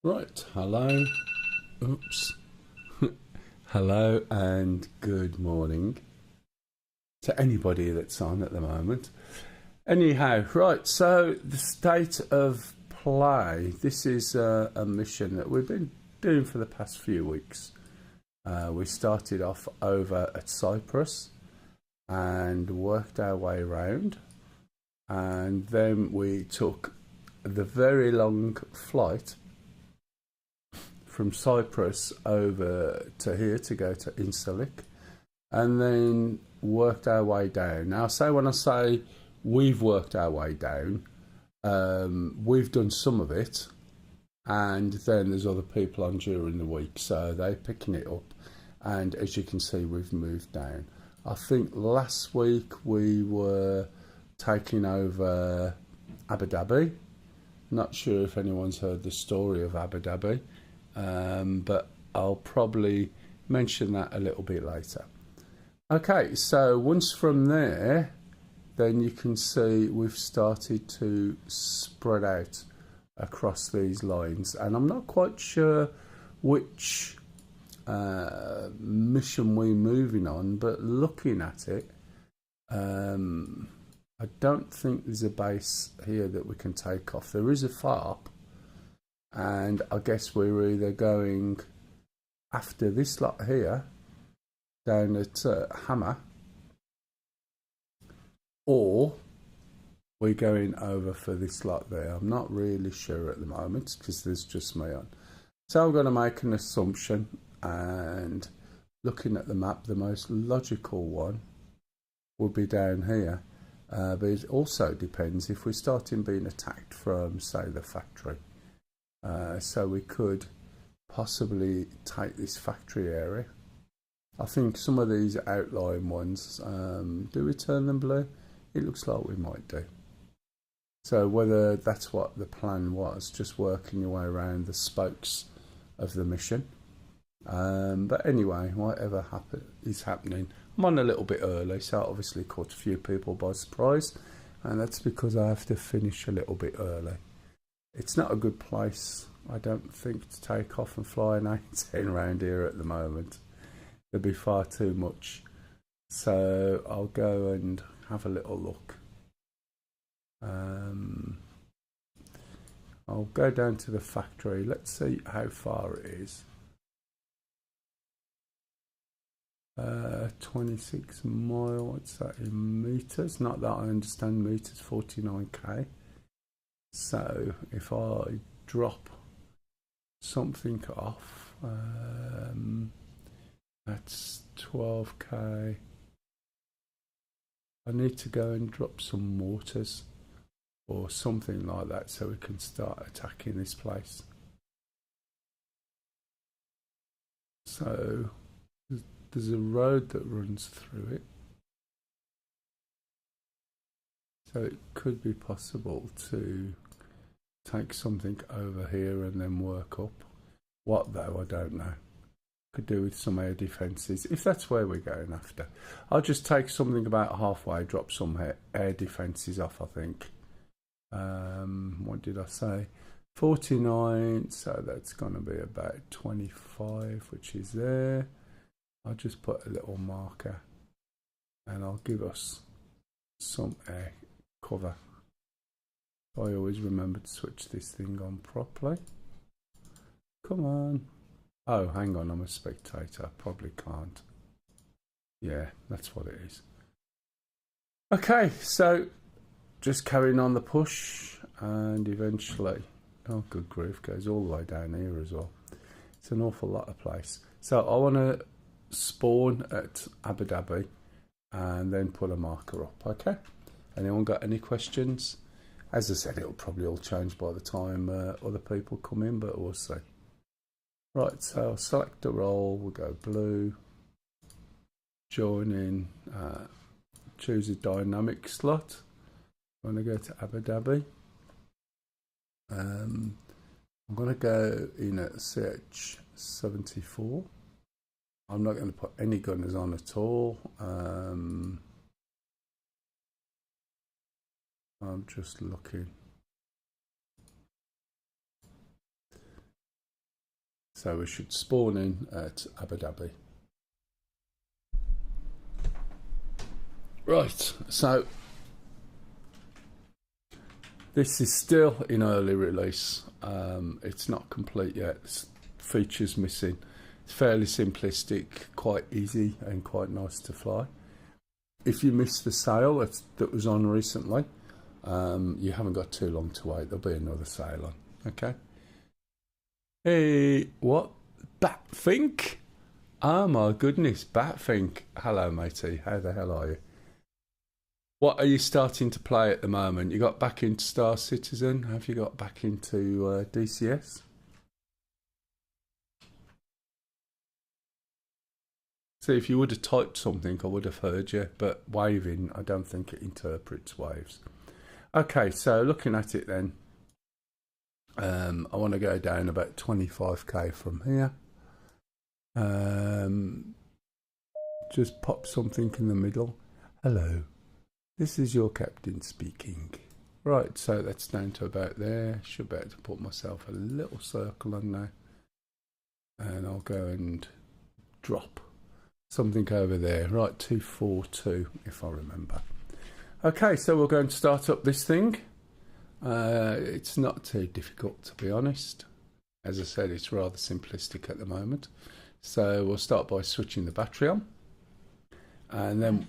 Right, hello, oops, hello and good morning to anybody that's on at the moment. Anyhow, right, so the state of play, this is a mission that we've been doing for the past few weeks. We started off over at Cyprus and worked our way around, and then we took the very long flight from Cyprus over to here to go to Incirlik, and then worked our way down. Now, when I say we've worked our way down, we've done some of it, and then there's other people on during the week, so they're picking it up. And as you can see, we've moved down. I think last week we were taking over Abu Dhabi. Not sure if anyone's heard the story of Abu Dhabi. But I'll probably mention that a little bit later. Okay, so once from there, then you can see we've started to spread out across these lines, and I'm not quite sure which mission we're moving on, but looking at it, I don't think there's a base here that we can take off. There is a FARP, and I guess we're either going after this lot here down at Hammer, or we're going over for this lot there. I'm not really sure at the moment because there's just me on. So I'm going to make an assumption, and looking at the map, the most logical one would be down here. But it also depends if we're starting being attacked from, say, the factory. So we could possibly take this factory area. I think some of these outlying ones, do we turn them blue? It looks like we might do. So whether that's what the plan was, just working your way around the spokes of the mission. But anyway, whatever is happening. I'm on a little bit early, so I obviously caught a few people by surprise, and that's because I have to finish a little bit early. It's not a good place, I don't think, to take off and fly an A-10 around here at the moment. There'd be far too much. So I'll go and have a little look. I'll go down to the factory. Let's see how far it is. 26 mile, what's that in meters? Not that I understand meters, 49k. So if I drop something off, that's 12k. I need to go and drop some mortars or something like that so we can start attacking this place. So there's a road that runs through it, so it could be possible to take something over here and then work up. What though, I don't know. Could do with some air defences, if that's where we're going after. I'll just take something about halfway, drop some air defences off, I think. What did I say? 49, so that's going to be about 25, which is there. I'll just put a little marker, and I'll give us some air cover. I always remember to switch this thing on properly. Come on. Oh, hang on, I'm a spectator. Probably can't. Yeah, that's what it is. Okay, so just carrying on the push, and eventually, oh good grief, goes all the way down here as well. It's an awful lot of place. So I want to spawn at Abu Dhabi and then put a marker up. Okay, anyone got any questions? As I said, it'll probably all change by the time other people come in, but we'll see. Right, so I'll select the role, we'll go blue, join in, choose a dynamic slot. I'm going to go to Abu Dhabi. I'm going to go in at CH74. I'm not going to put any gunners on at all. I'm just looking. So we should spawn in at Abu Dhabi. Right, so this is still in early release. It's not complete yet. It's features missing. It's fairly simplistic, quite easy and quite nice to fly. If you missed the sale that was on recently, you haven't got too long to wait. There'll be another sale on. Okay. Hey, what? Batfink? Oh my goodness, Batfink. Hello, matey. How the hell are you? What are you starting to play at the moment? You got back into Star Citizen? Have you got back into DCS? See, if you would have typed something, I would have heard you, but waving, I don't think it interprets waves. Okay, so looking at it then, I want to go down about 25k from here. Just pop something in the middle. Hello. This is your captain speaking. Right, so that's down to about there. Should be able to put myself a little circle on now. And I'll go and drop something over there. Right, 242, if I remember. Okay, so we're going to start up this thing. It's not too difficult, to be honest. As I said, it's rather simplistic at the moment. So we'll start by switching the battery on. And then,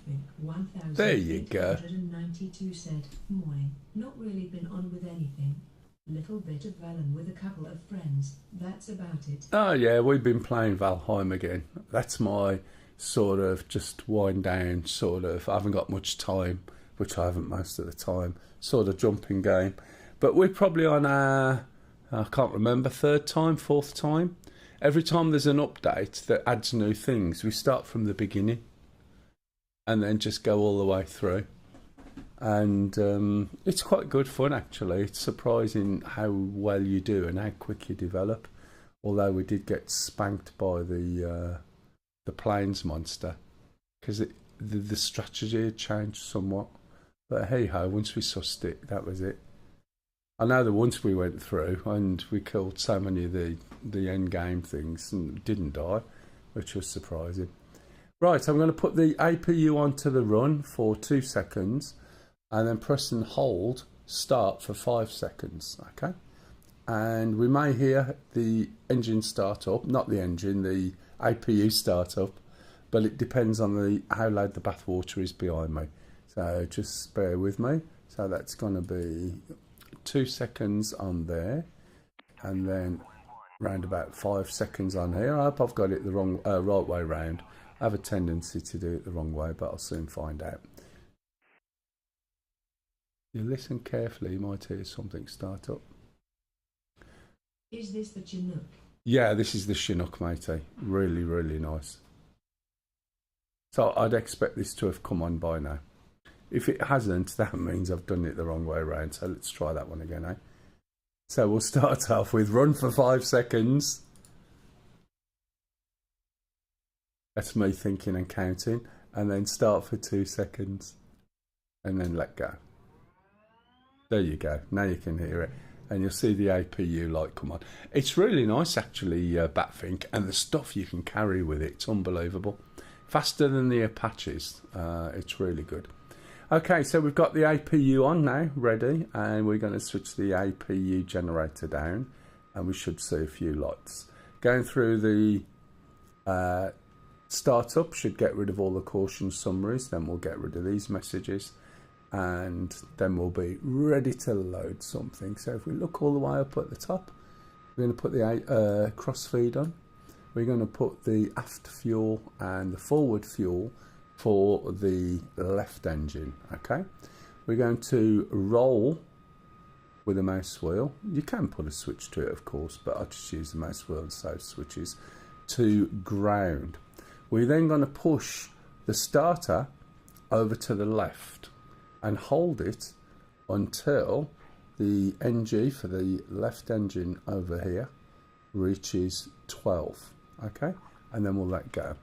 there you go. 1,892 said, morning, not really been on with anything. Little bit of Valen with a couple of friends. That's about it. Oh yeah, we've been playing Valheim again. That's my sort of just wind down sort of, I haven't got much time, which I haven't most of the time, sort of jumping game. But we're probably on our, I can't remember, third time, fourth time. Every time there's an update that adds new things, we start from the beginning and then just go all the way through. And it's quite good fun, actually. It's surprising how well you do and how quick you develop. Although we did get spanked by the planes monster, because the strategy had changed somewhat. But hey ho, once we sussed it, that was it. I know that once we went through and we killed so many of the end game things and didn't die, which was surprising. Right, I'm going to put the APU onto the run for 2 seconds and then press and hold start for 5 seconds, okay? And we may hear the engine start up, not the engine, the APU start up, but it depends on how loud the bathwater is behind me. So just bear with me. So that's going to be 2 seconds on there, and then round about 5 seconds on here. I hope I've got it the wrong right way round. I have a tendency to do it the wrong way, but I'll soon find out. You listen carefully, you might hear something start up. Is this the Chinook? Yeah, this is the Chinook, matey. Really, really nice. So I'd expect this to have come on by now. If it hasn't, that means I've done it the wrong way around. So let's try that one again, eh? So we'll start off with run for 5 seconds. That's me thinking and counting. And then start for 2 seconds. And then let go. There you go. Now you can hear it. And you'll see the APU light come on. It's really nice, actually, Batfink. And the stuff you can carry with it, it's unbelievable. Faster than the Apaches. It's really good. Okay, so we've got the APU on now, ready. And we're going to switch the APU generator down. And we should see a few lights. Going through the startup should get rid of all the caution summaries. Then we'll get rid of these messages. And then we'll be ready to load something. So if we look all the way up at the top, we're going to put the crossfeed on. We're going to put the aft fuel and the forward fuel for the left engine. Okay, we're going to roll with a mouse wheel. You can put a switch to it, of course, but I just use the mouse wheel and so switches to ground. We're then going to push the starter over to the left and hold it until the NG for the left engine over here reaches 12. Okay, and then we'll let go.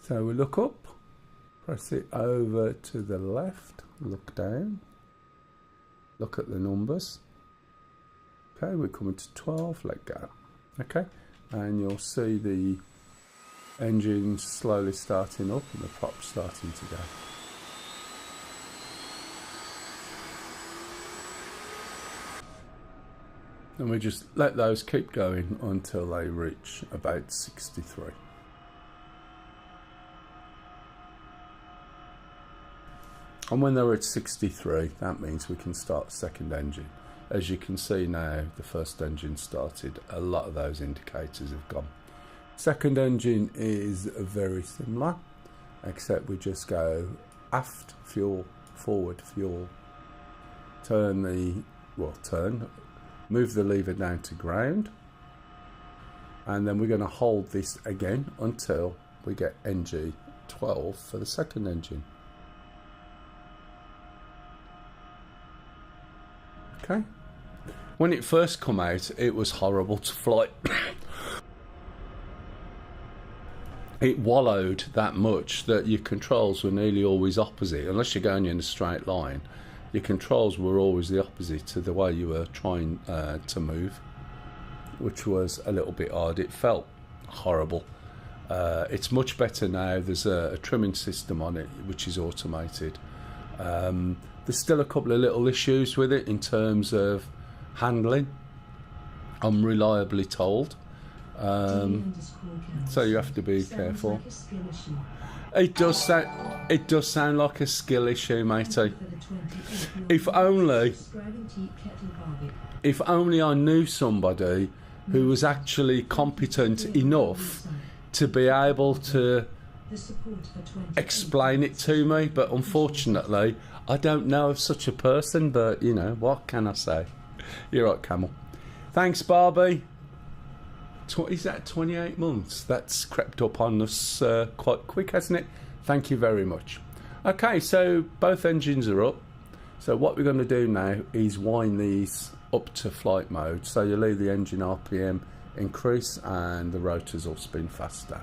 So we look up, press it over to the left, look down, look at the numbers. Okay, we're coming to 12, let go. Okay, and you'll see the engine slowly starting up and the props starting to go. And we just let those keep going until they reach about 63. And when they're at 63, that means we can start the second engine. As you can see now, the first engine started, a lot of those indicators have gone. Second engine is very similar, except we just go aft fuel, forward fuel, move the lever down to ground, and then we're going to hold this again until we get NG 12 for the second engine. Okay. When it first come out, it was horrible to fly. It wallowed that much that your controls were nearly always opposite. Unless you're going in a straight line, your controls were always the opposite to the way you were trying to move, which was a little bit odd. It felt horrible. It's much better now. There's a trimming system on it which is automated. There's still a couple of little issues with it in terms of handling, I'm reliably told. So you have to be careful. It does sound like a skill issue, matey. If only I knew somebody who was actually competent enough to be able to explain it to me, but unfortunately I don't know of such a person. But you know, what can I say? You're right, Camel. Thanks, Barbie. Is that 28 months? That's crept up on us quite quick, hasn't it? Thank you very much. Okay, so both engines are up. So what we're going to do now is wind these up to flight mode. So you leave the engine RPM increase and the rotors will spin faster.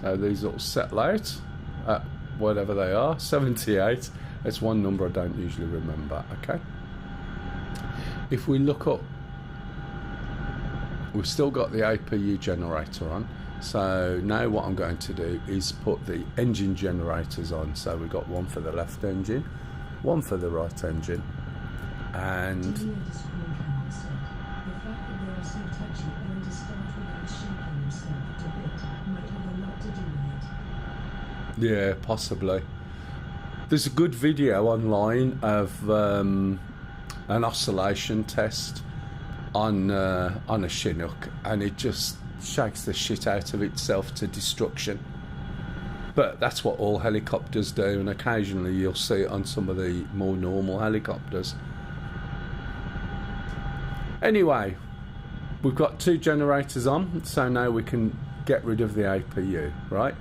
So these will settle out at whatever they are, 78. It's one number I don't usually remember. Okay. If we look up, we've still got the APU generator on. So now what I'm going to do is put the engine generators on. So we've got one for the left engine, one for the right engine, and yeah, possibly. There's a good video online of an oscillation test on a Chinook, and it just shakes the shit out of itself to destruction. But that's what all helicopters do, and occasionally you'll see it on some of the more normal helicopters. Anyway, we've got two generators on, so now we can get rid of the APU, right?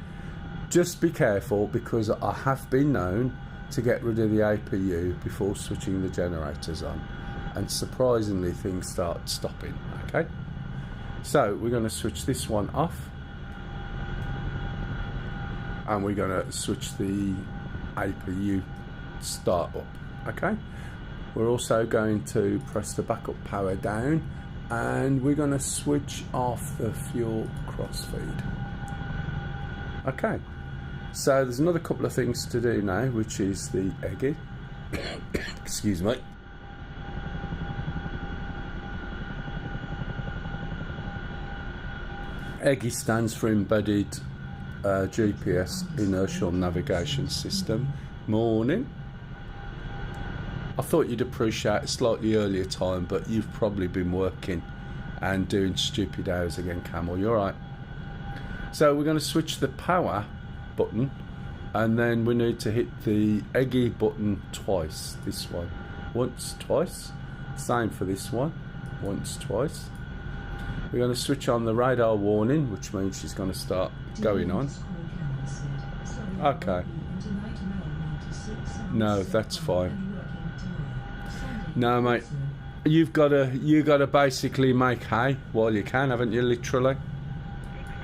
Just be careful, because I have been known to get rid of the APU before switching the generators on, and surprisingly things start stopping. Okay, so we're going to switch this one off, and we're going to switch the APU start up. Okay, we're also going to press the backup power down, and we're going to switch off the fuel crossfeed. Okay, so there's another couple of things to do now, which is the EGI. Excuse me. EGI stands for Embedded GPS Inertial Navigation System. Morning. I thought you'd appreciate a slightly earlier time, but you've probably been working and doing stupid hours again, Camel. You're right. So we're going to switch the power button, and then we need to hit the EGI button twice. This one, once, twice. Same for this one, once, twice. We're going to switch on the radar warning, which means she's going to start going on. Okay. No, that's fine. No, mate. You got to basically make hay while you can, haven't you? Literally.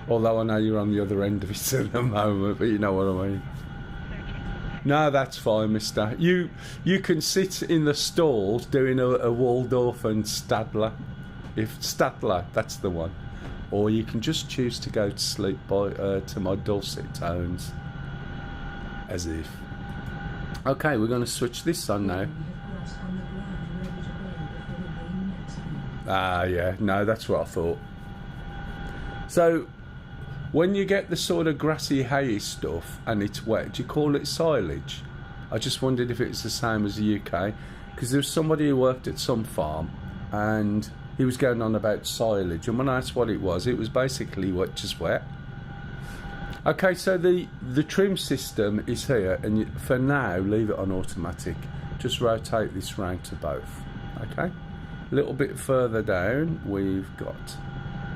Although I know you're on the other end of it at the moment, but you know what I mean. No, that's fine, mister. You can sit in the stalls doing a Waldorf and Stadler. If Stadler, that's the one. Or you can just choose to go to sleep to my dulcet tones. As if. Okay, we're going to switch this on now. Ah, yeah. No, that's what I thought. So, when you get the sort of grassy, hay stuff and it's wet, do you call it silage? I just wondered if it's the same as the UK. Because there was somebody who worked at some farm and he was going on about silage. And when I asked what it was basically just wet. Okay, so the trim system is here. And for now, leave it on automatic. Just rotate this round to both. Okay? A little bit further down, we've got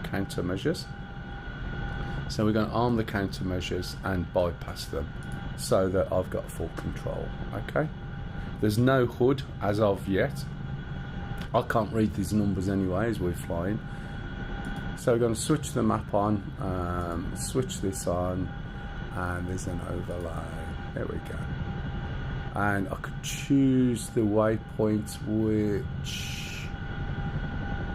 countermeasures. So we're going to arm the countermeasures and bypass them so that I've got full control. Okay? There's no hood as of yet. I can't read these numbers anyway as we're flying. So we're going to switch the map on, switch this on, and there's an overlay. There we go. And I could choose the waypoint, which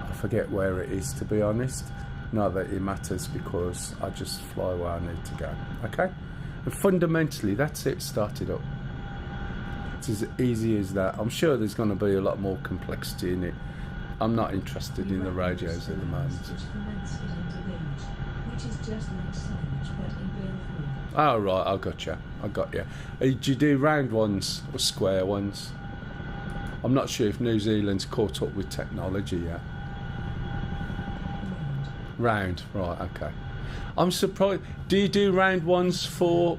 I forget where it is, to be honest. Not that it matters because I just fly where I need to go. Okay? And fundamentally, that's it, started up. It's as easy as that. I'm sure there's going to be a lot more complexity in it. I'm not interested in the radios at the moment. Oh, right, I got you. Do you do round ones or square ones? I'm not sure if New Zealand's caught up with technology yet. Round, right, okay. I'm surprised. Do you do round ones for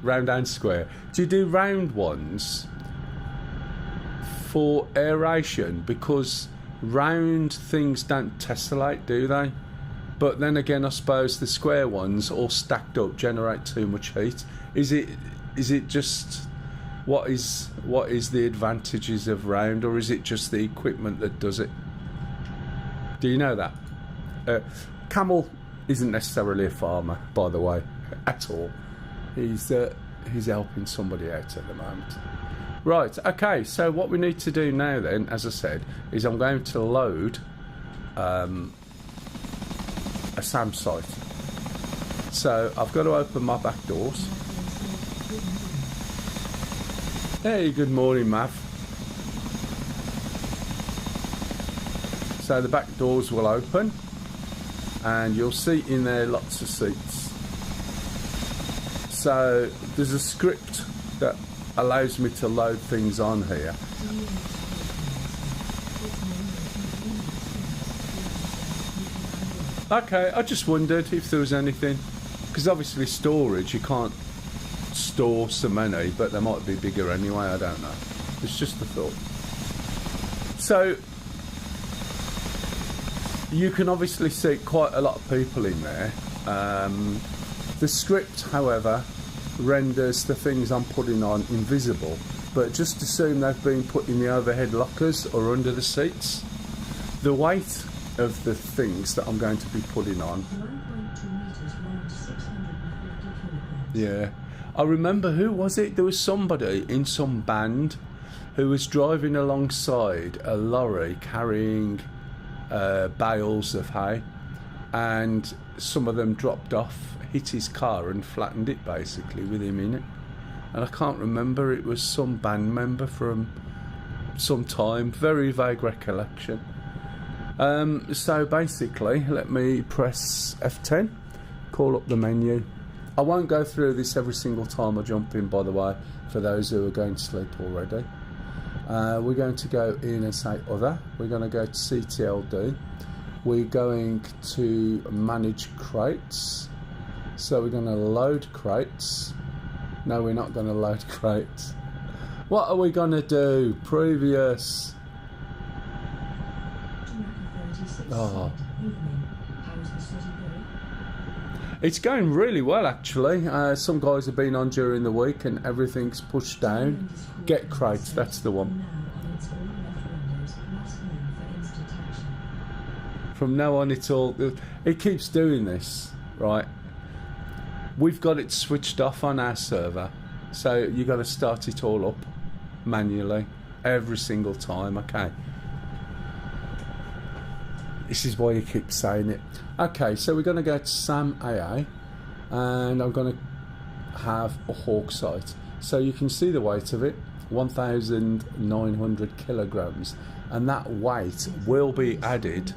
round and square? Do you do round ones for aeration? Because round things don't tessellate, do they? But then again, I suppose the square ones all stacked up generate too much heat. Is it just what is the advantages of round, or is it just the equipment that does it? Do you know that? Camel isn't necessarily a farmer, by the way, at all. He's helping somebody out at the moment. Right, okay, so what we need to do now then, as I said, is I'm going to load a SAM site. So I've got to open my back doors. Hey, good morning, Mav. So the back doors will open, and you'll see in there lots of seats. So there's a script that allows me to load things on here. Okay, I just wondered if there was anything, because obviously storage, you can't store so many, but they might be bigger anyway, I don't know. It's just a thought. So you can obviously see quite a lot of people in there. The script, however, renders the things I'm putting on invisible, but just assume they've been put in the overhead lockers or under the seats. The weight of the things that I'm going to be putting on. 1.2 meters long, 650 kilograms. Yeah. I remember, who was it? There was somebody in some band who was driving alongside a lorry carrying bales of hay, and some of them dropped off, hit his car and flattened it basically with him in it. And I can't remember, it was some band member from some time, very vague recollection. So basically, let me press F10, call up the menu. I won't go through this every single time I jump in, by the way, for those who are going to sleep already. We're going to go in and say other. We're going to go to CTLD. We're going to manage crates. So we're going to load crates. No, we're not going to load crates. What are we going to do? Previous. Oh. It's going really well, actually. Some guys have been on during the week and everything's pushed down. Get crates, that's the one. From now on, it's all... It keeps doing this, right? We've got it switched off on our server, So you got to start it all up manually every single time. Okay. This is why you keep saying it. Okay, so we're going to go to SAM AA, and I'm going to have a hawk sight. So you can see the weight of it, 1,900 kilograms, and that weight will be added.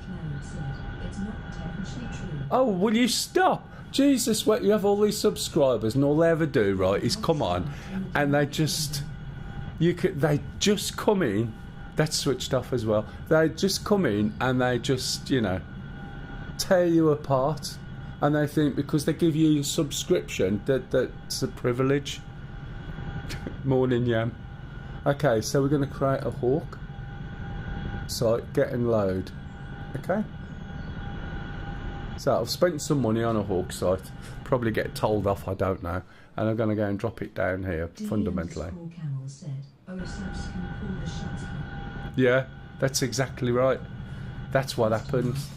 Oh, will you stop? Jesus, what, you have all these subscribers, and all they ever do, right, is come on, and they just come in. That's switched off as well. They just come in and they just, you know, tear you apart, and they think because they give you a subscription that's a privilege. Morning, Yam. Okay, so we're going to create a hawk. So get and load. Okay. So I've spent some money on a hawk site. Probably get told off, I don't know. And I'm going to go and drop it down here, fundamentally. Yeah, that's exactly right. That's what happens.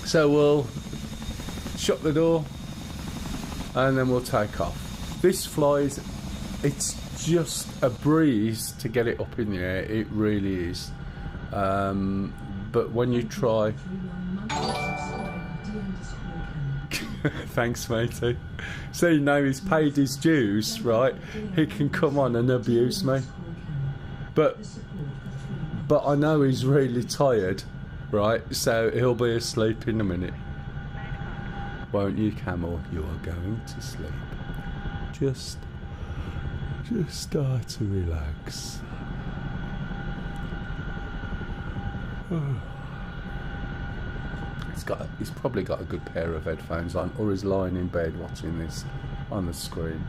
So we'll shut the door and then we'll take off. This flies, it's just a breeze to get it up in the air, it really is. But when you try... Thanks, matey. See, now he's paid his dues, right? He can come on and abuse me. But I know he's really tired, right? So he'll be asleep in a minute. Won't you, Camel? You are going to sleep. Just start to relax. He's probably got a good pair of headphones on, or he's lying in bed watching this on the screen.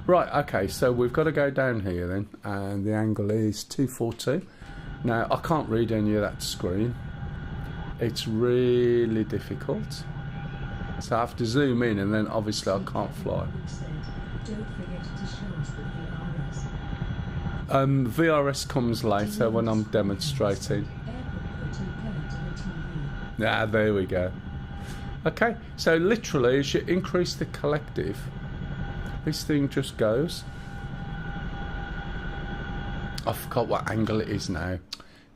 Right, okay, so we've got to go down here then, and the angle is 242. Now, I can't read any of that screen. It's really difficult. So I have to zoom in, and then obviously I can't fly. VRS comes later when I'm demonstrating. Ah, there we go. Okay, so literally as you increase the collective, this thing just goes. I forgot what angle it is now.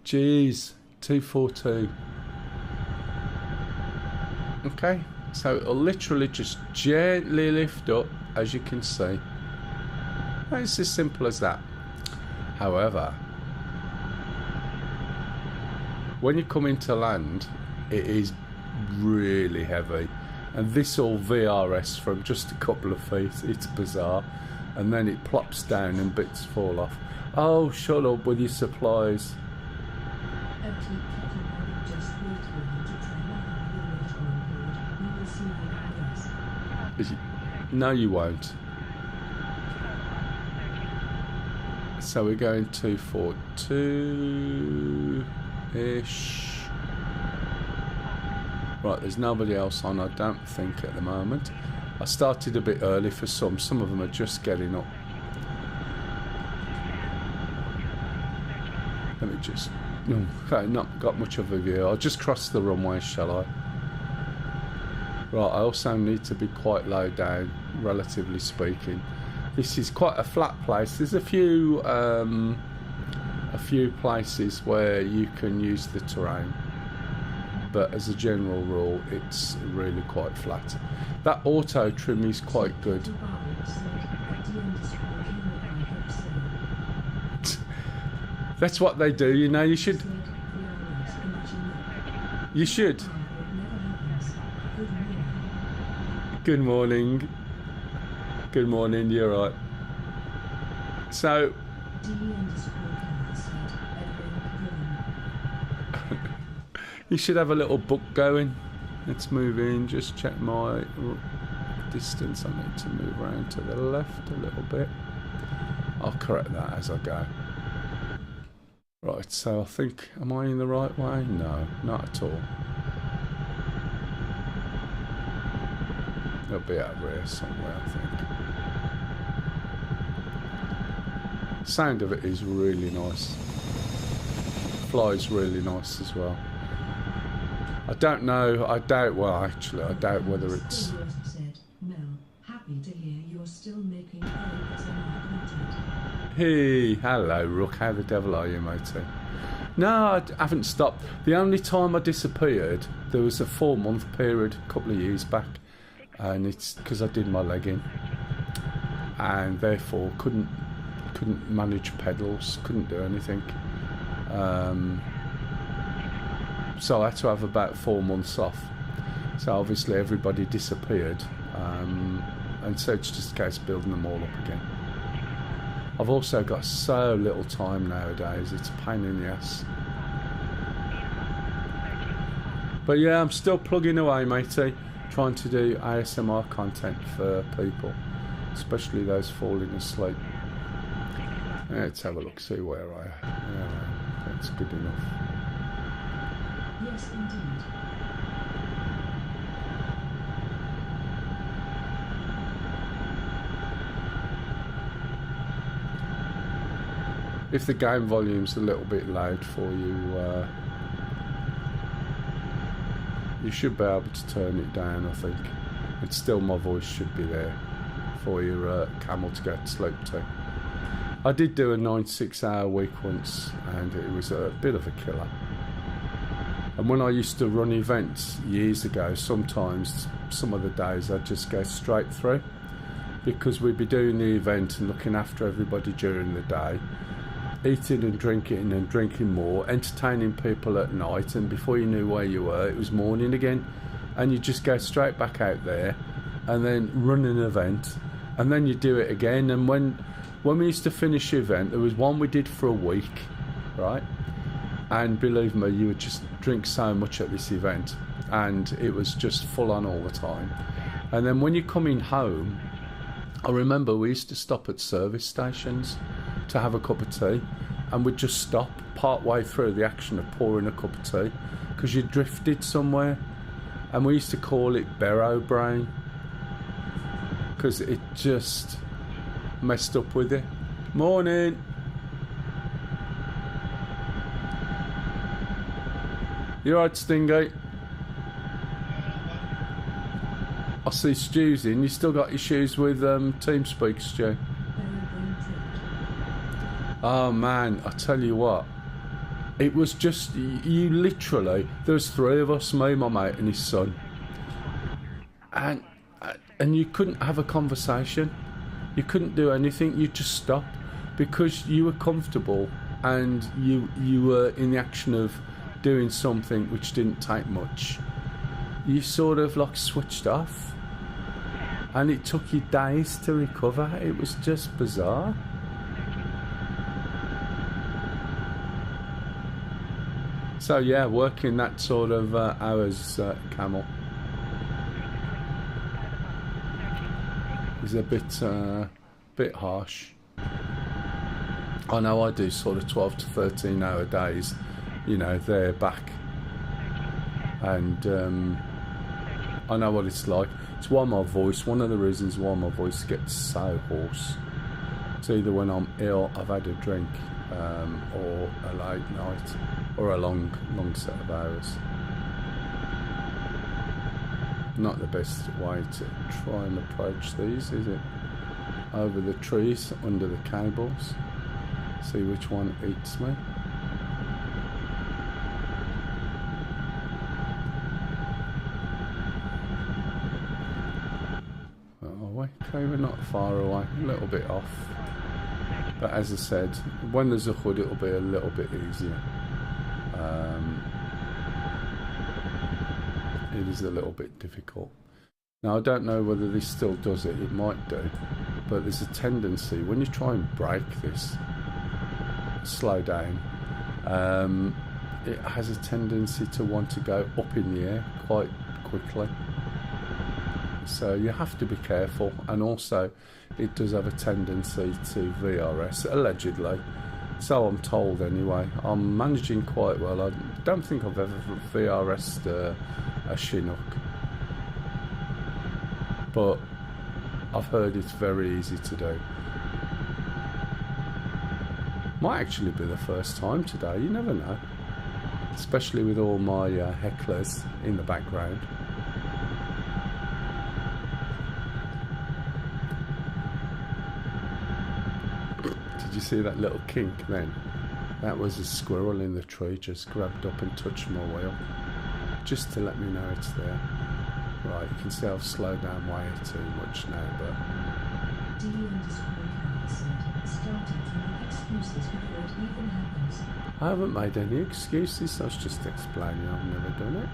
Jeez, 242. Okay, so it'll literally just gently lift up, as you can see. It's as simple as that. However, when you come into land, it is really heavy, and this all VRS from just a couple of feet. It's bizarre, and then it plops down and bits fall off. Oh, shut up with your supplies. No, you won't. So we're going 242-ish. Right, there's nobody else on, I don't think, at the moment. I started a bit early for some of them are just getting up. Let me just... Okay, not got much of a view. I'll just cross the runway, shall I? Right, I also need to be quite low down, relatively speaking. This is quite a flat place. There's a few places where you can use the terrain, but as a general rule, it's really quite flat. That auto trim is quite good. That's what they do, you know. You should. Good morning. Good morning, you're right. So, you should have a little book going. Let's move in, just check my distance. I need to move around to the left a little bit. I'll correct that as I go. Right, so I think, am I in the right way? No, not at all. It'll be out there somewhere, I think. Sound of it is really nice. Flies really nice as well. I don't know, I doubt whether it's... Mel, happy to hear Hey, hello, Rook. How the devil are you, matey? No, I haven't stopped. The only time I disappeared, there was a 4-month period a couple of years back, and it's because I did my leg in, and therefore couldn't manage pedals, couldn't do anything. So I had to have about 4 months off. So obviously everybody disappeared, and so it's just a case of building them all up again. I've also got so little time nowadays, it's a pain in the ass. But yeah, I'm still plugging away, matey, trying to do ASMR content for people, especially those falling asleep. Let's have a look, see where I am. That's good enough. Yes, indeed. If the game volume's a little bit loud for you, you should be able to turn it down, I think. But still, my voice should be there for your camel to get to sleep to. I did do a 96-hour week once, and it was a bit of a killer. And when I used to run events years ago, sometimes, some of the days, I'd just go straight through, because we'd be doing the event and looking after everybody during the day, eating and drinking more, entertaining people at night, and before you knew where you were, it was morning again, and you just go straight back out there and then run an event, and then you do it again. And when we used to finish the event, there was one we did for a week, right? And believe me, you would just drink so much at this event, and it was just full on all the time. And then when you're coming home, I remember we used to stop at service stations to have a cup of tea, and we'd just stop part way through the action of pouring a cup of tea, because you drifted somewhere, and we used to call it Barrow Brain, because it just messed up with it. Morning. You alright, Stingate? I see Stu's in. You still got your shoes with TeamSpeak, Stu? Oh man, I tell you what, it was just, you literally, there was 3 of us, me, my mate and his son, and you couldn't have a conversation, you couldn't do anything, you just stop, because you were comfortable, and you were in the action of doing something which didn't take much. You sort of like switched off, and it took you days to recover. It was just bizarre. So yeah, working that sort of hours, Camel, is a bit harsh. I know I do sort of 12 to 13 hour days, you know, they're back, and I know what it's like. It's why my voice, one of the reasons why my voice gets so hoarse. It's either when I'm ill, I've had a drink, or a late night, or a long set of hours. Not the best way to try and approach these, is it? Over the trees, under the cables, see which one eats me. Okay, we're not far away, a little bit off, but as I said, when there's a hood it'll be a little bit easier. It is a little bit difficult. Now I don't know whether this still does it, it might do, but there's a tendency when you try and break this, slow down, it has a tendency to want to go up in the air quite quickly. So you have to be careful, and also it does have a tendency to VRS, allegedly. So I'm told anyway. I'm managing quite well. I don't think I've ever VRS'd a Chinook, but I've heard it's very easy to do. Might actually be the first time today, you never know. Especially with all my hecklers in the background. Did you see that little kink then? That was a squirrel in the tree just grabbed up and touched my wheel, just to let me know it's there. Right, you can see I've slowed down way too much now, but... I haven't made any excuses, I was just explaining I've never done it.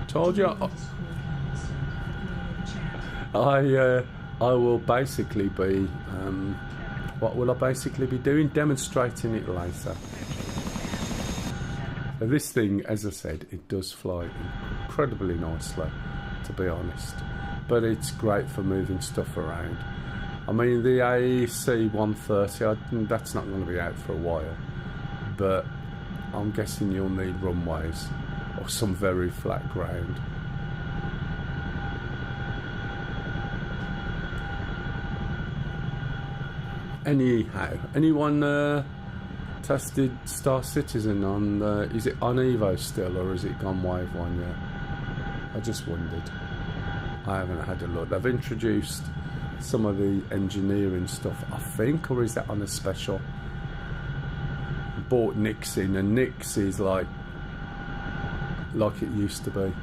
Told you I will basically be what will I basically be doing? Demonstrating it later. So this thing, as I said, it does fly incredibly nicely, to be honest, but it's great for moving stuff around. I mean, the AEC 130, that's not going to be out for a while, but I'm guessing you'll need runways or some very flat ground. Anyhow, anyone tested Star Citizen on, is it on Evo still, or has it gone Wave 1 yet? I just wondered. I haven't had a look. They've introduced some of the engineering stuff, I think, or is that on a special? Bought Nix in, and Nix is like it used to be.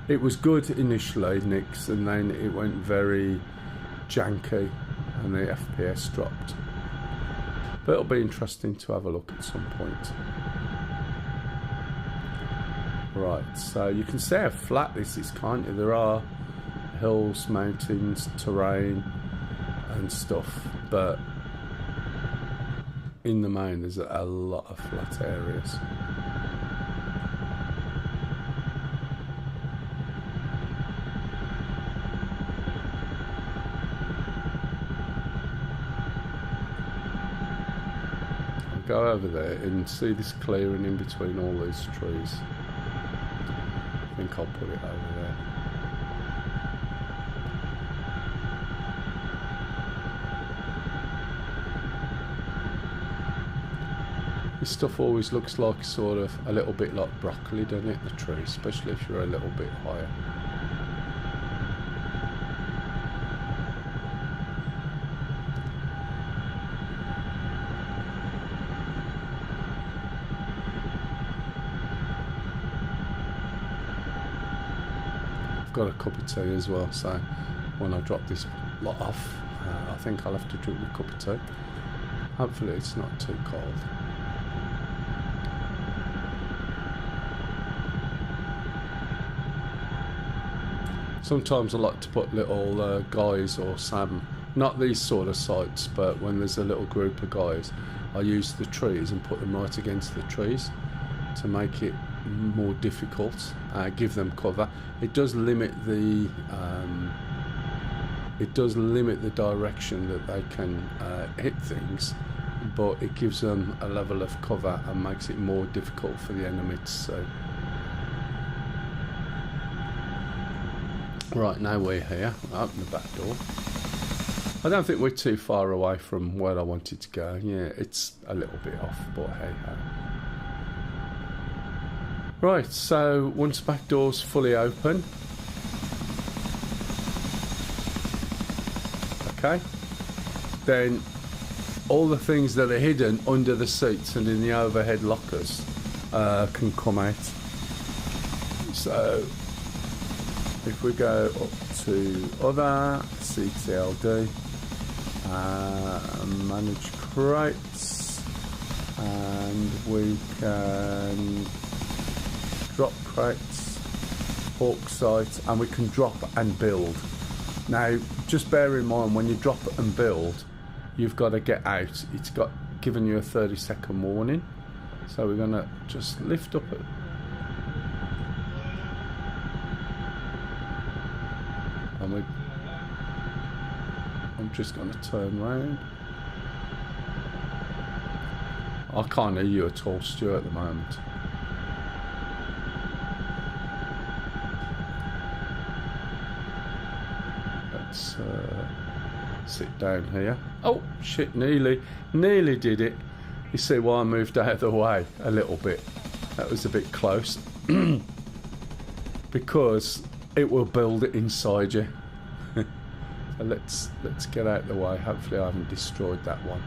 It was good initially, Nix, and then it went very janky and the FPS dropped. But it'll be interesting to have a look at some point. Right, so you can see how flat this is, can't you? There are hills, mountains, terrain and stuff, but in the main there's a lot of flat areas. I'll go over there and see this clearing in between all these trees. I think I'll put it over there. This stuff always looks like sort of a little bit like broccoli, doesn't it, the tree, especially if you're a little bit higher. I've got a cup of tea as well, so when I drop this lot off, I think I'll have to drink a cup of tea. Hopefully it's not too cold. Sometimes I like to put little guys or Sam, not these sort of sites, but when there's a little group of guys, I use the trees and put them right against the trees to make it more difficult, give them cover. It does limit the direction that they can hit things, but it gives them a level of cover and makes it more difficult for the enemy to see. Right, now we're here. I'll open the back door. I don't think we're too far away from where I wanted to go. Yeah, it's a little bit off, but hey ho. Right, so once back door's fully open, okay, then all the things that are hidden under the seats and in the overhead lockers can come out. So if we go up to other, CTLD, manage crates, and we can drop crates, hawk sites, and we can drop and build. Now just bear in mind, when you drop and build, you've got to get out. It's got given you a 30-second warning, so we're going to just lift up it. And I'm just going to turn round. I can't hear you at all, Stuart, at the moment. Let's sit down here. Oh shit, nearly did it. You see why I moved out of the way a little bit. That was a bit close. because it will build it inside you. So let's get out of the way. Hopefully I haven't destroyed that one.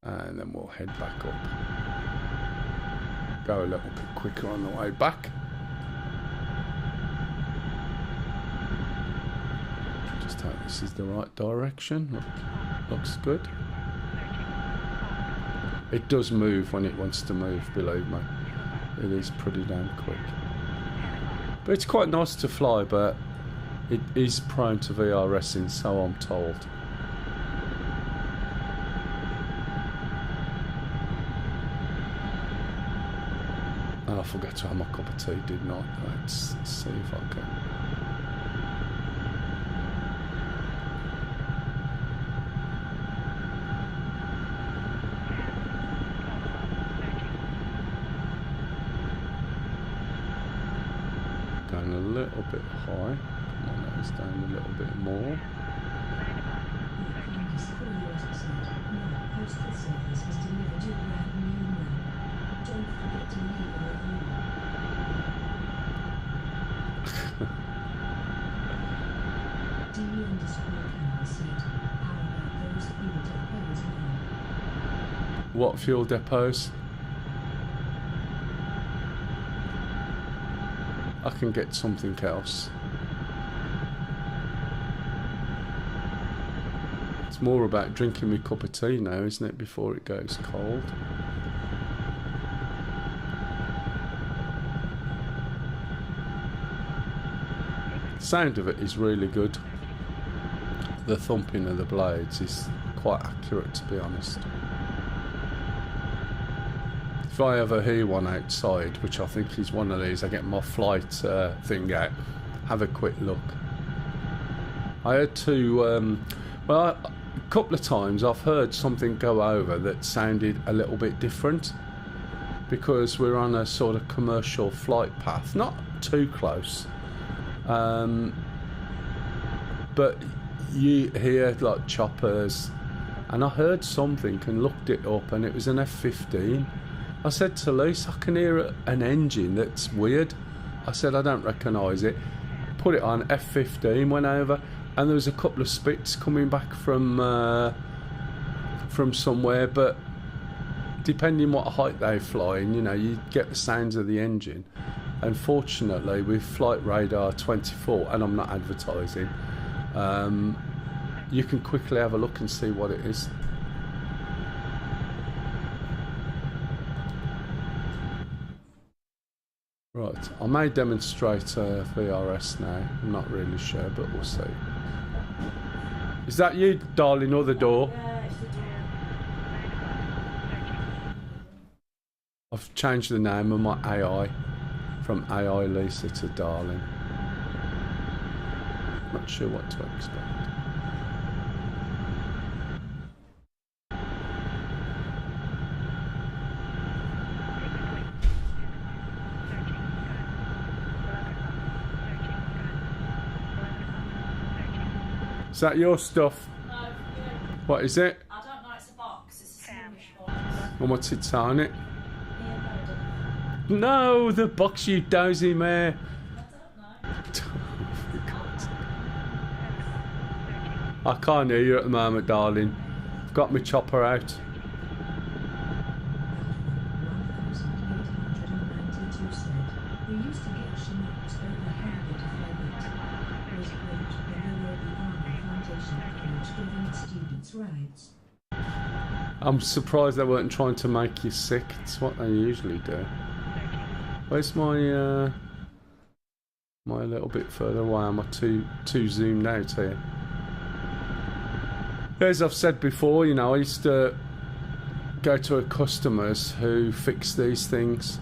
And then we'll head back up. Go a little bit quicker on the way back. Just hope this is the right direction. Looks good. It does move when it wants to move, believe me. It is pretty damn quick. But it's quite nice to fly, but it is prone to VRSing, so I'm told. And I forgot to have my cup of tea, didn't I? Let's see if I can. Going a little bit high. My nose down a little bit more. Postal service has delivered your brand new map. Don't forget to leave a review. DM Discord Canvas said, how about those fuel depots now? What fuel depots? I can get something else. It's more about drinking my cup of tea now, isn't it, before it goes cold. The sound of it is really good. The thumping of the blades is quite accurate, to be honest. If I ever hear one outside, which I think is one of these, I get my flight thing out, have a quick look. I had to, a couple of times I've heard something go over that sounded a little bit different, because we're on a sort of commercial flight path, not too close, but you hear like choppers, and I heard something and looked it up, and it was an F-15. I said to Lise, I can hear an engine that's weird. I said, I don't recognise it. Put it on, F-15, went over, and there was a couple of spits coming back from somewhere, but depending what height they're flying, you know, you get the sounds of the engine. Unfortunately, with Flight Radar 24, and I'm not advertising, you can quickly have a look and see what it is. Right, I may demonstrate VRS now. I'm not really sure, but we'll see. Is that you, darling, or the door? Yeah, it's the door. I've changed the name of my AI from AI Lisa to Darling. Not sure what to expect. Is that your stuff? No, yeah. What is it? I don't know, it's a box. It's a sandwich box. And what's it on it? Yeah, no, No, the box, you dozy mare. I don't know. I can't hear you at the moment, darling. I've got my chopper out. 1892 said, we used to get Chinooks over habit of habit. Was great when they were the Army Foundation college giving its students rights. I'm surprised they weren't trying to make you sick. It's what they usually do. Where's my my little bit further away? Am I too zoomed out here? As I've said before, you know, I used to go to a customers who fix these things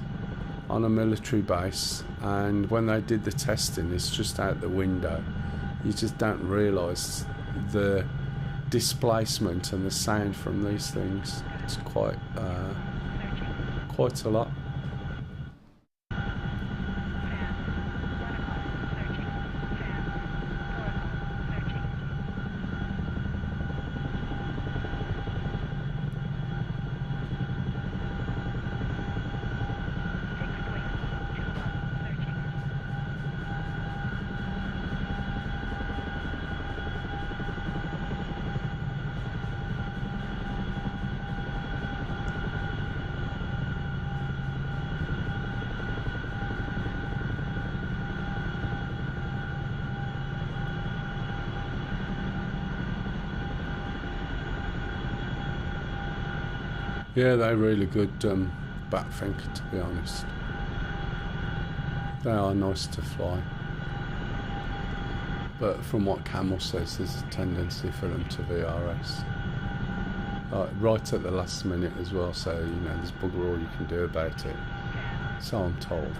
on a military base, and when they did the testing, it's just out the window. You just don't realise the displacement and the sound from these things. It's quite a lot. Yeah, they're really good bat think, to be honest. They are nice to fly. But from what Camel says, there's a tendency for them to VRS. Right at the last minute as well, so you know there's bugger all you can do about it. So I'm told.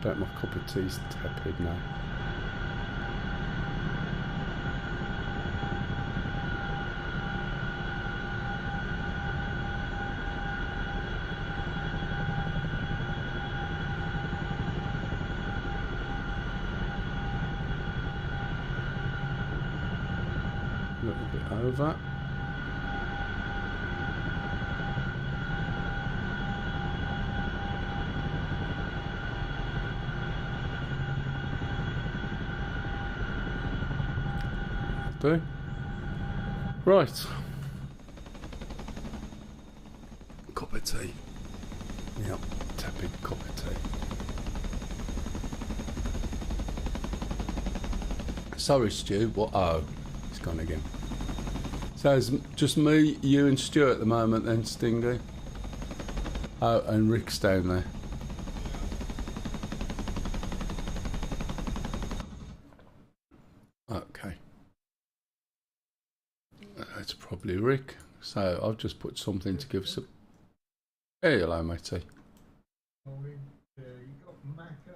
Bet my cup of tea's tepid now. A little bit over. Do. Right. Cup of tea. Yep, tepid cup of tea. Sorry, Stu. What? Oh, it's gone again. So it's just me, you, and Stu at the moment, then, Stingy. Oh, and Rick's down there. Okay. That's probably Rick. So I've just put something to give some. Hey, hello, matey. Morning. You got Macca.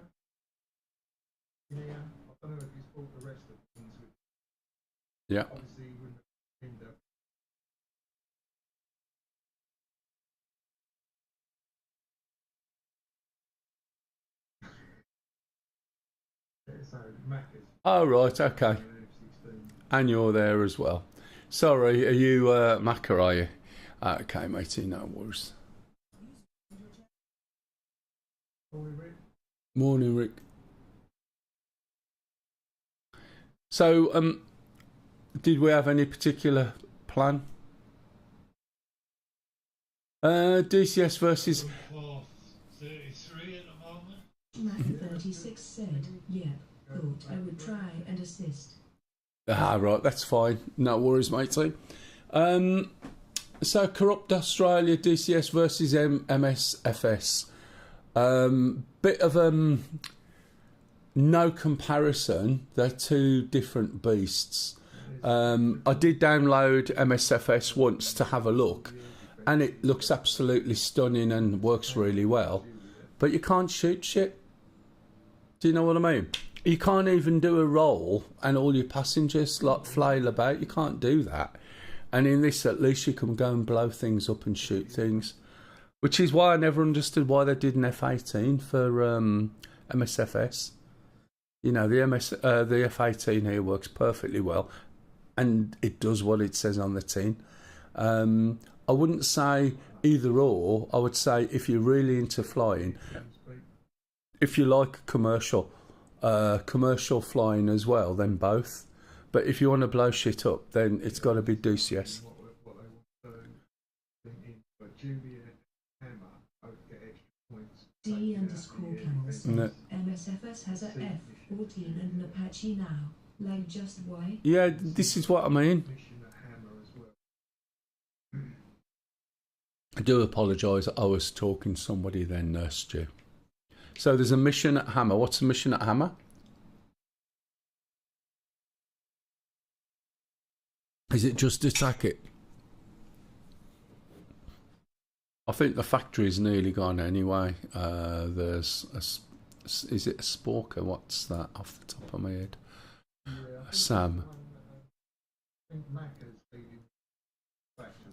Yeah. I don't know if he's bought the rest of the things with. Yeah. Obviously, he wouldn't have end up. So Macca's. Oh, right, okay. And you're there as well. Sorry, are you Macca, are you? Okay, matey, no worries. Morning, Rick. Morning, Rick. So, did we have any particular plan? DCS versus. Foothold 33 at the moment. Mac 36 said, yep, thought I would try and assist. Ah, right, that's fine. No worries, matey. So, Corrupt Australia DCS versus MSFS. Bit of no comparison. They're two different beasts. I did download MSFS once to have a look, and it looks absolutely stunning and works really well. But you can't shoot shit. Do you know what I mean? You can't even do a roll and all your passengers like flail about. You can't do that. And in this, at least you can go and blow things up and shoot things. Which is why I never understood why they did an F-18 for MSFS. You know, the F-18 here works perfectly well, and it does what it says on the tin. I wouldn't say either or. I would say if you're really into flying, if you like commercial flying as well, then both. But if you want to blow shit up, then it's got to be DCS. What they want to do but Julia and Hammer both get extra points. D_Camel says, No. MSFS has a F-14 and an Apache now. Like just why? Yeah, this is what I mean. Mission at Hammer as well. I do apologise. I was talking to somebody then, Stu. So there's a mission at Hammer. What's the mission at Hammer? Is it just attack it? I think the factory's nearly gone anyway. There's is it a Sporker? What's that off the top of my head? Yeah, I think Sam. I think Macca's leading the factory.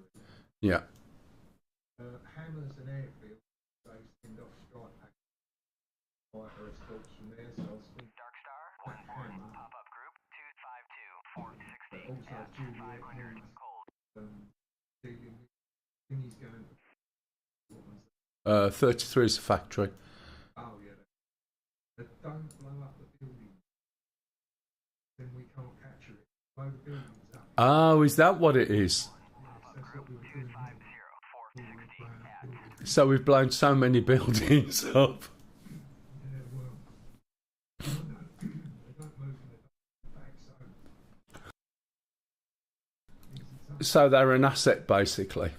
Yeah. Hammer's an airfield, so they send off strike packages. Fighter escorts from there, so I was thinking Dark Star, Hammer. 141, pop-up group, 252, 460, But also pass Juliet 500, needs cold. dealing with. I think he's going. What was that? 33 is a factory. Oh yeah, don't blow up the building, then we can't capture it. Blow the buildings up. Oh, is that what it is? Yes, that's what we were doing. So we've blown so many buildings up. Yeah, well, they don't move in the back, So they're an asset, basically.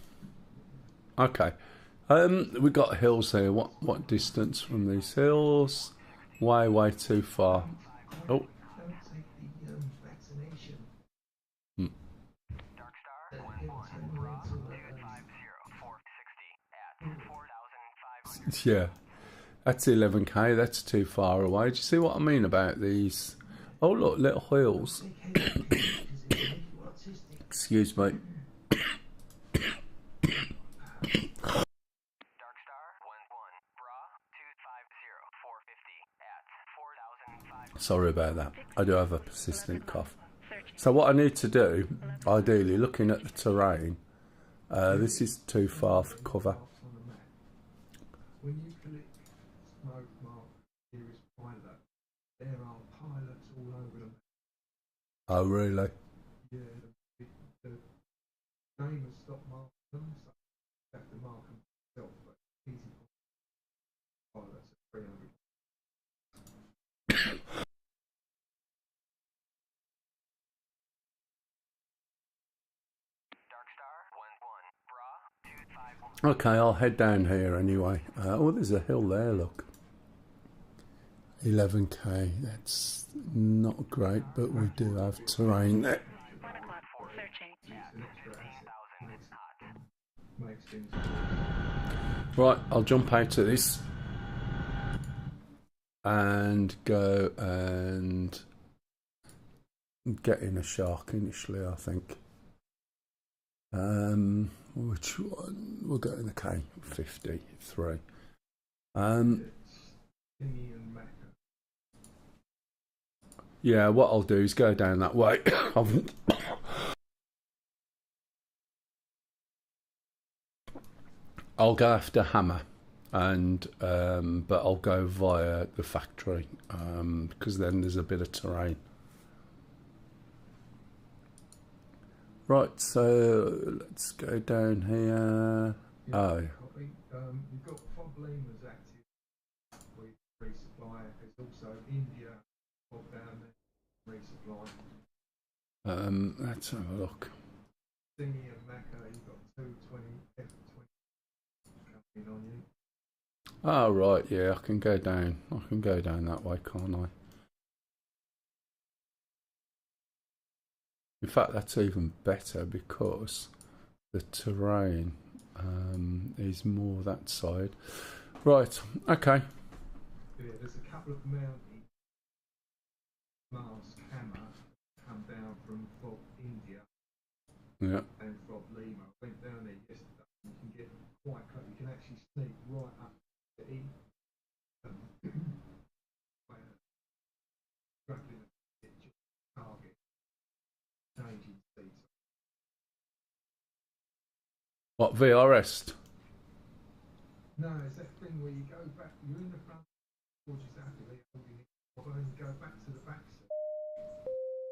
Okay. We've got hills here. What distance from these hills? Way too far. Oh. don't take the vaccination. Dark Star 1-1, Bra 250, 460 at 4,500. Yeah. That's 11k. That's too far away. Do you see what I mean about these? Oh, look, little hills. Excuse me. Dark Star 1-1, Bra 250, 450 at 4,500. Sorry about that. I do have a persistent cough. So what I need to do, ideally, looking at the terrain, this is too far for cover. On the map. When you click smoke mark, here is pilot. There are pilots all over the map. Oh, really? Yeah, the game has stopped marking them, so you have to mark them yourself, but it's easy for pilots at 300. Dark Star 1-1, Bra 251. Okay, I'll head down here anyway. Oh, there's a hill there, look. 11k, that's not great, but we do have terrain there. It's an extra asset. Makes things Right, I'll jump out of this and go and get in a shark initially, I think. Which one? We'll go in the K53. Thingy and Macca. Yeah, what I'll do is go down that way. I'll go after Hammer, and but I'll go via the factory because then there's a bit of terrain. Right, so let's go down here. Oh, Copy. You've got Fob Lemurs active with resupply. There's also India, Fob down there, resupply. let's have a look. Thingy and Macca, you've got 220 F20 coming on you. Oh, right, yeah, I can go down. I can go down that way, can't I? In fact, that's even better because the terrain is more that side. Right, okay. Yeah, there's a couple of mounting mask hammer come down from Fob India Yeah. and Fob Lima. I went down there yesterday. You can get quite close. You can actually sneak right up to E. Struggling to get your target. Changing seats. What, VRS? No, it's that thing where you go back. You're in the front. George is happily holding it. And you go back to the back seat.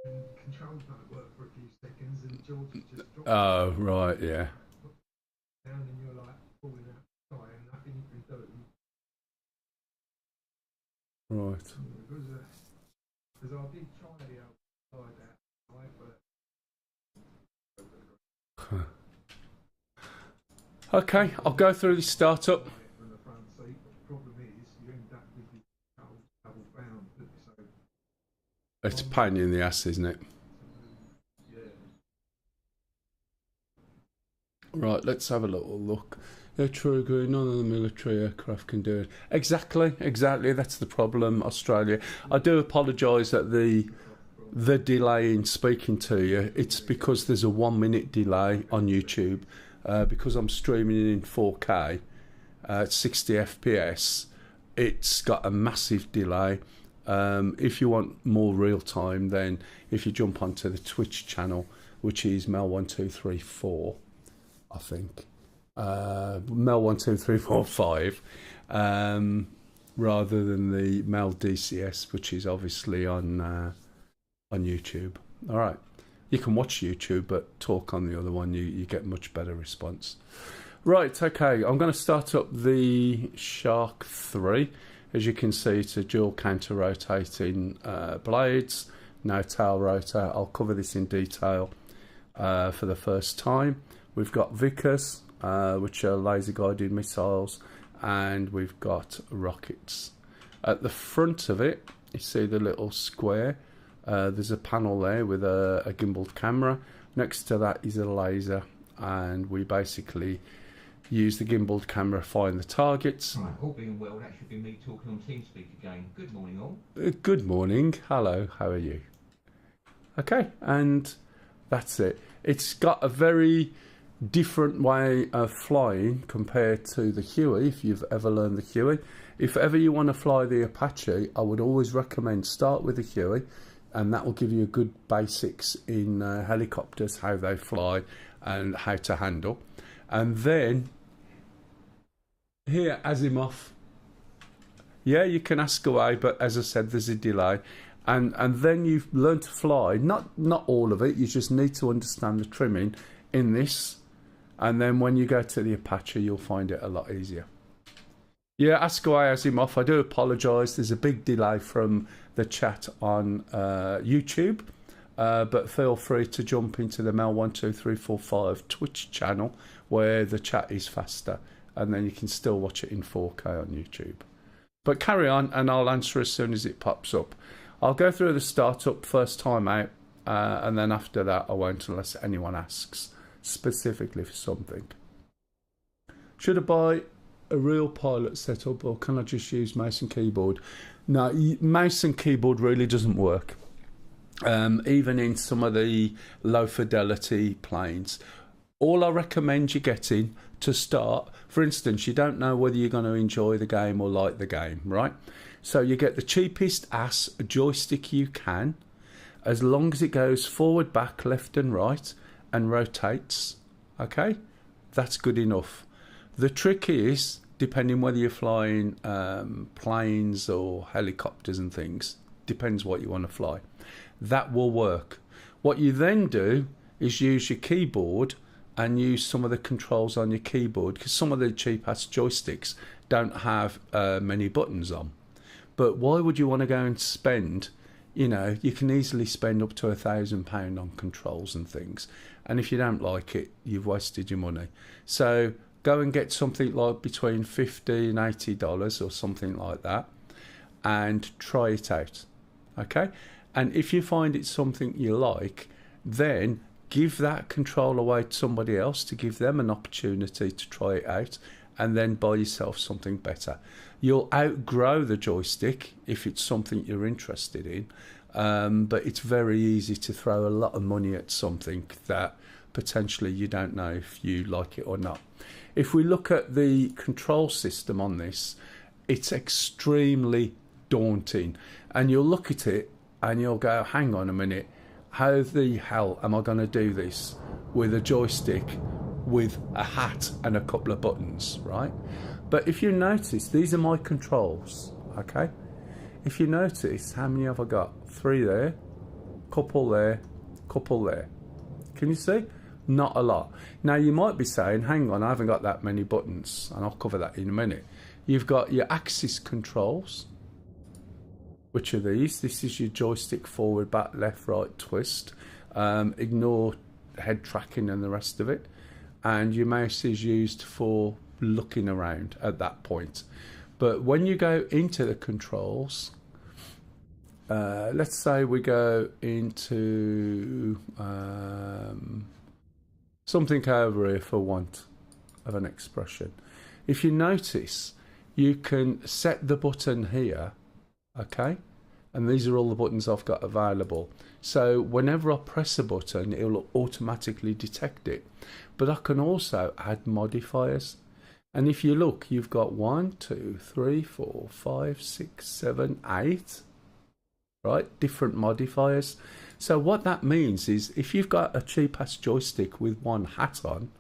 And controls don't work for a few seconds, and George has just dropped Oh, right, yeah. down, and you're like falling out of the sky, and nothing you can do. Right. Because I did try the outside outside, but Okay, I'll go through the startup. from the front seat. But the problem is, you end up with the double bound. So It's a pain in the ass, isn't it? yeah, Right, let's have a little look. Yeah, true, agree. None of the military aircraft can do it. Exactly. That's the problem, Australia. I do apologise that the delay in speaking to you. It's because there's a 1 minute delay on YouTube because I'm streaming in 4K at 60 FPS. It's got a massive delay. If you want more real time, then if you jump onto the Twitch channel, which is Mel1234, I think. Mel12345. rather than the Mel DCS, which is obviously on YouTube. All right, you can watch YouTube, but talk on the other one, you get much better response. Right, okay, I'm going to start up the Shark 3. As you can see, it's a dual counter-rotating blades, no tail rotor. I'll cover this in detail for the first time. We've got Vickers, which are laser-guided missiles, and we've got rockets. At the front of it, you see the little square. There's a panel there with a gimbaled camera. Next to that is a laser, and we basically use the gimbaled camera to find the targets. Right, all being well, that should be me talking on TeamSpeak again. Good morning, all. Good morning. Hello, how are you? Okay, and that's it. It's got a very different way of flying compared to the Huey, if you've ever learned the Huey. If ever you want to fly the Apache, I would always recommend start with the Huey, and that will give you a good basics in helicopters, how they fly and how to handle. And then here, Asimov. Yeah, you can ask away, but as I said, there's a delay. And then you've learned to fly. Not all of it. You just need to understand the trimming in this. And then when you go to the Apache, you'll find it a lot easier. Yeah, ask away, Asimov. I do apologise. There's a big delay from the chat on YouTube. But feel free to jump into the Mel12345 Twitch channel where the chat is faster, and then you can still watch it in 4K on YouTube. But carry on, and I'll answer as soon as it pops up. I'll go through the startup first time out, and then after that I won't, unless anyone asks specifically for something. Should I buy a real pilot setup, or can I just use mouse and keyboard? No, mouse and keyboard really doesn't work. Even in some of the low fidelity planes, all I recommend you getting to start, for instance, you don't know whether you're going to enjoy the game or like the game, right? So you get the cheapest ass joystick you can, as long as it goes forward, back, left and right and rotates. Okay, that's good enough. The trick is, depending whether you're flying planes or helicopters and things, depends what you want to fly. That will work. What you then do is use your keyboard and use some of the controls on your keyboard, because some of the cheap ass joysticks don't have many buttons on. But why would you want to go and spend, you know, you can easily spend up to £1,000 on controls and things, and if you don't like it, you've wasted your money. So go and get something like between $50 and $80 or something like that, and try it out. Okay, and if you find it's something you like, then give that control away to somebody else to give them an opportunity to try it out, and then buy yourself something better. You'll outgrow the joystick if it's something you're interested in, but it's very easy to throw a lot of money at something that potentially you don't know if you like it or not. If we look at the control system on this, it's extremely daunting, and you'll look at it and you'll go, hang on a minute, how the hell am I going to do this with a joystick with a hat and a couple of buttons, right? But if you notice, these are my controls, okay? If you notice, how many have I got? 3 there, couple there, couple there. Can you see? Not a lot. Now you might be saying, hang on, I haven't got that many buttons, and I'll cover that in a minute. You've got your axis controls, which are these. This is your joystick forward, back, left, right, twist. Ignore head tracking and the rest of it. And your mouse is used for looking around at that point. But when you go into the controls, let's say we go into something over here for want of an expression. If you notice, you can set the button here, okay? And these are all the buttons I've got available. So whenever I press a button, it will automatically detect it. But I can also add modifiers. And if you look, you've got 1, 2, 3, 4, 5, 6, 7, 8, right? Different modifiers. So what that means is, if you've got a cheap-ass joystick with one hat on,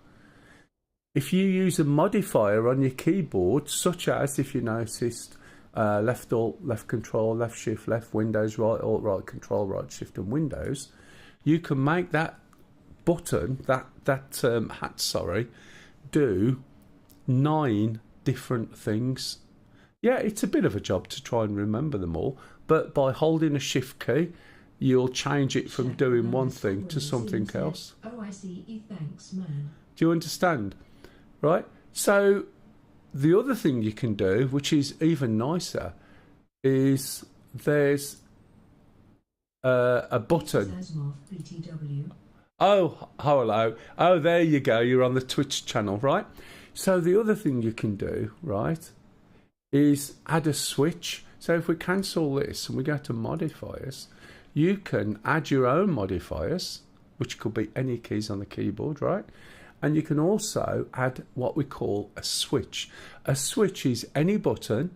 if you use a modifier on your keyboard, such as, if you noticed, left alt, left control, left shift, left Windows, right alt, right control, right shift and Windows, you can make that button, that hat, sorry, do 9 different things. Yeah, it's a bit of a job to try and remember them all, but by holding a shift key, you'll change it from doing one thing to something else. Oh, I see. Thanks, man. Do you understand? Right? So the other thing you can do, which is even nicer, is there's a button. Asmov, BTW. Oh, hello. Oh, there you go. You're on the Twitch channel, right? So the other thing you can do, right, is add a switch. So if we cancel this and we go to modifiers, you can add your own modifiers, which could be any keys on the keyboard, right? And you can also add what we call a switch. A switch is any button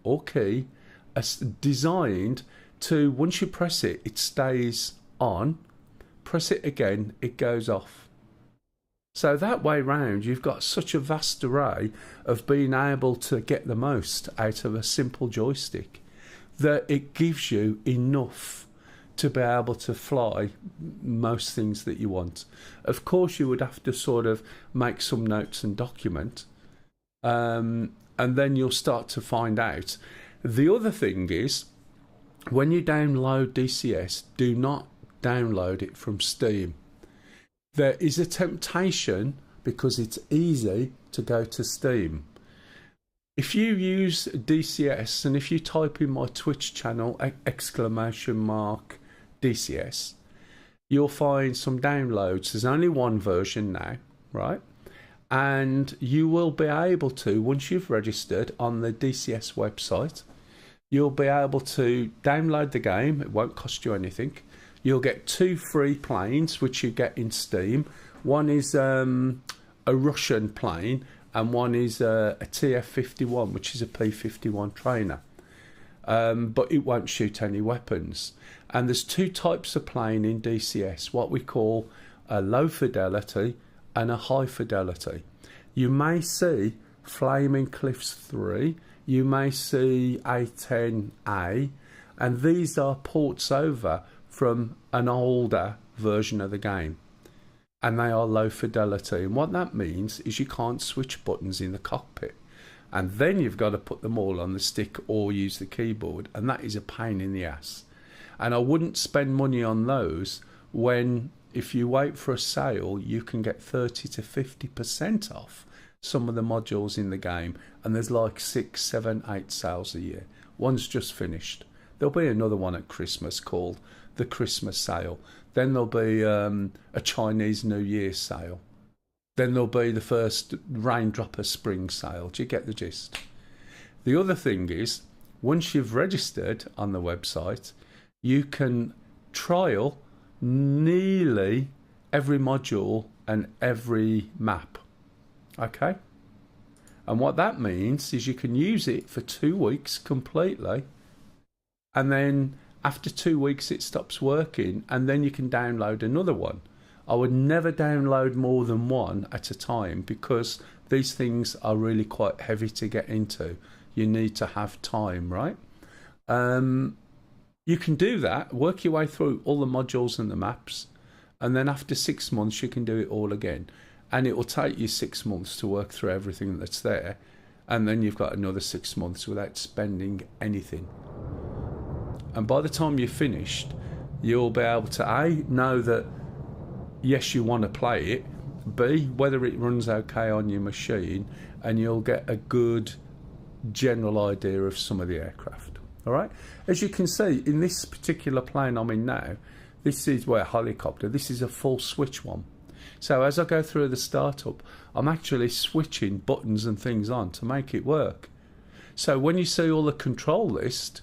or key designed to, once you press it, it stays on. Press it again, it goes off. So that way round, you've got such a vast array of being able to get the most out of a simple joystick that it gives you enough to be able to fly most things that you want. Of course, you would have to sort of make some notes and document, and then you'll start to find out. The other thing is, when you download DCS, do not download it from Steam. There is a temptation, because it's easy, to go to Steam. If you use DCS, and if you type in my Twitch channel, ! DCS, you'll find some downloads. There's only one version now, right? And you will be able to, once you've registered on the DCS website, you'll be able to download the game. It won't cost you anything. You'll get 2 free planes, which you get in Steam. One is a Russian plane, and one is a TF-51, which is a P-51 trainer. But it won't shoot any weapons. And there's 2 types of plane in DCS, what we call a low fidelity and a high fidelity. You may see Flaming Cliffs 3, you may see A10A, and these are ports over from an older version of the game. And they are low fidelity. And what that means is you can't switch buttons in the cockpit. And then you've got to put them all on the stick or use the keyboard. And that is a pain in the ass. And I wouldn't spend money on those when, if you wait for a sale, you can get 30 to 50% off some of the modules in the game. And there's like 6, 7, 8 sales a year. One's just finished. There'll be another one at Christmas called the Christmas sale. Then there'll be a Chinese New Year sale. Then there'll be the first Raindropper Spring sale. Do you get the gist? The other thing is, once you've registered on the website, you can trial nearly every module and every map. Okay? And what that means is you can use it for 2 weeks completely, and then after 2 weeks it stops working, and then you can download another one. I would never download more than one at a time, because these things are really quite heavy to get into. You need to have time, right? You can do that, work your way through all the modules and the maps, and then after 6 months you can do it all again. And it will take you 6 months to work through everything that's there, and then you've got another 6 months without spending anything. And by the time you're finished, you'll be able to A, know that yes, you want to play it, B, whether it runs okay on your machine, and you'll get a good general idea of some of the aircraft. All right? As you can see, in this particular plane I'm in now, this is, well, helicopter, this is a full switch one. So as I go through the startup, I'm actually switching buttons and things on to make it work. So when you see all the control list,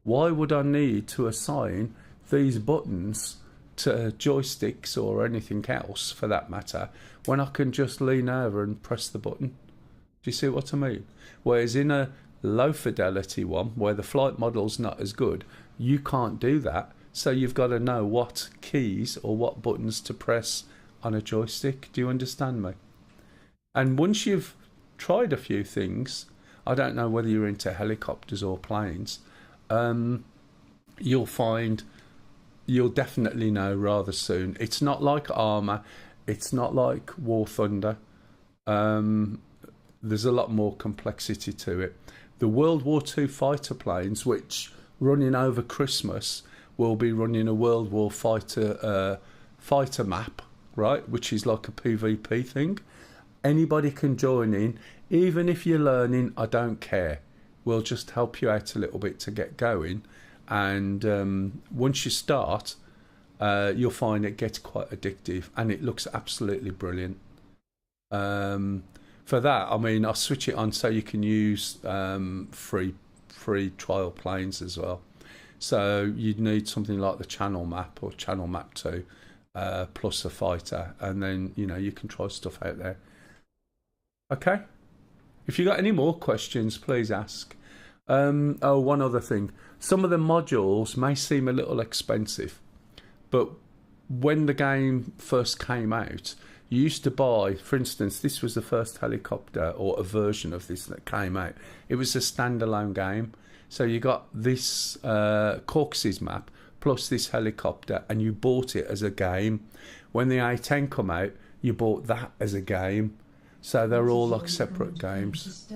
why would I need to assign these buttons to joysticks or anything else for that matter, when I can just lean over and press the button? Do you see what I mean? Whereas in a low fidelity one, where the flight model's not as good, you can't do that. So you've got to know what keys or what buttons to press on a joystick. Do you understand me? And once you've tried a few things, I don't know whether you're into helicopters or planes. You'll definitely know rather soon. It's not like Armour. It's not like War Thunder. There's a lot more complexity to it. The World War II fighter planes, which running over Christmas will be running a World War fighter map, right? Which is like a PvP thing. Anybody can join in, even if you're learning. I don't care. We'll just help you out a little bit to get going, and once you start, you'll find it gets quite addictive, and it looks absolutely brilliant. For that, I mean, I'll switch it on so you can use free trial planes as well. So you'd need something like the Channel Map or Channel Map 2 plus a fighter, and then you can try stuff out there. Okay. If you got any more questions, please ask. One other thing. Some of the modules may seem a little expensive, but when the game first came out, you used to buy, for instance, this was the first helicopter or a version of this that came out. It was a standalone game. So you got this Caucasus map plus this helicopter, and you bought it as a game. When the A10 come out, you bought that as a game. So they're all like separate games.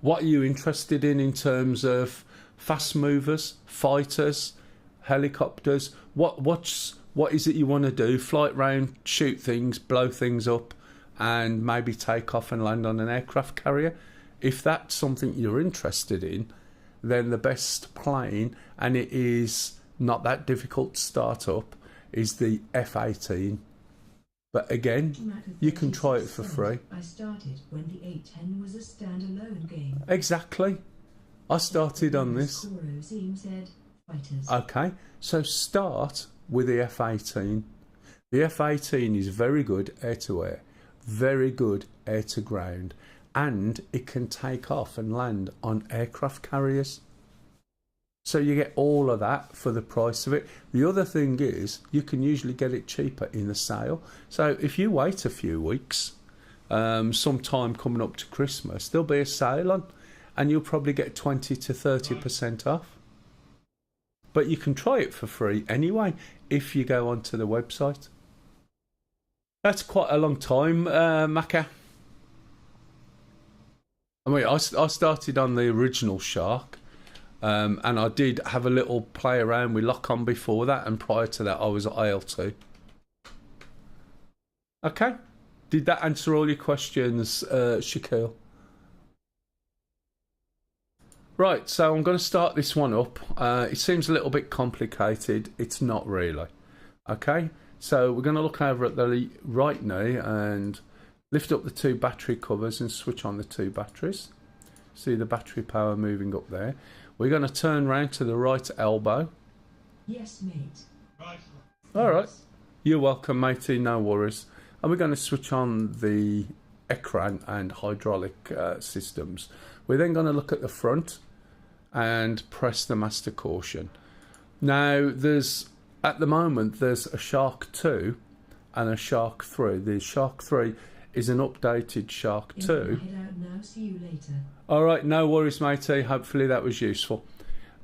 What are you interested in terms of fast movers, fighters, helicopters? What is it you want to do? Flight round, shoot things, blow things up, and maybe take off and land on an aircraft carrier? If that's something you're interested in, then the best plane, and it is not that difficult to start up, is the F-18. But again, you can try it for free. I started when the A10 was a standalone game. Exactly. I started on this. Okay, so start with the F-18. The F-18 is very good air-to-air, very good air-to-ground, and it can take off and land on aircraft carriers. So you get all of that for the price of it. The other thing is you can usually get it cheaper in the sale. So if you wait a few weeks, sometime coming up to Christmas, there'll be a sale on, and you'll probably get 20 to 30% off. But you can try it for free anyway if you go onto the website. That's quite a long time, Macca. I mean, I started on the original Shark, and I did have a little play around with Lock-On before that, and prior to that I was at IL2. Okay, did that answer all your questions, Shaquille? Right, so I'm going to start this one up. It seems a little bit complicated. It's not really. Okay, so we're going to look over at the right knee and lift up the two battery covers and switch on the two batteries. See the battery power moving up there. We're going to turn round to the right elbow. Yes, mate. Right. All right. You're welcome, matey. No worries. And we're going to switch on the ecran and hydraulic systems. We're then going to look at the front and press the master caution. Now, at the moment, there's a Shark 2 and a Shark 3. The Shark 3 is an updated Shark 2. Head out now. See you later. All right, no worries, matey. Hopefully that was useful.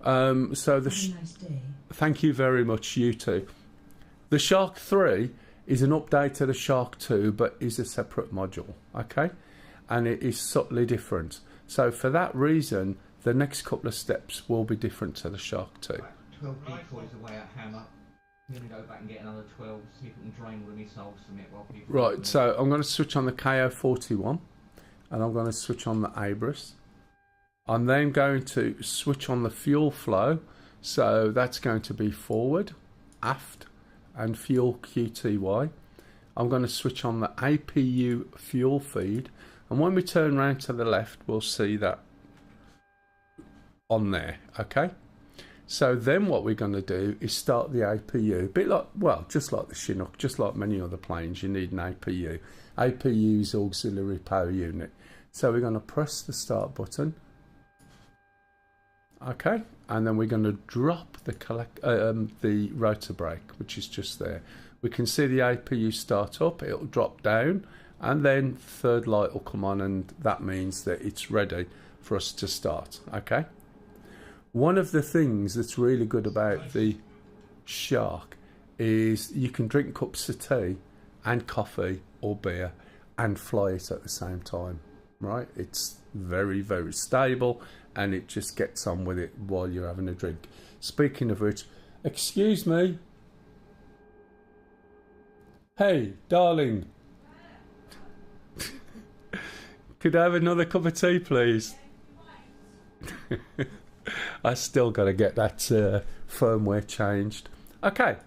So Have a nice day. Thank you very much. You too. The Shark 3 is an update to the Shark 2, but is a separate module. Okay, and it is subtly different. So for that reason, the next couple of steps will be different to the Shark 2. 12 decoys away at Hammer. We're going to go back and get another 12, see if we can drain all the missiles from it while people... Right, so I'm going to switch on the KO-41 and I'm going to switch on the Abras. I'm then going to switch on the fuel flow, so that's going to be forward, aft and fuel QTY. I'm going to switch on the APU fuel feed, and when we turn round to the left we'll see that on there. Okay, so then what we're going to do is start the APU, a bit like, well, just like the Chinook, just like many other planes, you need an APU. APU is auxiliary power unit. So we're going to press the start button. Okay, and then we're going to drop the rotor brake, which is just there. We can see the APU start up, it'll drop down, and then third light will come on, and that means that it's ready for us to start. Okay. One of the things that's really good about the Shark is you can drink cups of tea and coffee or beer and fly it at the same time, right? It's very, very stable, and it just gets on with it while you're having a drink. Speaking of which, excuse me. Hey, darling. Could I have another cup of tea, please? I still got to get that firmware changed. Okay.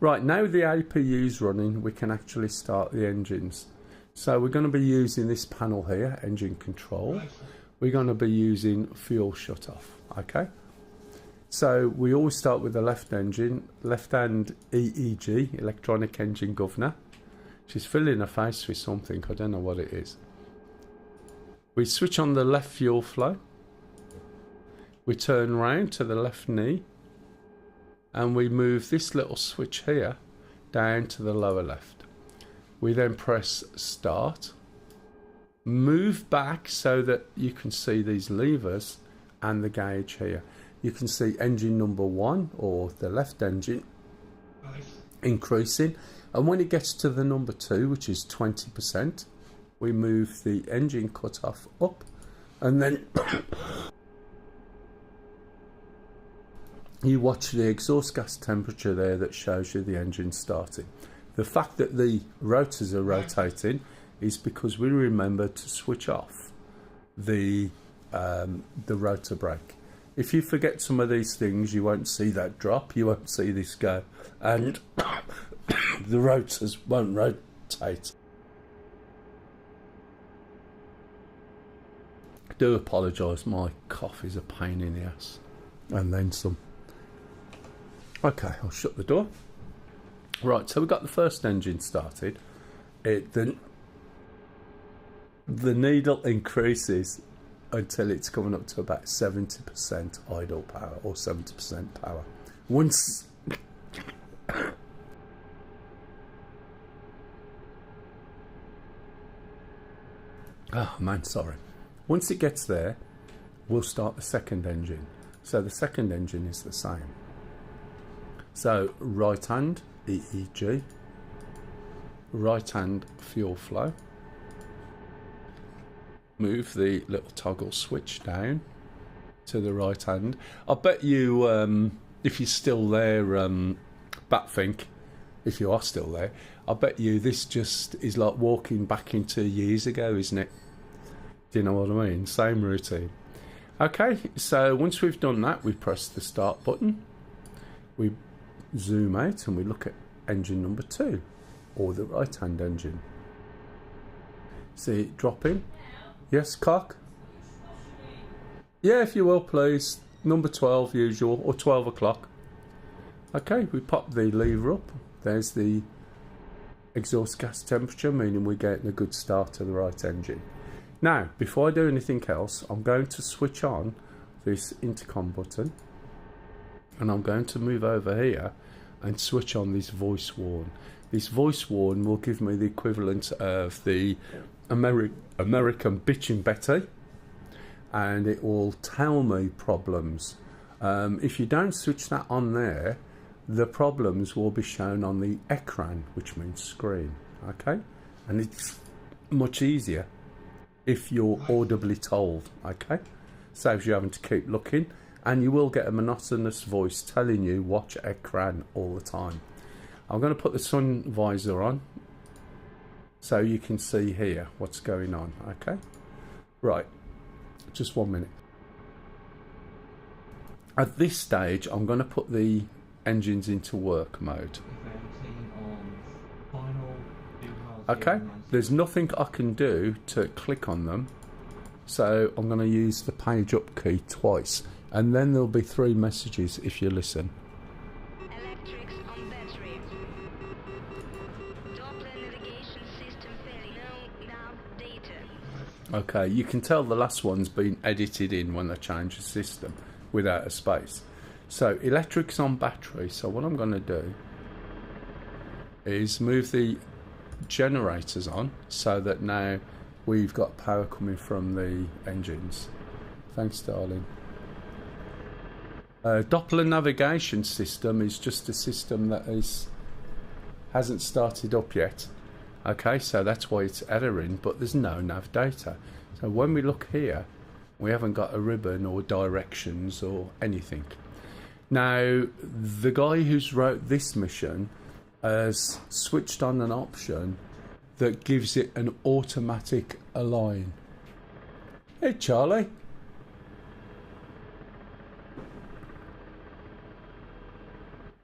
Right, now the APU's running, we can actually start the engines. So we're going to be using this panel here, engine control. We're going to be using fuel shut-off. Okay. So we always start with the left engine, left-hand EEG, electronic engine governor. She's filling her face with something, I don't know what it is. We switch on the left fuel flow. We turn round to the left knee, and we move this little switch here down to the lower left. We then press start, move back so that you can see these levers and the gauge here. You can see engine number 1, or the left engine, increasing, and when it gets to the number 2, which is 20%, we move the engine cutoff up, and then you watch the exhaust gas temperature there that shows you the engine starting. The fact that the rotors are rotating is because we remember to switch off the rotor brake. If you forget some of these things, you won't see that drop, you won't see this go, and the rotors won't rotate. I do apologise, my cough is a pain in the ass, and then some. Okay, I'll shut the door. Right, so we've got the first engine started. The needle increases until it's coming up to about 70% idle power, or 70% power. Once oh man, sorry. Once it gets there, we'll start the second engine. So the second engine is the same. So right hand EEG, right hand fuel flow. Move the little toggle switch down to the right hand. I bet you, if you're still there, Batfink, if you are still there, I bet you this just is like walking back into years ago, isn't it? Do you know what I mean? Same routine. Okay, so once we've done that, we press the start button. We zoom out and we look at engine number 2, or the right hand engine. See it dropping? Yes, cock? Yeah, if you will, please. Number 12, usual, or 12 o'clock. Okay, we pop the lever up. There's the exhaust gas temperature, meaning we're getting a good start to the right engine. Now, before I do anything else, I'm going to switch on this intercom button, and I'm going to move over here and switch on this voice warn. This voice warn will give me the equivalent of the American bitchin' Betty, and it will tell me problems. If you don't switch that on there, the problems will be shown on the ecran, which means screen. Okay, and it's much easier if you're audibly told. Okay, saves you having to keep looking, and you will get a monotonous voice telling you watch ecran all the time. I'm going to put the sun visor on so you can see here what's going on. Okay, right, just 1 minute. At this stage, I'm going to put the engines into work mode. Okay, there's nothing I can do to click on them, so I'm going to use the page up key twice, and then there'll be 3 messages if you listen. Electrics on battery. Doppler navigation system failing. Now data. Okay, you can tell the last one's been edited in when they change the system without a space. So electrics on battery. So what I'm going to do is move the generators on so that now we've got power coming from the engines. Thanks, darling. Doppler navigation system is just a system that hasn't started up yet. Okay, so that's why it's erroring, but there's no nav data. So when we look here, we haven't got a ribbon or directions or anything. Now, the guy who's wrote this mission has switched on an option that gives it an automatic align. Hey, Charlie.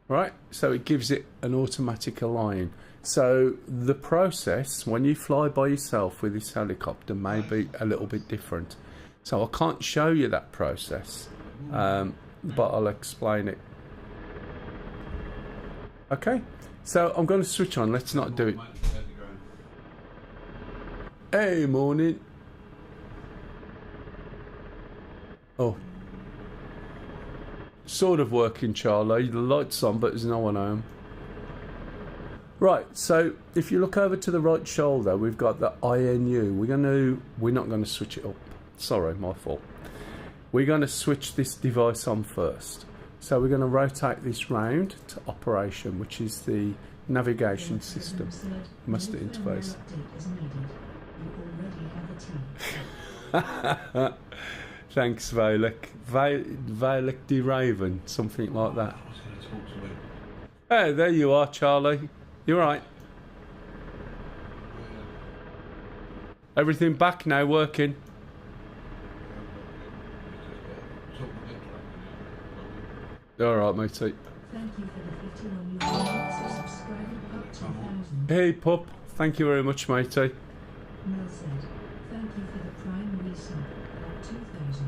Right, so it gives it an automatic align. So the process when you fly by yourself with this helicopter may be a little bit different. So I can't show you that process, but I'll explain it. Okay, so I'm going to switch on. Let's not do it. Hey, morning. Oh. Sort of working, Charlie. The light's on, but there's no one home. Right, so if you look over to the right shoulder, we've got the INU. We're not going to switch it up. Sorry, my fault. We're going to switch this device on first. So we're going to rotate this round to operation, which is the navigation system. Master interface. Thanks, Valek. Valek de Raven, something like that. Hey, there you are, Charlie. You're right. Everything back now, working. All right, matey. Thank you for the 51 euros for subscribing up to 1,000. Hey, pup. Thank you very much, matey. Mel said, thank you for the prime resub up 2,000.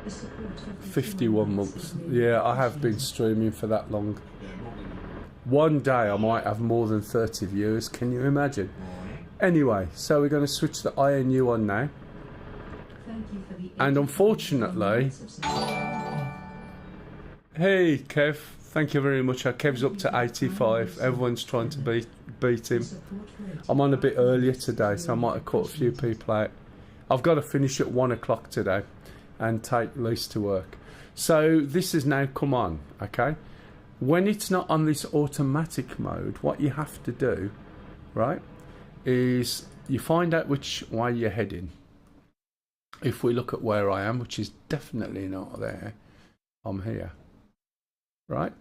The support for 51 months. is really Yeah, I have been appreciated. streaming for that long. One day I might have more than 30 viewers. Can you imagine? Anyway, so we're going to switch the INU on now. Thank you for the And 85 unfortunately, months of subscribing. hey Kev, thank you very much. Kev's up to 85. Everyone's trying to beat him. Support for it. I'm on a bit earlier today, so I might have cut a few people out. I've got to finish at 1 o'clock today and take Lise to work. So this has now come on, okay? When it's not on this automatic mode, what you have to do, right, is you find out which way you're heading. If we look at where I am, which is definitely not there, I'm here, right?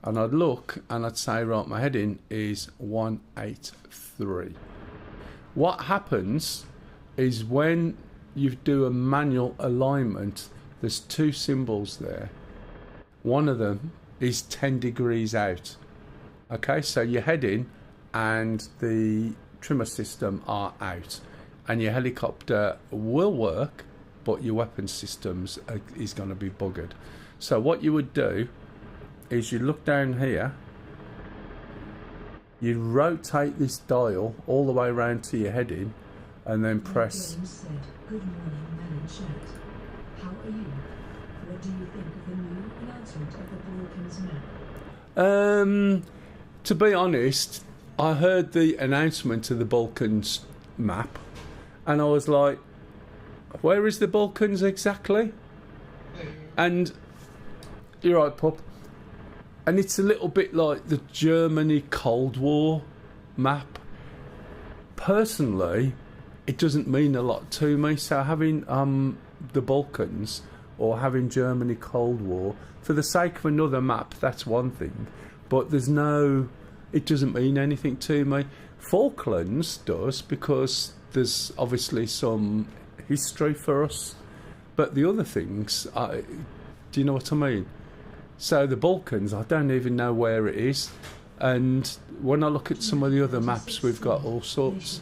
And I'd look and I'd say, right, my heading is 183. What happens is when you do a manual alignment, there's two symbols there. One of them is 10 degrees out. Okay, so your heading and the trimmer system are out, and your helicopter will work, but your weapon systems is going to be buggered. So what you would do is you look down here, you rotate this dial all the way around to your heading, and then press. James said, good morning, man in chat. How are you? What do you think of the new announcement of the Balkans map? To be honest, I heard the announcement of the Balkans map, and I was like, where is the Balkans exactly? And you're right, pup. And it's a little bit like the Germany Cold War map. Personally, it doesn't mean a lot to me. So having the Balkans or having Germany Cold War for the sake of another map, that's one thing. But it doesn't mean anything to me. Falklands does, because there's obviously some history for us. But the other things, do you know what I mean? So the Balkans, I don't even know where it is. And when I look at some of the other maps, we've got all sorts.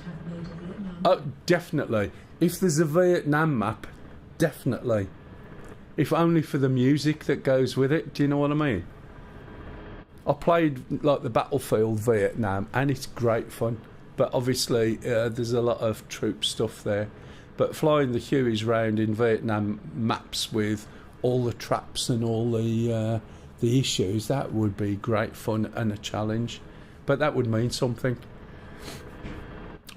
Oh, definitely. If there's a Vietnam map, definitely. If only for the music that goes with it. Do you know what I mean? I played like the Battlefield Vietnam, and it's great fun. But obviously, there's a lot of troop stuff there. But flying the Hueys round in Vietnam maps with all the traps and all the issues, that would be great fun and a challenge. But that would mean something.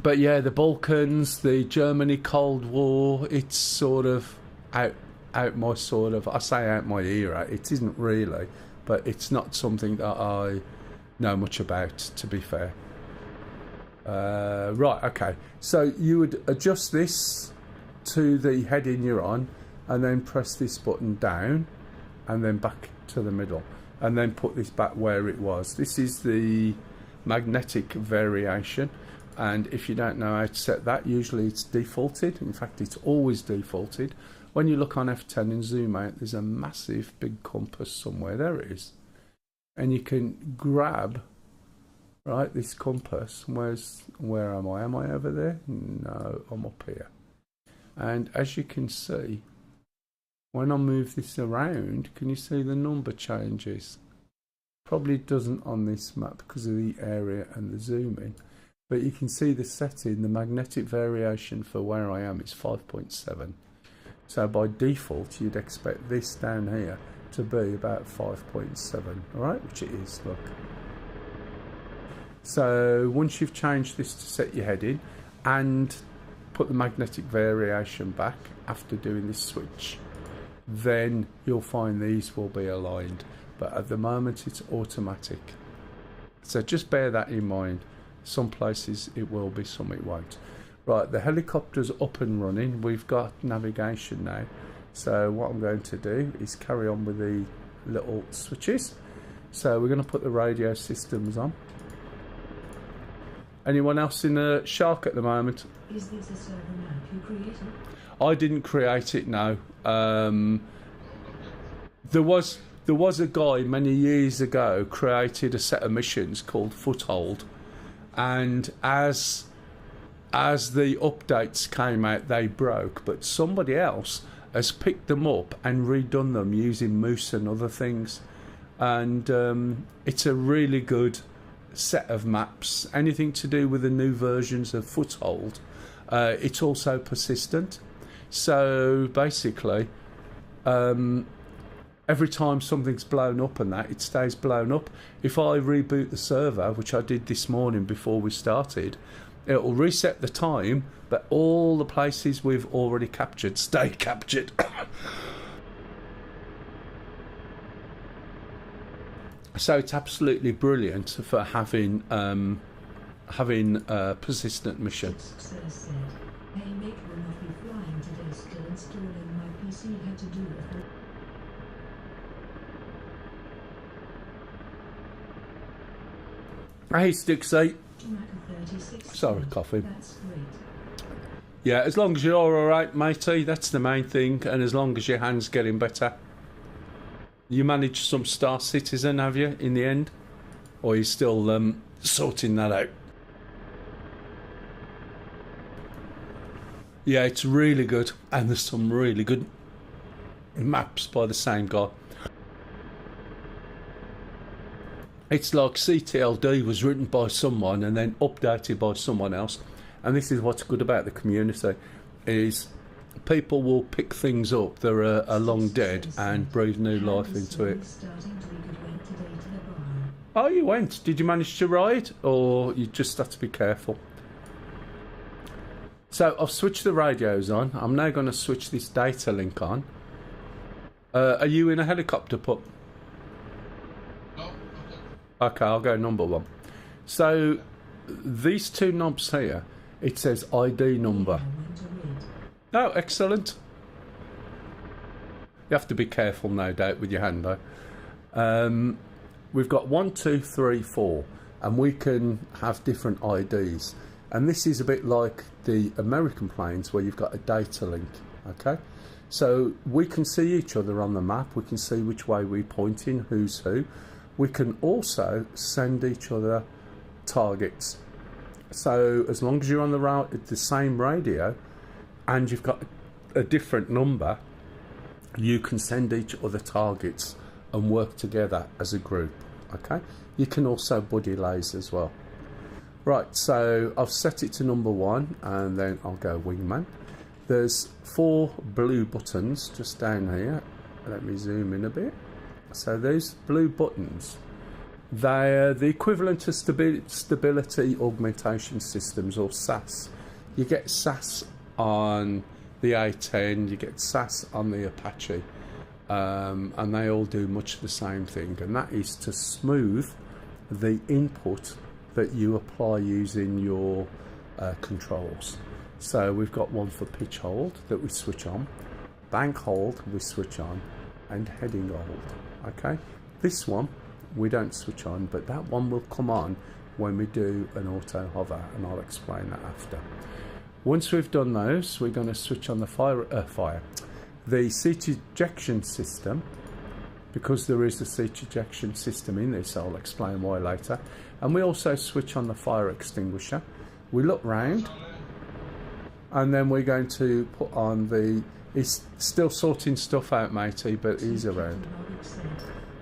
But yeah, the Balkans, the Germany Cold War, it's sort of out my sort of, I say out my era, it isn't really, but it's not something that I know much about, to be fair. Right, okay, so you would adjust this to the heading you're on, and then press this button down, and then back to the middle, and then put this back where it was. This is the magnetic variation, and if you don't know how to set that, usually it's defaulted. In fact, it's always defaulted. When you look on F10 and zoom out, there's a massive big compass somewhere. There it is. And you can grab, right, this compass. Where am I? Am I over there? No, I'm up here. And as you can see, when I move this around, can you see the number changes? Probably doesn't on this map because of the area and the zooming. But you can see the setting, the magnetic variation for where I am is 5.7. So by default, you'd expect this down here to be about 5.7, alright, which it is, look. So once you've changed this to set your heading and put the magnetic variation back after doing this switch, then you'll find these will be aligned. But at the moment, it's automatic. So just bear that in mind. Some places it will be, some it won't. Right, the helicopter's up and running. We've got navigation now. So what I'm going to do is carry on with the little switches. So we're going to put the radio systems on. Anyone else in the Shark at the moment? Is this a server map you created? I didn't create it, no. There was a guy many years ago created a set of missions called Foothold, and as the updates came out, they broke, but somebody else has picked them up and redone them using Moose and other things, and it's a really good set of maps. Anything to do with the new versions of Foothold. It's also persistent, so basically every time something's blown up and that, it stays blown up. If I reboot the server, which I did this morning before we started, it'll reset the time, but all the places we've already captured stay captured. So it's absolutely brilliant for having a persistent mission. Success said, "Hey mate, will not be flying today, still installing my PC, had to do it." Hey Stixie. Tomato 36. Sorry, coffee. That's great. Yeah, as long as you're alright, matey, that's the main thing, and as long as your hand's getting better. You managed some Star Citizen, have you, in the end? Or are you still sorting that out? Yeah, it's really good, and there's some really good maps by the same guy. It's like CTLD was written by someone and then updated by someone else. And this is what's good about the community, is people will pick things up that are long dead and breathe new life into it. Oh, you went? Did you manage to ride? Or you just have to be careful? So I've switched the radios on. I'm now going to switch this data link on. Are you in a helicopter, pup? Okay, I'll go number one. So these two knobs here, it says ID number. Oh, excellent. You have to be careful, no doubt, with your hand though. We've got 1, 2, 3, 4, and we can have different IDs. And this is a bit like the American planes where you've got a data link, okay? So we can see each other on the map, we can see which way we're pointing, who's who. We can also send each other targets. So as long as you're on the same radio and you've got a different number, you can send each other targets and work together as a group, okay? You can also buddy lays as well. Right, so I've set it to number 1 and then I'll go wingman. There's 4 blue buttons just down here. Let me zoom in a bit. So those blue buttons They're the equivalent to stability augmentation systems, or SAS. You get SAS on the A10, you get SAS on the Apache, and they all do much the same thing, and that is to smooth the input that you apply using your controls. So we've got one for pitch hold that we switch on, bank hold we switch on, and heading hold. Okay, this one we don't switch on, but that one will come on when we do an auto hover, and I'll explain that after. Once we've done those, we're going to switch on the seat ejection system, because there is a seat ejection system in this. I'll explain why later. And we also switch on the fire extinguisher. We look round, and then we're going to put on the... He's still sorting stuff out, matey, but he's around.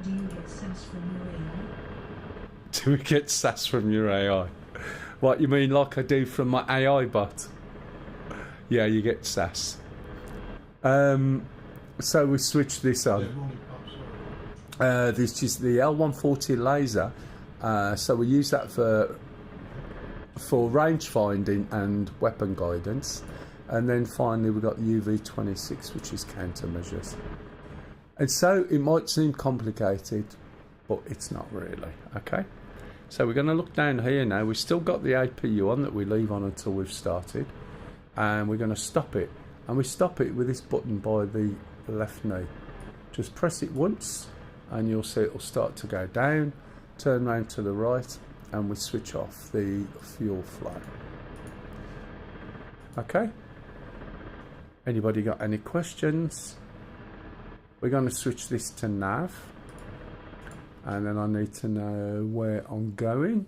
Do you get SAS from your AI? Do we get SAS from your AI? What, you mean like I do from my AI bot? Yeah, you get SAS. So we switch this on. This is the L140 laser. So we use that for range finding and weapon guidance. And then finally we've got UV26, which is countermeasures. And so it might seem complicated, but it's not really. Okay, so we're going to look down here now. We've still got the APU on that we leave on until we've started, and we're going to stop it, and we stop it with this button by the left knee. Just press it once and you'll see it will start to go down, turn round to the right, and we switch off the fuel flow. Okay, anybody got any questions? We're going to switch this to nav, and then I need to know where I'm going,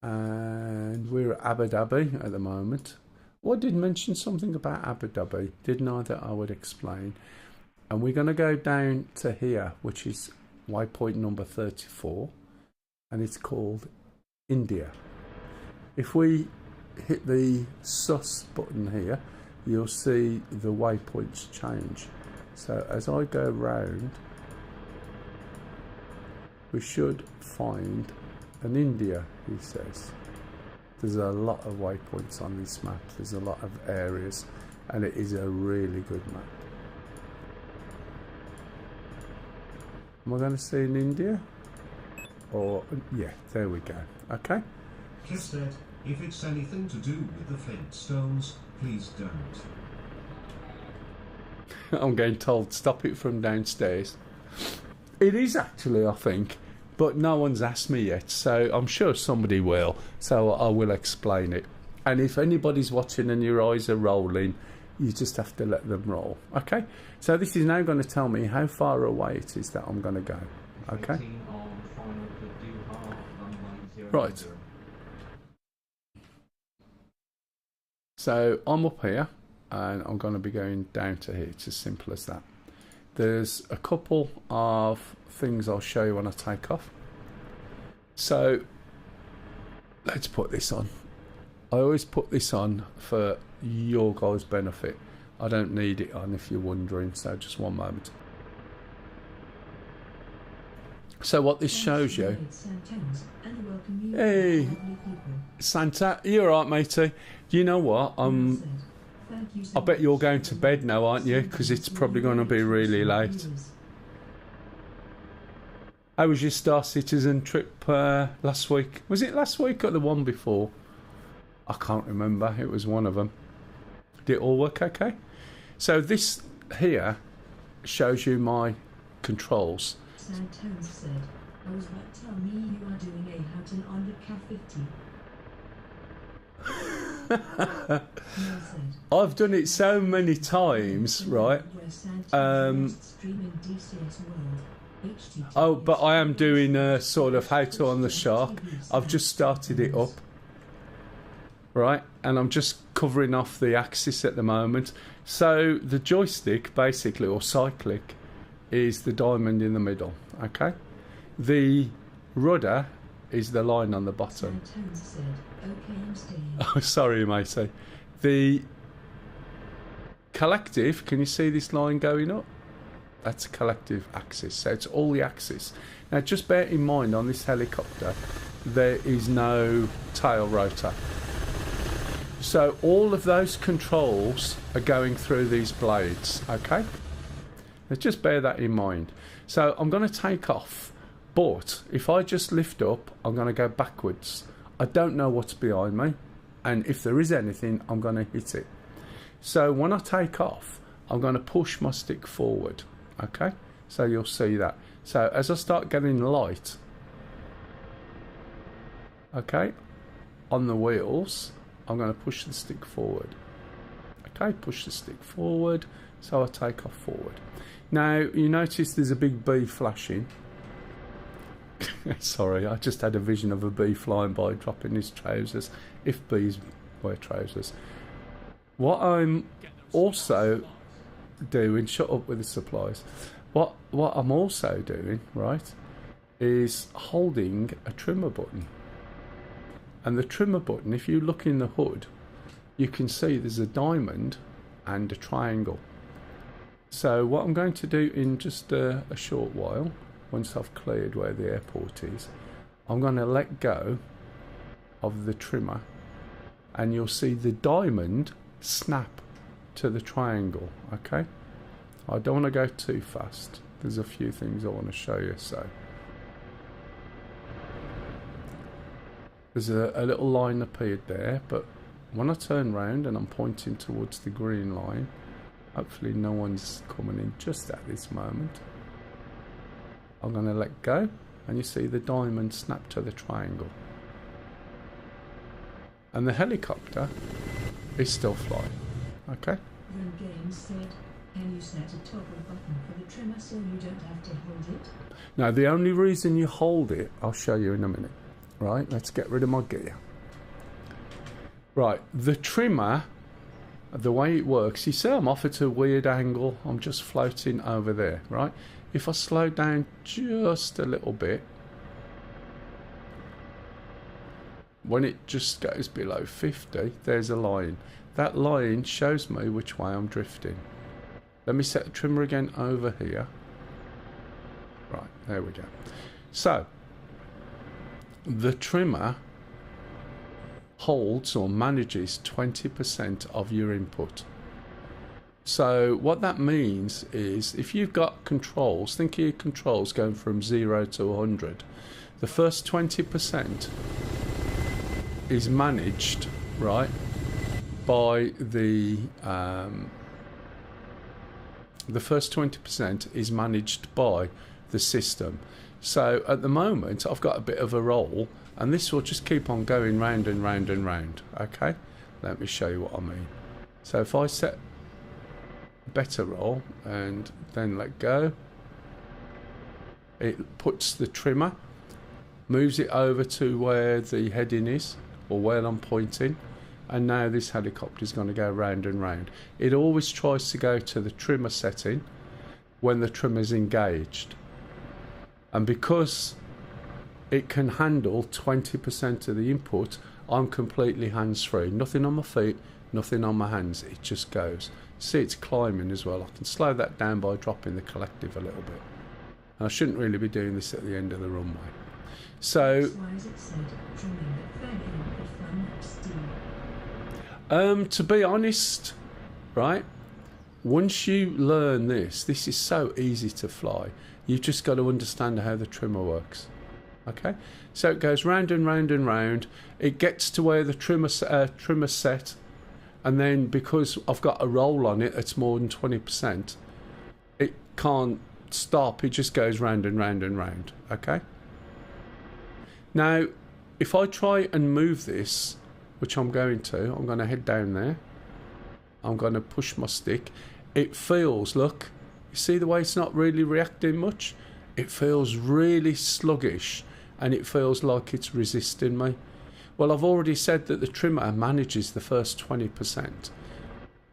and we're at Abu Dhabi at the moment. Well, I did mention something about Abu Dhabi, didn't I, that I would explain. And we're going to go down to here, which is waypoint number 34, and it's called India. If we hit the sus button here, you'll see the waypoints change. So as I go round, we should find an India, he says. There's a lot of waypoints on this map, there's a lot of areas, and it is a really good map. Am I going to see an India? Or, yeah, there we go. Okay. Kev said, if it's anything to do with the Flintstones, please don't. I'm getting told stop it from downstairs. It is actually, I think, but no one's asked me yet, so I'm sure somebody will, so I will explain it. And if anybody's watching and your eyes are rolling, you just have to let them roll. Okay, so this is now going to tell me how far away it is that I'm going to go. Okay, right, so I'm up here and I'm going to be going down to here. It's as simple as that. There's a couple of things I'll show you when I take off. So let's put this on. I always put this on for your guys' benefit. I don't need it on if you're wondering, so just one moment. So what this shows you... Hey, Santa, you alright, matey? You know what? I bet you're going to bed now, aren't you? Because it's probably going to be really late. How was your Star Citizen trip last week? Was it last week or the one before? I can't remember. It was one of them. Did it all work okay? So this here shows you my controls. Santone said, I was about to tell me you are doing a Houghton on the CAF 50. I've done it so many times, right? Oh, but I am doing a sort of how to on the shark. I've just started it up, right? And I'm just covering off the axis at the moment. So the joystick, basically, or cyclic, is the diamond in the middle, okay? The rudder is the line on the bottom. Oh, sorry, matey. The collective, can you see this line going up? that's a collective axis. So it's all the axis. Now just bear in mind on this helicopter there is no tail rotor. So all of those controls are going through these blades, okay? Now just bear that in mind. So I'm going to take off, but if I just lift up, I'm going to go backwards. I don't know what's behind me, and if there is anything, I'm going to hit it. So when I take off, I'm going to push my stick forward, okay? So you'll see that. So as I start getting light, okay, on the wheels, I'm going to push the stick forward. Okay, push the stick forward, so I take off forward. Now, you notice there's a big bee flashing. Sorry, I just had a vision of a bee flying by, dropping his trousers, if bees wear trousers. What I'm also doing, shut up with the supplies. What I'm also doing, right, is holding a trimmer button. And the trimmer button, if you look in the hood, you can see there's a diamond and a triangle. So what I'm going to do in just a short while, once I've cleared where the airport is, I'm going to let go of the trimmer, and you'll see the diamond snap to the triangle, okay? I don't want to go too fast. There's a few things I want to show you, so. There's a little line appeared there, but when I turn round and I'm pointing towards the green line, hopefully no one's coming in just at this moment, I'm going to let go, and you see the diamond snap to the triangle. And the helicopter is still flying, okay? Then Gaines said, can you set a toggle button for the trimmer so you don't have to hold it? Now the only reason you hold it, I'll show you in a minute. Right, let's get rid of my gear. Right, the trimmer, the way it works, you see I'm off at a weird angle, I'm just floating over there, right? If I slow down just a little bit, when it just goes below 50, there's a line. That line shows me which way I'm drifting. Let me set the trimmer again over here. Right, there we go. So, the trimmer holds or manages 20% of your input. So what that means is if you've got controls, think of your controls going from 0 to 100. The first 20% is managed, right, by the first 20% is managed by the system. So at the moment I've got a bit of a roll, and this will just keep on going round and round and round, okay? Let me show you what I mean. So if I set better roll and then let go, it puts the trimmer, moves it over to where the heading is or where I'm pointing, and now this helicopter is going to go round and round. It always tries to go to the trimmer setting when the trimmer is engaged. And because it can handle 20% of the input, I'm completely hands-free. Nothing on my feet, nothing on my hands. It just goes. See, it's climbing as well. I can slow that down by dropping the collective a little bit. And I shouldn't really be doing this at the end of the runway. So, to be honest, right, once you learn this is so easy to fly. You've just got to understand how the trimmer works. Okay, so it goes round and round and round. It gets to where the trimmer's set, and then because I've got a roll on it that's more than 20%, it can't stop. It just goes round and round and round. Okay. Now, if I try and move this, which I'm going to head down there. I'm going to push my stick. It feels, look, you see the way it's not really reacting much? It feels really sluggish, and it feels like it's resisting me. Well, I've already said that the trimmer manages the first 20%.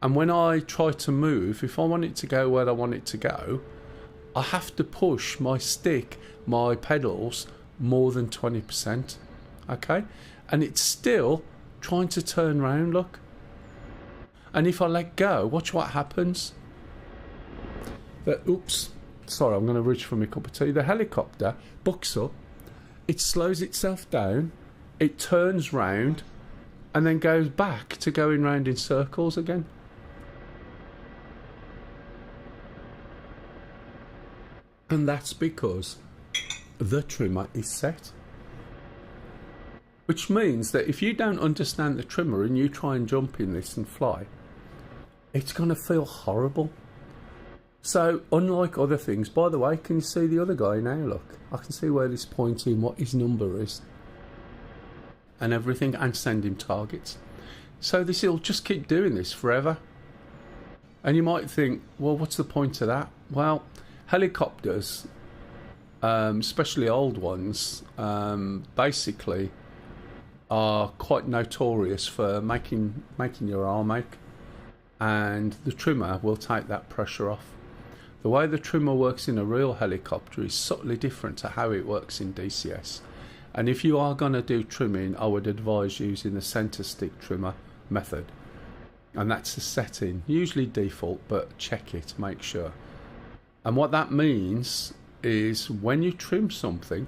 And when I try to move, if I want it to go where I want it to go, I have to push my stick, my pedals, more than 20%. Okay? And it's still trying to turn round, look. And if I let go, watch what happens. Oops, sorry, I'm going to reach for my cup of tea. The helicopter bucks up, it slows itself down, it turns round, and then goes back to going round in circles again. And that's because the trimmer is set. Which means that if you don't understand the trimmer and you try and jump in this and fly, it's going to feel horrible. So, unlike other things, by the way, can you see the other guy now? Look, I can see where this pointing, what his number is, and everything, and send him targets. So this will just keep doing this forever. And you might think, well, what's the point of that? Well, helicopters, especially old ones, basically are quite notorious for making your arm ache, and the trimmer will take that pressure off. The way the trimmer works in a real helicopter is subtly different to how it works in DCS. And if you are going to do trimming, I would advise using the centre stick trimmer method. And that's the setting, usually default, but check it, make sure. And what that means is when you trim something,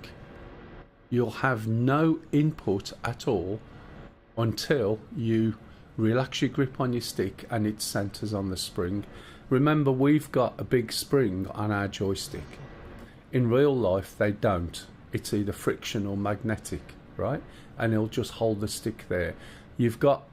you'll have no input at all until you relax your grip on your stick and it centres on the spring. Remember, we've got a big spring on our joystick. In real life, they don't. It's either friction or magnetic, right? And it'll just hold the stick there. You've got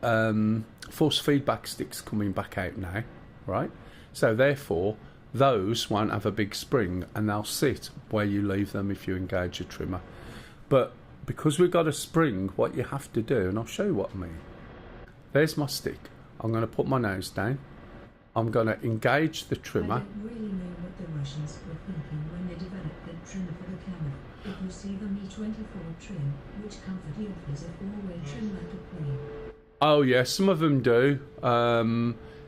force feedback sticks coming back out now, right? So therefore, those won't have a big spring and they'll sit where you leave them if you engage a trimmer. But because we've got a spring, what you have to do, and I'll show you what I mean. There's my stick. I'm going to put my nose down. I'm going to engage the trimmer. I don't really know what the Russians were thinking when they developed the trimmer for the camera. If you see the Mi-24 trim, which comfortably offers a four-way trim like a plane. Oh yeah, some of them do.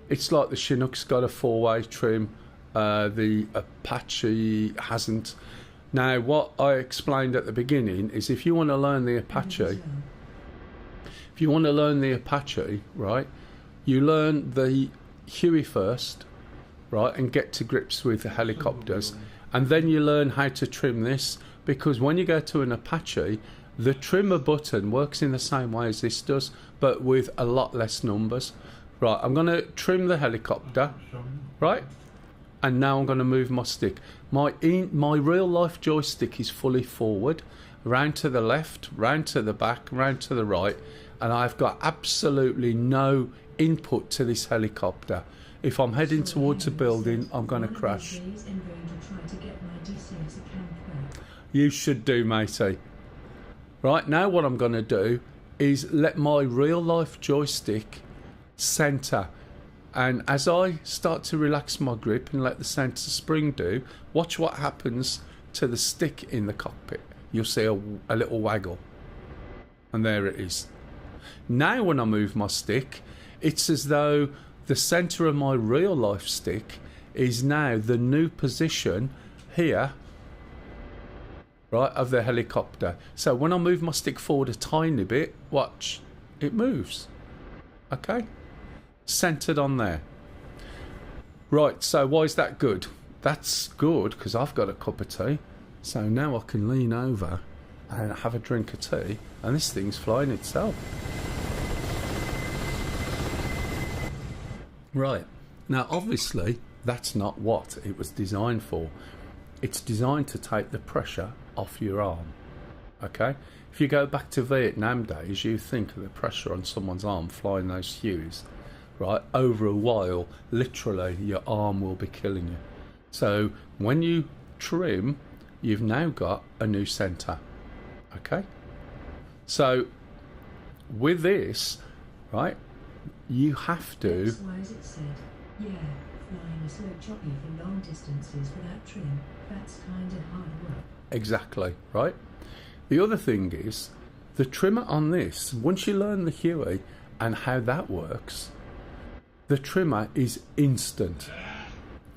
It's like the Chinook's got a four-way trim. The Apache hasn't. Now, what I explained at the beginning is if you want to learn the Apache, right, you learn the Huey first, right, and get to grips with the helicopters, and then you learn how to trim this, because when you go to an Apache, the trimmer button works in the same way as this does, but with a lot less numbers. Right, I'm going to trim the helicopter, right? And now I'm going to move my stick. My real life joystick is fully forward, round to the left, round to the back, round to the right, and I've got absolutely no input to this helicopter. If I'm heading towards a building, I'm going to crash. You should do, matey. Right, now what I'm going to do is let my real life joystick centre. And as I start to relax my grip and let the centre spring do, watch what happens to the stick in the cockpit. You'll see a little waggle. And there it is. Now when I move my stick, it's as though the centre of my real life stick is now the new position here, right, of the helicopter. So when I move my stick forward a tiny bit, watch, it moves. Okay? Centred on there. Right, so why is that good? That's good because I've got a cup of tea. So now I can lean over and have a drink of tea, and this thing's flying itself. Right, now obviously that's not what it was designed for. It's designed to take the pressure off your arm. Okay? If you go back to Vietnam days, you think of the pressure on someone's arm flying those Hueys. Right, over a while, literally, your arm will be killing you. So when you trim, you've now got a new centre. Okay? So with this, right, you have to. That's why, as it said, yeah, flying a slow choppy for long distances without trim, that's kind of hard work. Exactly, right? The other thing is, the trimmer on this, once you learn the Huey and how that works, the trimmer is instant.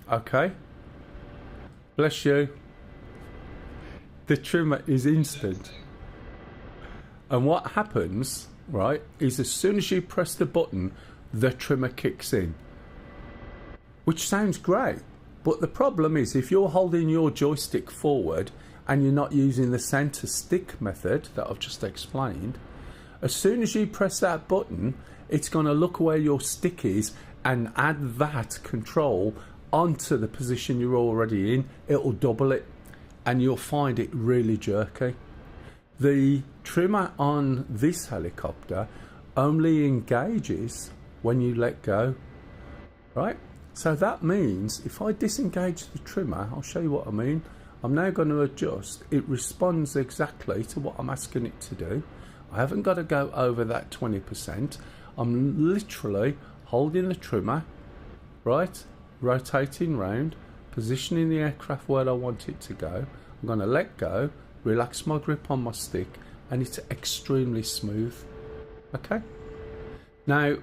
Okay? Bless you. The trimmer is instant. And what happens, right, is as soon as you press the button, the trimmer kicks in. Which sounds great, But the problem is, if you're holding your joystick forward and you're not using the centre stick method that I've just explained, as soon as you press that button, it's going to look where your stick is and add that control onto the position you're already in. It'll double it and you'll find it really jerky. The trimmer on this helicopter only engages when you let go, right? So that means if I disengage the trimmer, I'll show you what I mean. I'm now going to adjust. It responds exactly to what I'm asking it to do. I haven't got to go over that 20%. I'm literally holding the trimmer, right, rotating round, positioning the aircraft where I want it to go. I'm going to let go, relax my grip on my stick, and it's extremely smooth. Okay? Now,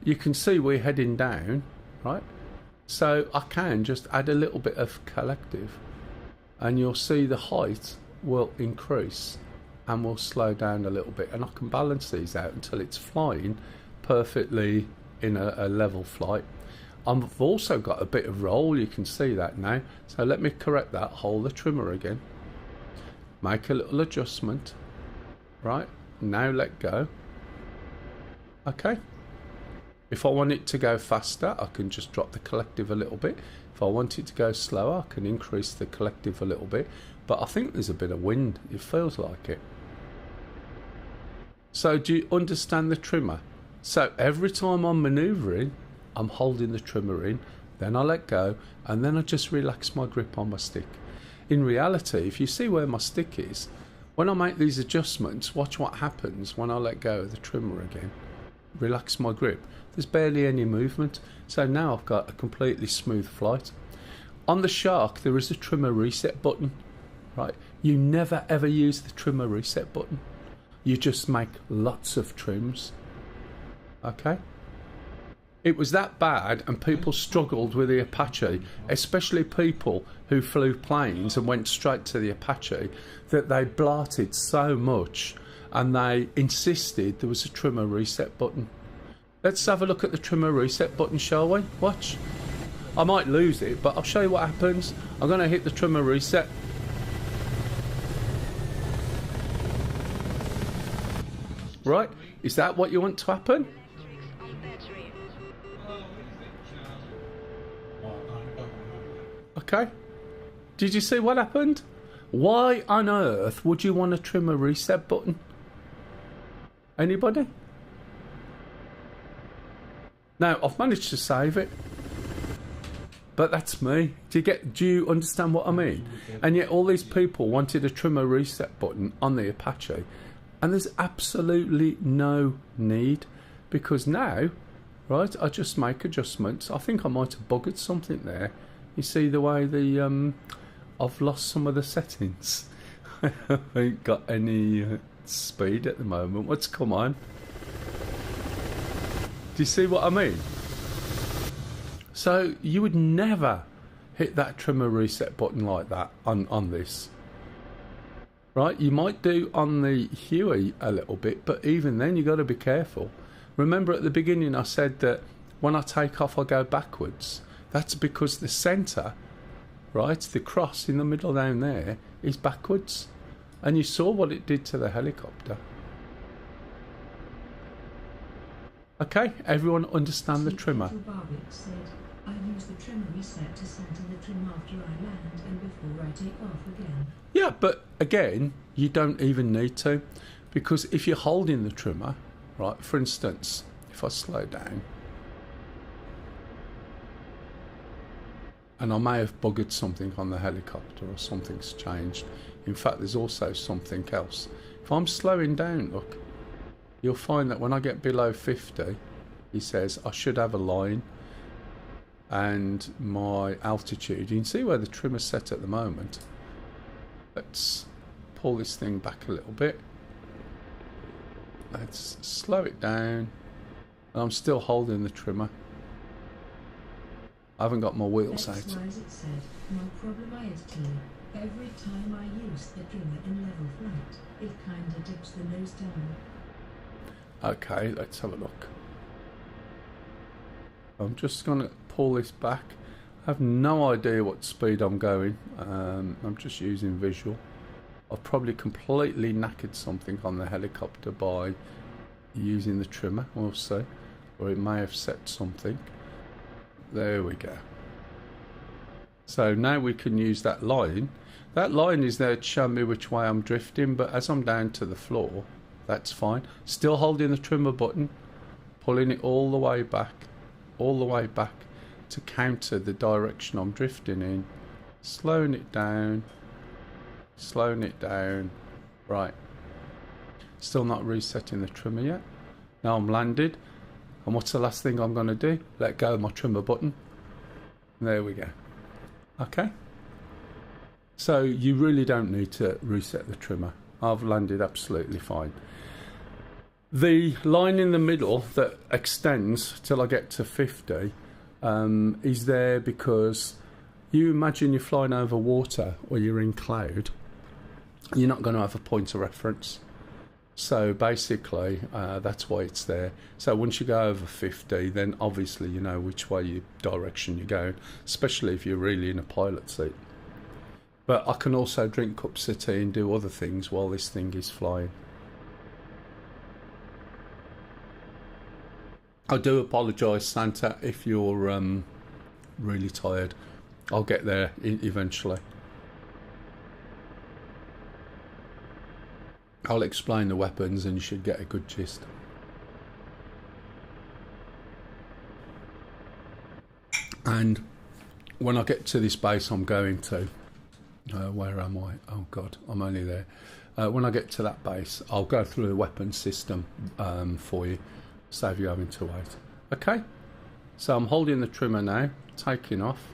you can see we're heading down, right? So I can just add a little bit of collective and you'll see the height will increase and will slow down a little bit, and I can balance these out until it's flying perfectly in a level flight. I've also got a bit of roll, you can see that now. So let me correct that, hold the trimmer again, make a little adjustment, right? Now let go. Okay. If I want it to go faster, I can just drop the collective a little bit. If I want it to go slower, I can increase the collective a little bit. But I think there's a bit of wind. It feels like it. So do you understand the trimmer? So every time I'm manoeuvring, I'm holding the trimmer in, then I let go, and then I just relax my grip on my stick. In reality, if you see where my stick is, when I make these adjustments, watch what happens when I let go of the trimmer again. Relax my grip. There's barely any movement, so now I've got a completely smooth flight. On the Shark there is a trimmer reset button, right? You never ever use the trimmer reset button, you just make lots of trims. Okay, it was that bad and people struggled with the Apache, especially people who flew planes and went straight to the Apache, that they blarted so much and they insisted there was a trimmer reset button. Let's have a look at the trimmer reset button, shall we? Watch. I might lose it, but I'll show you what happens. I'm going to hit the trimmer reset. Right, is that what you want to happen? Okay. Did you see what happened? Why on earth would you want a trimmer reset button? Anybody? Now, I've managed to save it, but that's me. Do you understand what I mean? And yet all these people wanted a trimmer reset button on the Apache, and there's absolutely no need, because now, right, I just make adjustments. I think I might have buggered something there. You see the way I've lost some of the settings. I haven't got any speed at the moment. What's come on? Do you see what I mean? So you would never hit that trimmer reset button like that on this. Right? You might do on the Huey a little bit, but even then you've got to be careful. Remember at the beginning I said that when I take off I go backwards. That's because the centre, right, the cross in the middle down there is backwards. And you saw what it did to the helicopter. Okay, everyone understand the trimmer? Barwick said, I use the trimmer reset to center the trim after I land and before I take off again. Yeah, but again, you don't even need to, because if you're holding the trimmer, right, for instance, if I slow down, and I may have buggered something on the helicopter or something's changed. In fact, there's also something else. If I'm slowing down, look, you'll find that when I get below 50, he says I should have a line and my altitude. You can see where the trimmer's set at the moment. Let's pull this thing back a little bit. Let's slow it down. And I'm still holding the trimmer. I haven't got my wheels out. As it said, no problem IST. Every time I use the trimmer in level flight, it kinda dips the nose down. Okay, let's have a look. I'm just going to pull this back. I have no idea what speed I'm going. I'm just using visual. I've probably completely knackered something on the helicopter by using the trimmer, we'll see. Or it may have set something. There we go. So now we can use that line. That line is there to show me which way I'm drifting, but as I'm down to the floor, that's fine. Still holding the trimmer button, pulling it all the way back to counter the direction I'm drifting in. Slowing it down. Right. Still not resetting the trimmer yet. Now I'm landed. And what's the last thing I'm going to do? Let go of my trimmer button. There we go. Okay. So you really don't need to reset the trimmer. I've landed absolutely fine. The line in the middle that extends till I get to 50 is there because you imagine you're flying over water or you're in cloud. You're not going to have a point of reference. So basically, that's why it's there. So once you go over 50, then obviously you know which way direction you're going, especially if you're really in a pilot seat. But I can also drink cups of tea and do other things while this thing is flying. I do apologise, Santa, if you're really tired. I'll get there eventually. I'll explain the weapons and you should get a good gist. And when I get to this base I'm going to, where am I? Oh God, I'm only there. When I get to that base, I'll go through the weapon system for you, save you having to wait. Okay, so I'm holding the trimmer now, taking off,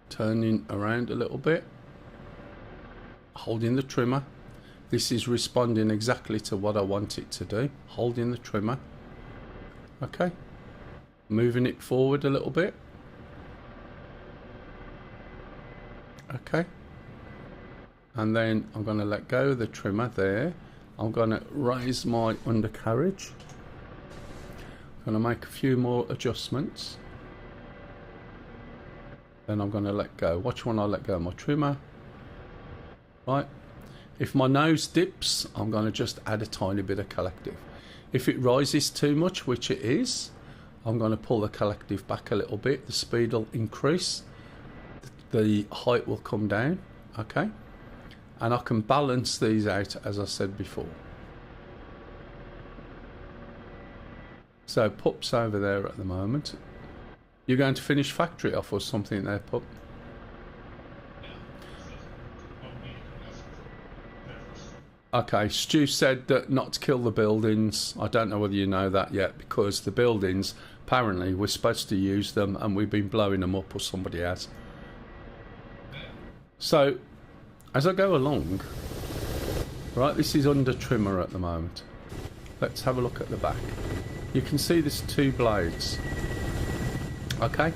turning around a little bit, holding the trimmer. This is responding exactly to what I want it to do. Holding the trimmer. Okay. Moving it forward a little bit. Okay. And then I'm going to let go of the trimmer there. I'm going to raise my undercarriage. I'm going to make a few more adjustments. Then I'm going to let go. Watch when I let go of my trimmer. Right. If my nose dips, I'm going to just add a tiny bit of collective. If it rises too much, which it is, I'm going to pull the collective back a little bit. The speed will increase. The height will come down. Okay. And I can balance these out, as I said before. So Pup's over there at the moment. You're going to finish factory off or something there, Pup? Okay, Stu said that not to kill the buildings. I don't know whether you know that yet, because the buildings, apparently, we're supposed to use them and we've been blowing them up, or somebody has. So, as I go along, right, this is under trimmer at the moment. Let's have a look at the back. You can see there's two blades. Okay?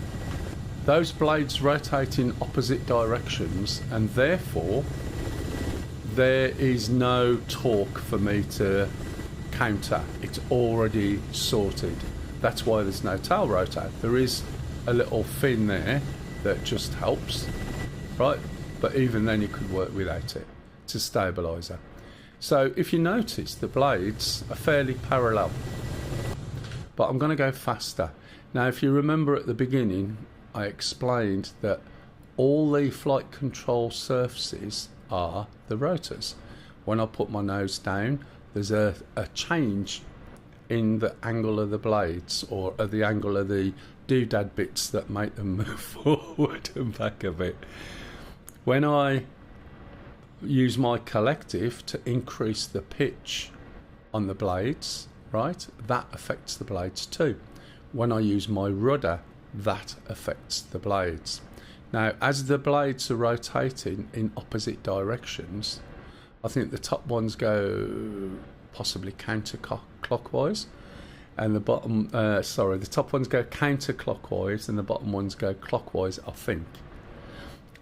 Those blades rotate in opposite directions, and therefore there is no torque for me to counter. It's already sorted. That's why there's no tail rotor. There is a little fin there that just helps, right? But even then you could work without it. It's a stabiliser. So if you notice, the blades are fairly parallel, but I'm going to go faster. Now if you remember at the beginning, I explained that all the flight control surfaces are the rotors. When I put my nose down, there's a change in the angle of the blades, or at the angle of the doodad bits that make them move forward and back a bit. When I use my collective to increase the pitch on the blades, right, that affects the blades too. When I use my rudder, that affects the blades. Now, as the blades are rotating in opposite directions, I think the top ones go possibly counterclockwise, and the bottom, the top ones go counterclockwise, and the bottom ones go clockwise, I think.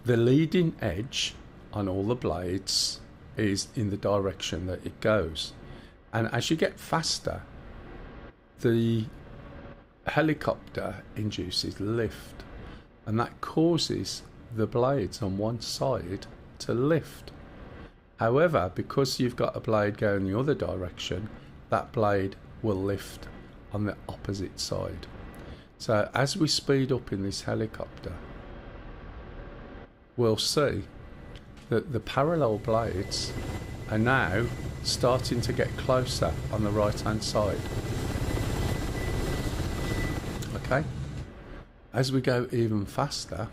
The leading edge on all the blades is in the direction that it goes, and as you get faster, the helicopter induces lift, and that causes the blades on one side to lift. However, because you've got a blade going the other direction, that blade will lift on the opposite side. So as we speed up in this helicopter, we'll see that the parallel blades are now starting to get closer on the right hand side. Okay, as we go even faster,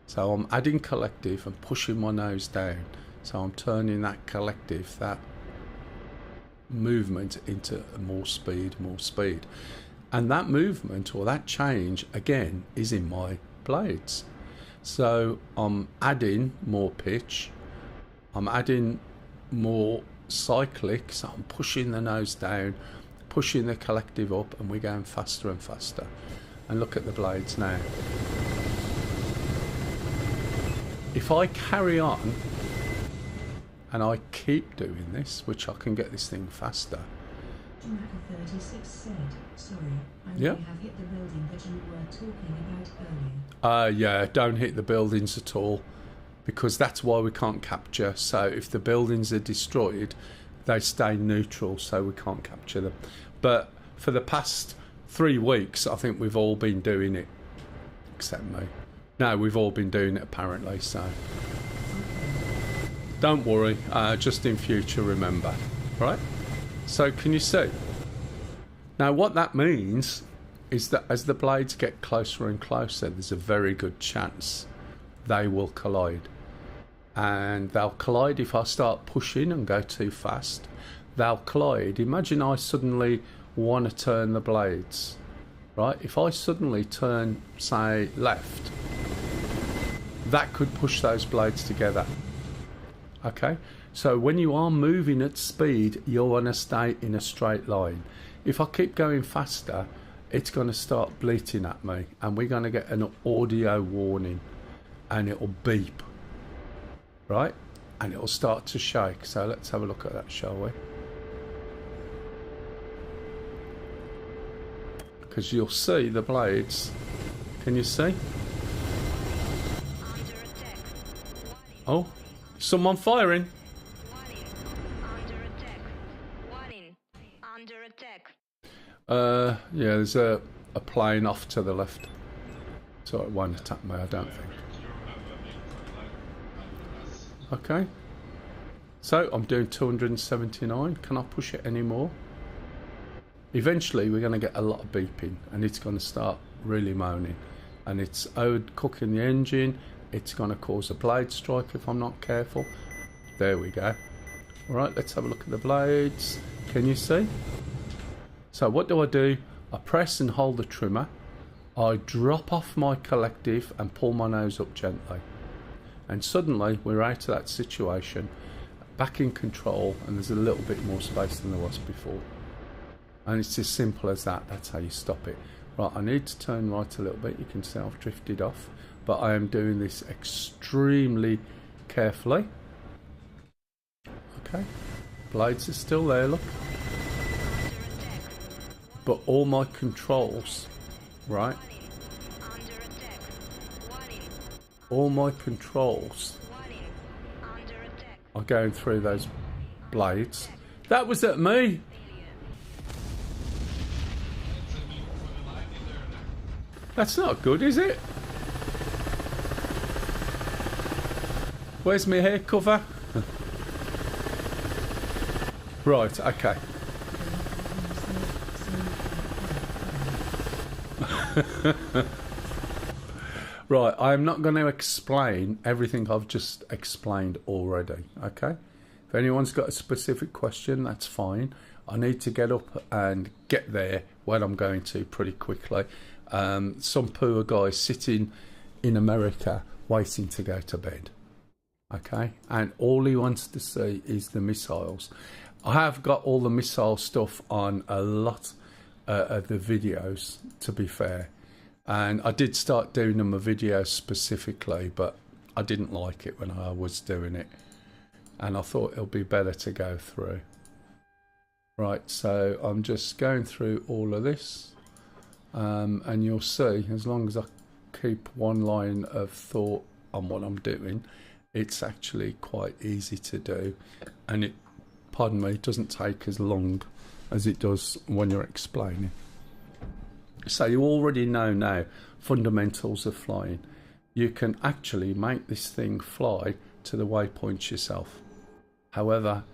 so I'm adding collective and pushing my nose down, so I'm turning that collective, that movement, into more speed, and that movement or that change again is in my blades. So I'm adding more pitch, I'm adding more cyclic, so I'm pushing the nose down, pushing the collective up, and we're going faster and faster. And look at the blades now. If I carry on and I keep doing this, which I can get this thing faster. Tracker 36 said, sorry, I Yeah. may have hit the building that you were talking about earlier. Yeah, don't hit the buildings at all, because that's why we can't capture. So if the buildings are destroyed, they stay neutral, so we can't capture them. But for the past 3 weeks, I think we've all been doing it, except me. No, we've all been doing it apparently, so don't worry, just in future remember, right? So can you see? Now what that means is that as the blades get closer and closer, there's a very good chance they will collide. And they'll collide if I start pushing and go too fast. They'll collide. Imagine I suddenly want to turn the blades, right? If I suddenly turn, say, left, that could push those blades together. Okay, so when you are moving at speed, you'll want to stay in a straight line. If I keep going faster, it's going to start bleating at me, and we're going to get an audio warning, and it'll beep, right? And it'll start to shake. So let's have a look at that, shall we? Because you'll see the blades. Can you see? Oh, someone firing. Yeah, there's a plane off to the left. So it won't attack me, I don't think. Okay. So I'm doing 279. Can I push it any more? Eventually we're going to get a lot of beeping, and it's going to start really moaning. And it's overcooking the engine. It's going to cause a blade strike if I'm not careful. There we go. Alright, let's have a look at the blades. Can you see? So what do? I press and hold the trimmer. I drop off my collective and pull my nose up gently. And suddenly we're out of that situation, back in control, and there's a little bit more space than there was before. And it's as simple as that. That's how you stop it. Right, I need to turn right a little bit. You can see I've drifted off, but I am doing this extremely carefully. Okay, blades are still there, look. But all my controls, right? All my controls are going through those blades. That was at me. That's not good, is it? Where's my hair cover? Right, okay. Right, I'm not going to explain everything I've just explained already, okay? If anyone's got a specific question, that's fine. I need to get up and get there when I'm going to pretty quickly. Some poor guy sitting in America waiting to go to bed, okay? And all he wants to see is the missiles. I have got all the missile stuff on a lot of the videos, to be fair. And I did start doing them a video specifically, but I didn't like it when I was doing it. And I thought it'll be better to go through. Right, so I'm just going through all of this. and you'll see, as long as I keep one line of thought on what I'm doing, it's actually quite easy to do, and it, pardon me, it doesn't take as long as it does when you're explaining. So you already know now fundamentals of flying. You can actually make this thing fly to the waypoints yourself. However,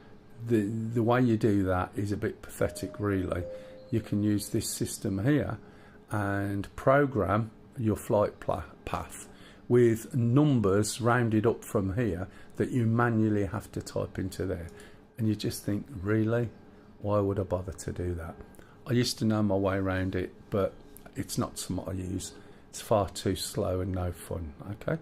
the way you do that is a bit pathetic, really. You can use this system here and program your flight path with numbers rounded up from here that you manually have to type into there. And you just think, really? Why would I bother to do that? I used to know my way around it, but it's not something I use. It's far too slow and no fun. Okay.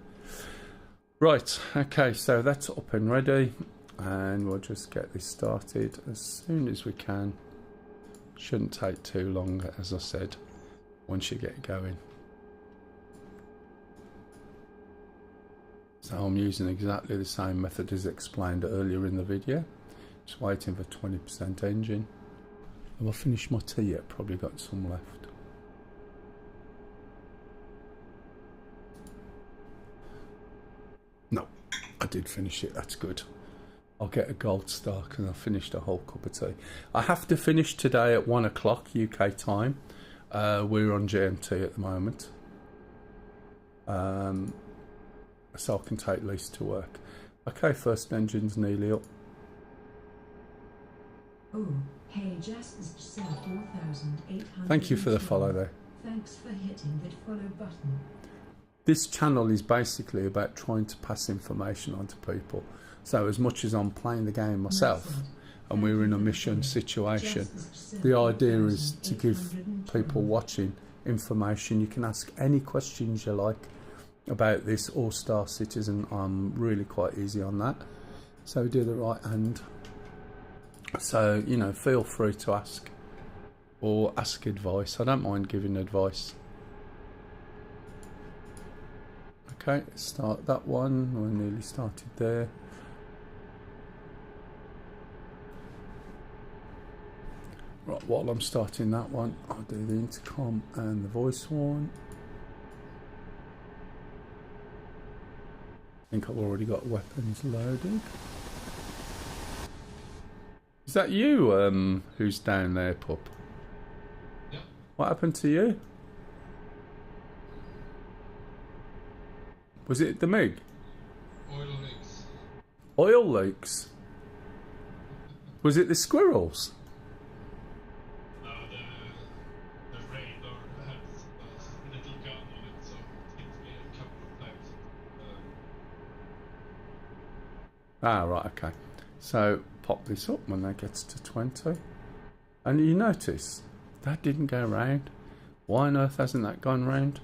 Right. Okay. So that's up and ready, and we'll just get this started as soon as we can. Shouldn't take too long, as I said, once you get going. So I'm using exactly the same method as explained earlier in the video. Just waiting for 20% engine. Have I finished my tea yet? Probably got some left. No, I did finish it. That's good. I'll get a gold star because I finished a whole cup of tea. I have to finish today at 1 o'clock UK time. We're on GMT at the moment. So I can take Lisa to work. Okay, first engine's nearly up. Oh, hey, just sell 4,800. Thank you for the follow there. Thanks for hitting that follow button. This channel is basically about trying to pass information on to people. So as much as I'm playing the game myself and we're in a mission situation, the idea is to give people watching information. You can ask any questions you like about this All-Star Citizen. I'm really quite easy on that. So do the right hand. So, you know, feel free to ask or ask advice. I don't mind giving advice. Okay, start that one. We're nearly started there. Right, while I'm starting that one, I'll do the intercom and the voice one. I think I've already got weapons loaded. Is that you, who's down there, pup? Yeah. What happened to you? Was it the MiG? Oil leaks. Oil leaks? Was it the squirrels? No, the radar had a little gun on it, so it hit me a couple of times. Ah, right, okay. So pop this up when that gets to 20. And you notice that didn't go round. Why on earth hasn't that gone round?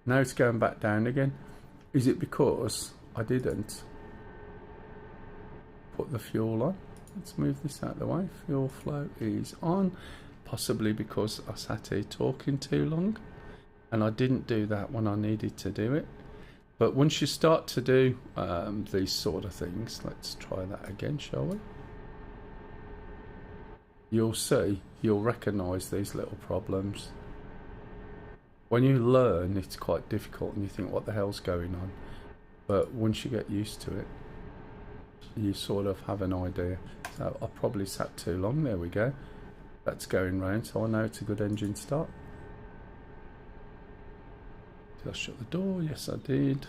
Now it's going back down again. Is it because I didn't put the fuel on? Let's move this out of the way. Fuel flow is on. Possibly because I sat here talking too long and I didn't do that when I needed to do it. But once you start to do these sort of things, let's try that again, shall we? You'll see, you'll recognise these little problems. When you learn, it's quite difficult and you think, what the hell's going on? But once you get used to it, you sort of have an idea. So I probably sat too long. There we go. That's going round, so I know it's a good engine start. Did I shut the door? Yes, I did.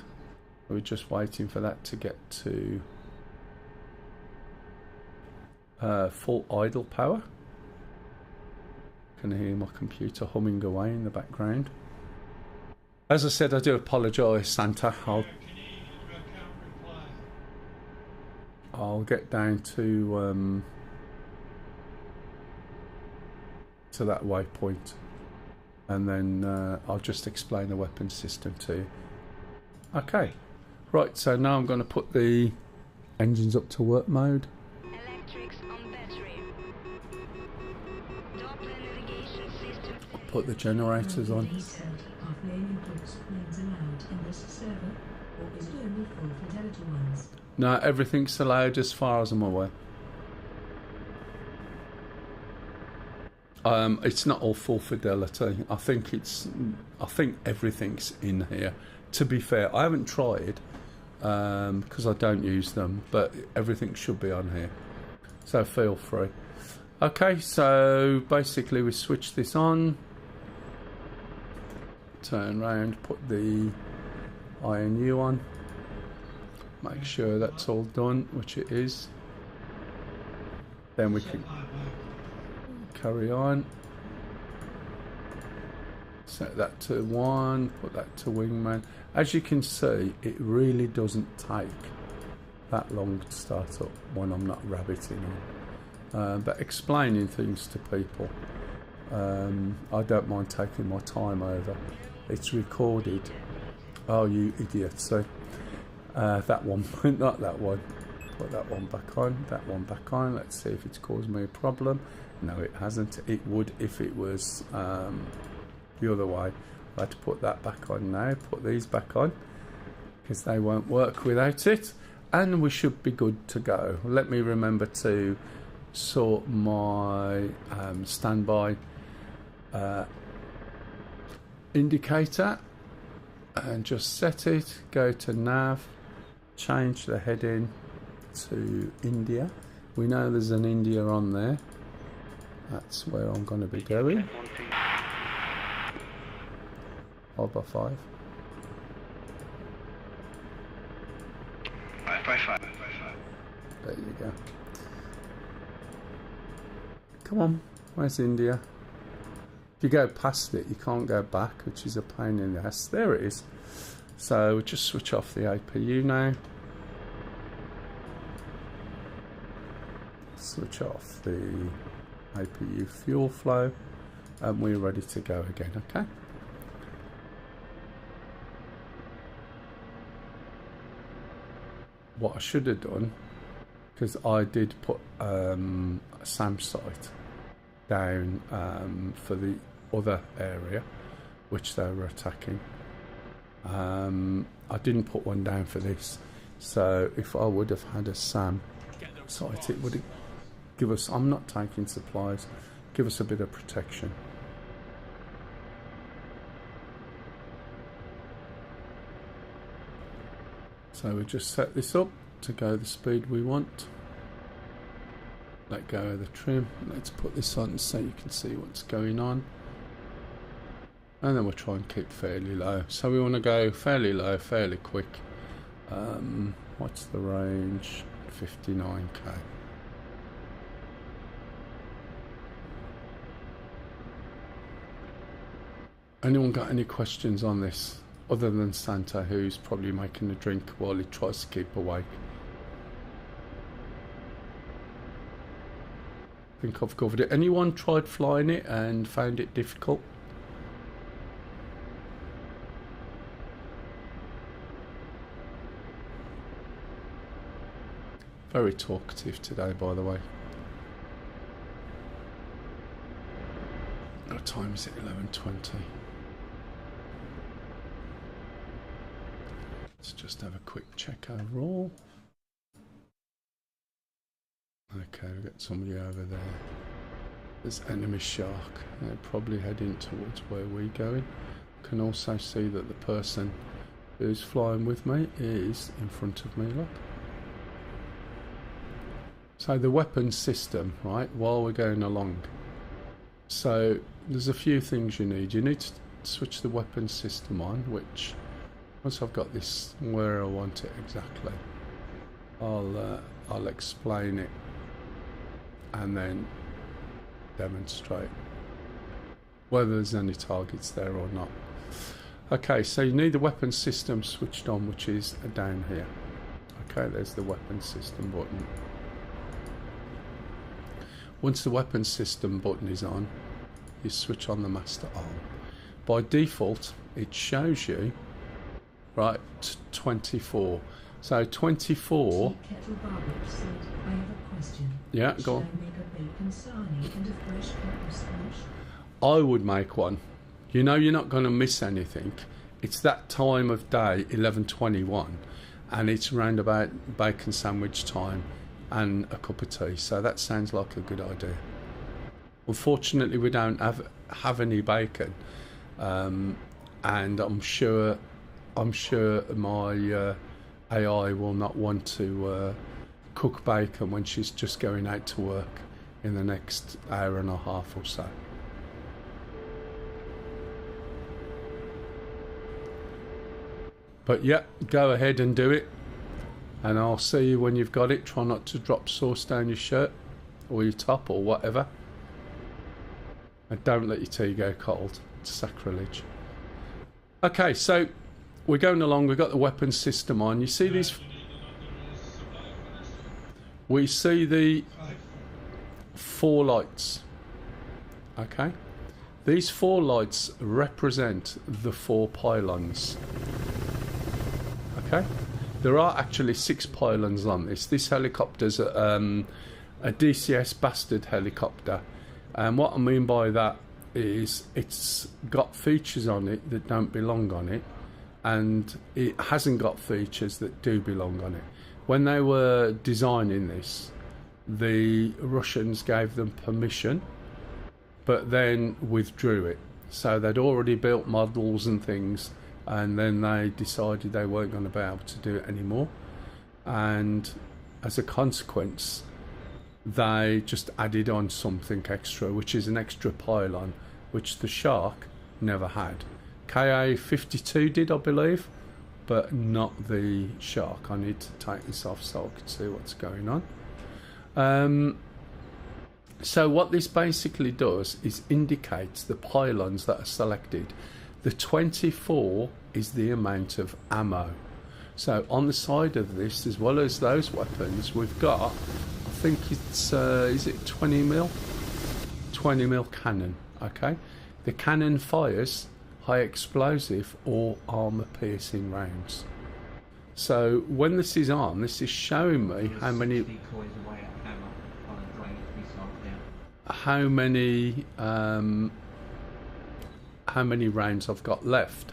We're just waiting for that to get to full idle power. Can hear my computer humming away in the background. As I said, I do apologise, Santa. I'll get down to that waypoint, and then I'll just explain the weapon system to you. Okay, right. So now I'm going to put the engines up to work mode. Electrics on battery. Doppler navigation system. Put the generators on. He said, are flame inputs planes allowed in this server, or is it only for fidelity ones? No, everything's allowed as far as I'm aware. It's not all full fidelity. I think everything's in here. To be fair, I haven't tried because I don't use them, but everything should be on here. So feel free. Okay, so basically we switch this on, turn around, put the INU on, make sure that's all done, which it is. Then we can carry on. Set that to 1, put that to wingman. As you can see, it really doesn't take that long to start up when I'm not rabbiting on. But explaining things to people, I don't mind taking my time over. It's recorded. Oh, you idiot. So that one, not that one. Put that one back on, that one back on. Let's see if it's caused me a problem. No, it hasn't. It would if it was the other way. I had to put that back on now, put these back on, because they won't work without it. And we should be good to go. Let me remember to sort my standby indicator and just set it, go to nav, change the heading to India. We know there's an India on there. That's where I'm going to be going. 5x5. 5x5. There you go. Come on, where's India? If you go past it, you can't go back, which is a pain in the ass. There it is. So we'll just switch off the APU now. Switch off the APU fuel flow, and we're ready to go again, okay? What I should have done, because I did put a SAM site down for the other area which they were attacking. I didn't put one down for this, so if I would have had a SAM site, it would give us, I'm not taking supplies, give us a bit of protection. So we just set this up to go the speed we want. Let go of the trim. Let's put this on so you can see what's going on. And then we'll try and keep fairly low. So we want to go fairly low, fairly quick. What's the range? 59k. Anyone got any questions on this? Other than Santa, who's probably making a drink while he tries to keep awake. I think I've covered it. Anyone tried flying it and found it difficult? Very talkative today, by the way. What time is it? 11:20. Let's just have a quick check overall. Okay, we've got somebody over there. There's enemy shark. They're probably heading towards where we're going. Can also see that the person who's flying with me is in front of me, look. So the weapons system, right, while we're going along. So there's a few things you need. You need to switch the weapons system on, which once I've got this where I want it exactly, I'll explain it and then demonstrate whether there's any targets there or not. Okay, so you need the weapons system switched on, which is down here. Okay, there's the weapons system button. Once the weapons system button is on, you switch on the master arm. By default, it shows you, right, 24. So 24. Kettle Barber said, I have a question. Yeah, Should go on. I make a bacon sarnie and a fresh pepper squash? I would make one. You know you're not going to miss anything. It's that time of day, 11:21, and it's round about bacon sandwich time and a cup of tea. So that sounds like a good idea. Unfortunately, we don't have any bacon, and I'm sure my AI will not want to cook bacon when she's just going out to work in the next hour and a half or so. But yeah, go ahead and do it, and I'll see you when you've got it. Try not to drop sauce down your shirt or your top or whatever, and don't let your tea go cold. It's sacrilege. Okay, so we're going along. We've got the weapons system on. You see these? We see the 4 lights. Okay, these 4 lights represent the 4 pylons. Okay, there are actually 6 pylons on this. This helicopter's a DCS bastard helicopter, and what I mean by that is it's got features on it that don't belong on it, and it hasn't got features that do belong on it. When they were designing this, the Russians gave them permission, but then withdrew it. So they'd already built models and things, and then they decided they weren't going to be able to do it anymore, and as a consequence they just added on something extra, which is an extra pylon, which the Shark never had. KA-52 did, I believe, but not the Shark. I need to take this off so I can see what's going on. So what this basically does is indicates the pylons that are selected. The 24 is the amount of ammo. So on the side of this, as well as those weapons, we've got, I think it's, is it 20 mil? 20 mil cannon, okay? The cannon fires high explosive or armor piercing rounds. So when this is on, this is showing me how many rounds I've got left,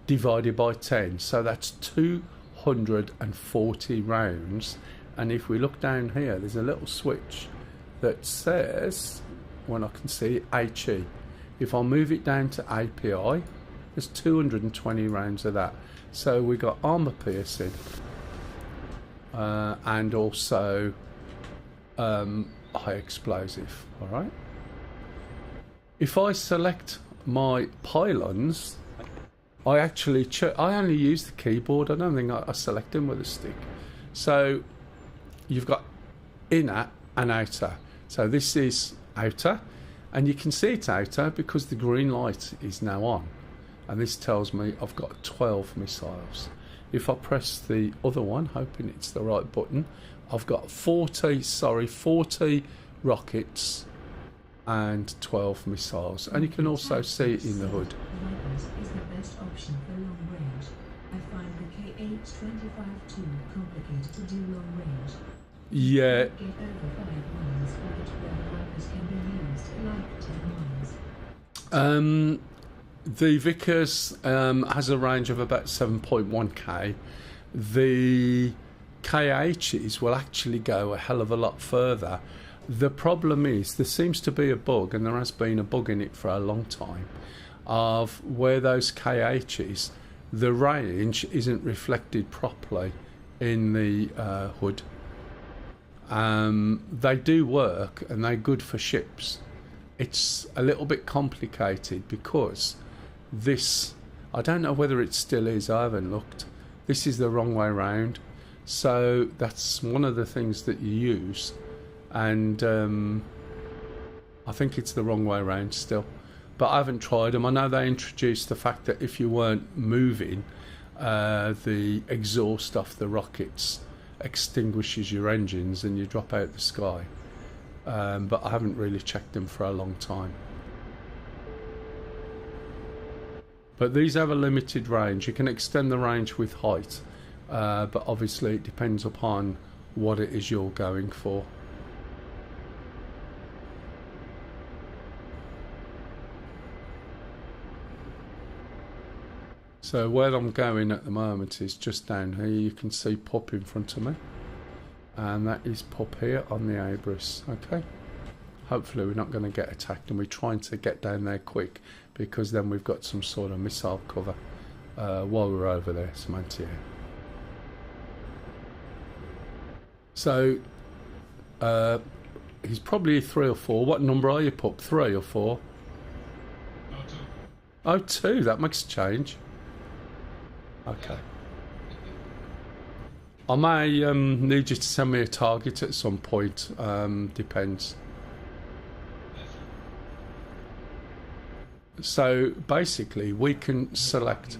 divided by 10, so that's 240 rounds. And if we look down here, there's a little switch that says, when I can see it, HE. If I move it down to API, there's 220 rounds of that. So we got armor piercing, and also high explosive. All right. If I select my pylons, I actually I only use the keyboard. I don't think I select them with a stick. So you've got inner and outer. So this is outer, and you can see it's outer because the green light is now on, and this tells me I've got 12 missiles. If I press the other one, hoping it's the right button, I've got 40 rockets and 12 missiles, and you can also see it in the hood. Rifles is the best option for long range. I find the K825 too complicated to do long range. Yeah. Get over 5 miles, but 12 rifles can be used like 10 miles. The Vickers has a range of about 7.1k. The KHs will actually go a hell of a lot further. The problem is there seems to be a bug, and there has been a bug in it for a long time, of where those KHs, the range isn't reflected properly in the hood. They do work and they're good for ships. It's a little bit complicated because this, I don't know whether it still is, I haven't looked. This is the wrong way round. So that's one of the things that you use, and I think it's the wrong way around still, but I haven't tried them. I know they introduced the fact that if you weren't moving, the exhaust off the rockets extinguishes your engines and you drop out the sky, but I haven't really checked them for a long time. But these have a limited range. You can extend the range with height, but obviously it depends upon what it is you're going for. So where I'm going at the moment is just down here. You can see Pup in front of me, and that is Pup here on the Abris. Okay, hopefully we're not going to get attacked, and we're trying to get down there quick because then we've got some sort of missile cover while we're over there, some anti-air. So he's probably 3 or 4. What number are you, Pup? 3 or 4? Oh, 2. That makes a change. Okay. I may need you to send me a target at some point. Depends. So basically, we can select.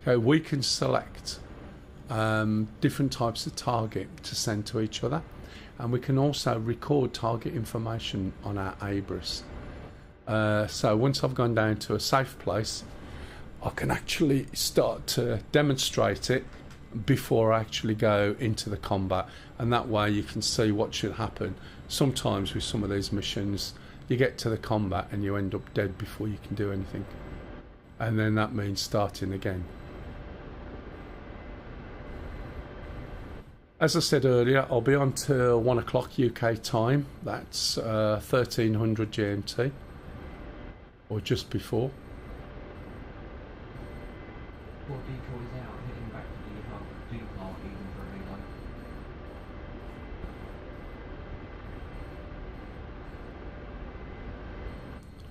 Okay, we can select different types of target to send to each other, and we can also record target information on our Abras. So once I've gone down to a safe place, I can actually start to demonstrate it before I actually go into the combat, and that way you can see what should happen. Sometimes with some of these missions you get to the combat and you end up dead before you can do anything, and then that means starting again. As I said earlier, I'll be on till 1 o'clock UK time. That's 1300 GMT, or just before. What decoy is out, heading back to the hub, do part even for a relay.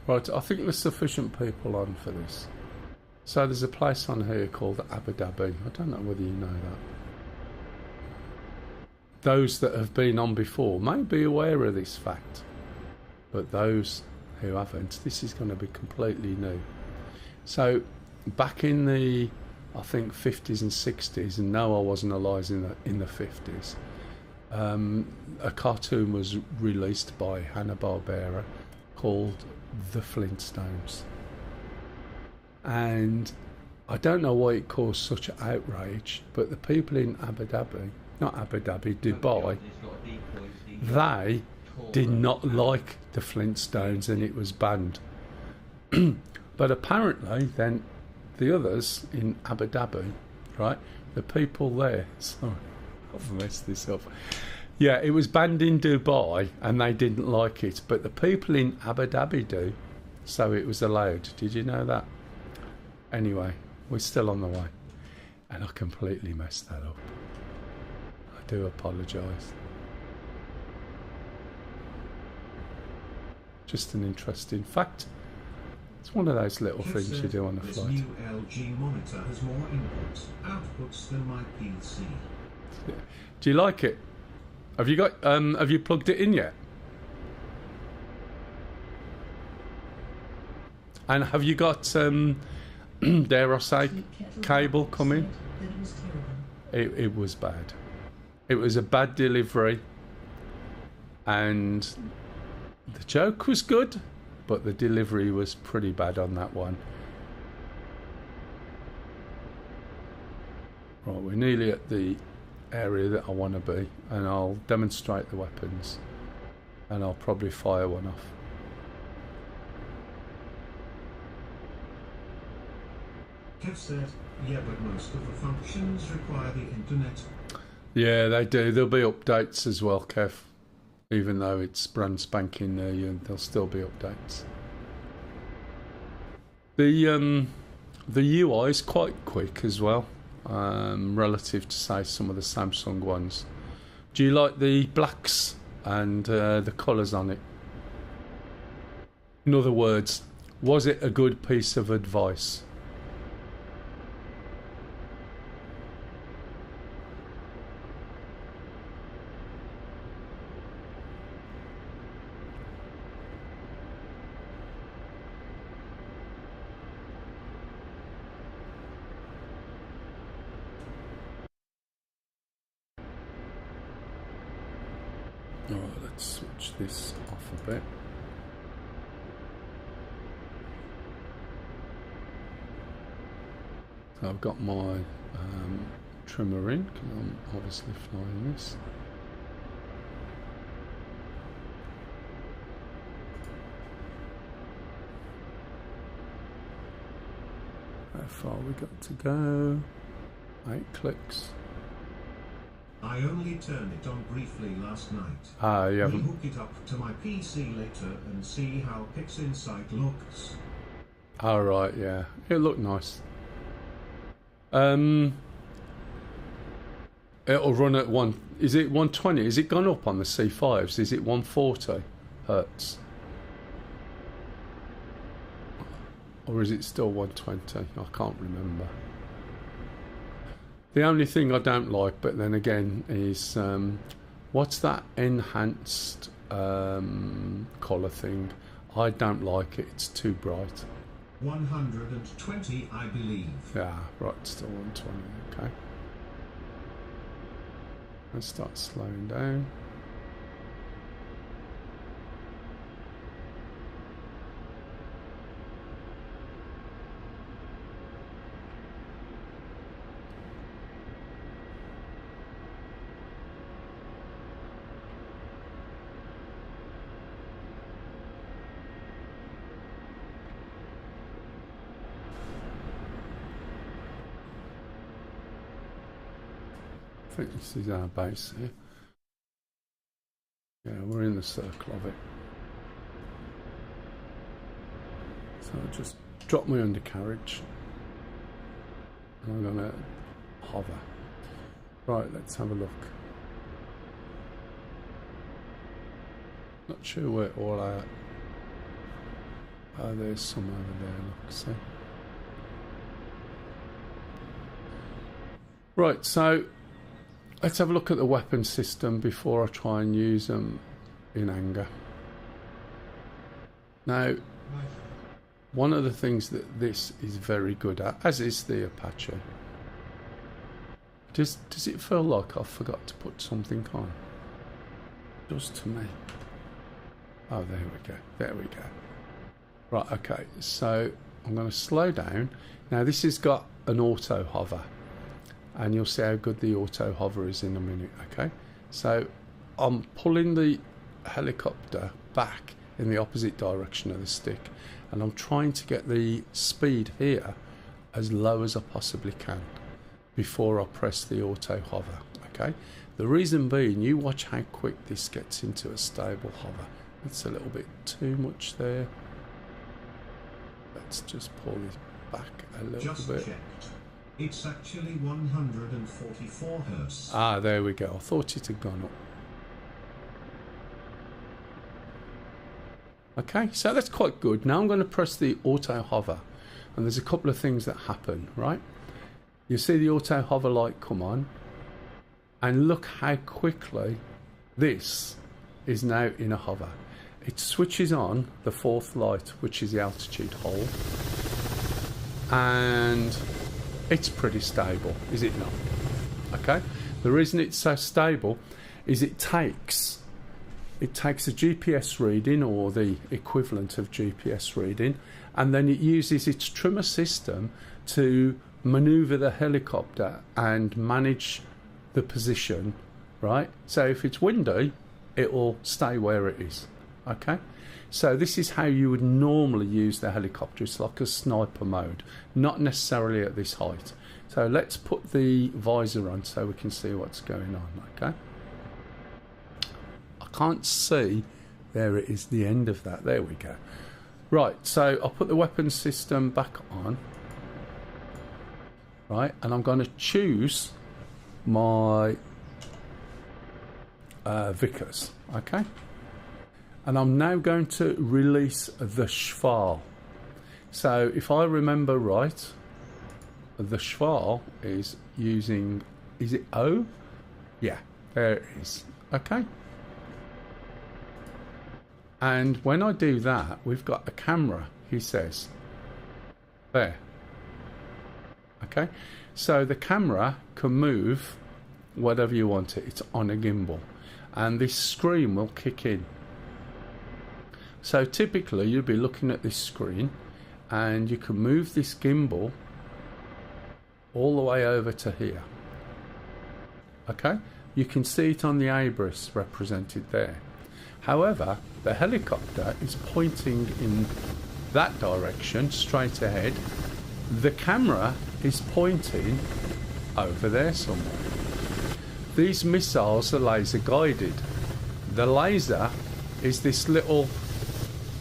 Right, I think there's sufficient people on for this. So there's a place on here called Abu Dhabi. I don't know whether you know that. Those that have been on before may be aware of this fact, but those who haven't, this is going to be completely new. So back in the, I think, 50s and 60s, and no, I wasn't alive in the 50s, a cartoon was released by Hanna-Barbera called The Flintstones, and I don't know why it caused such outrage, but the people in Dubai, they did not like the Flintstones, and it was banned. But apparently then the others in Abu Dhabi, right, the people there, sorry, I've messed this up. Yeah, it was banned in Dubai and they didn't like it, but the people in Abu Dhabi do, so it was allowed. Did you know that? Anyway, we're still on the way, and I completely messed that up. I do apologise. Just an interesting fact. It's one of those little things you do on the flight. This new LG monitor has more inputs, outputs than my PC. Do you like it? Have you got? Have you plugged it in yet? And have you got? Dare I say, cable coming? It was bad. It was a bad delivery, and the joke was good, but the delivery was pretty bad on that one. Right, we're nearly at the area that I want to be, and I'll demonstrate the weapons, and I'll probably fire one off. Kev said, yeah, but most of the functions require the internet. Yeah, they do. There'll be updates as well, Kev. Even though it's brand spanking new, there'll still be updates. The UI is quite quick as well, relative to, say, some of the Samsung ones. Do you like the blacks and the colours on it? In other words, was it a good piece of advice? Alright, let's switch this off a bit. So I've got my trimmer in, because I'm obviously flying this. How far we got to go? 8 clicks. I only turned it on briefly last night. Ah, you We'll haven't. hook it up to my PC later and see how PixInsight looks. All right, yeah, it looked nice. It'll run at one. Is it 120? Is it gone up on the C5s? Is it 140 hertz? Or is it still 120? I can't remember. The only thing I don't like, but then again, is what's that enhanced colour thing? I don't like it. It's too bright. 120, I believe. Yeah, right, still 120. Okay. Let's start slowing down. I think this is our base here. Yeah, we're in the circle of it. So I'll just drop my undercarriage. And I'm going to hover. Right, let's have a look. Not sure where all our... Oh, there's some over there, look, see. Right, so let's have a look at the weapon system before I try and use them in anger. Now, one of the things that this is very good at, as is the Apache, does it feel like I forgot to put something on? It does to me. Oh, there we go. There we go. Right, okay. So I'm going to slow down. Now, this has got an auto hover. And you'll see how good the auto hover is in a minute, okay? So I'm pulling the helicopter back in the opposite direction of the stick, and I'm trying to get the speed here as low as I possibly can before I press the auto hover, okay? The reason being, you watch how quick this gets into a stable hover. That's a little bit too much there. Let's just pull this back a little bit. Checked. It's actually 144 hertz. Ah, there we go. I thought it had gone up. Okay, so that's quite good. Now I'm going to press the auto hover, and there's a couple of things that happen, right? You see the auto hover light come on, and look how quickly this is now in a hover. It switches on the fourth light, which is the altitude hold, and it's pretty stable, is it not? Okay. The reason it's so stable is it takes a GPS reading, or the equivalent of GPS reading, and then it uses its trimmer system to maneuver the helicopter and manage the position, right? So if it's windy, it will stay where it is. Okay. So this is how you would normally use the helicopter. It's like a sniper mode, not necessarily at this height. So let's put the visor on so we can see what's going on, okay? I can't see. There it is, the end of that. There we go. Right, so I'll put the weapon system back on. Right, and I'm going to choose my Vickers, okay? And I'm now going to release the Schwal. So if I remember right, the Schwal is using, is it O? Yeah, there it is. Okay. And when I do that, we've got a camera, he says. There. Okay. So the camera can move whatever you want it. It's on a gimbal. And this screen will kick in. So typically you'll be looking at this screen, and you can move this gimbal all the way over to here. Okay, you can see it on the Abris represented there. However, the helicopter is pointing in that direction straight ahead. The camera is pointing over there somewhere. these missiles are laser guided. The laser is this little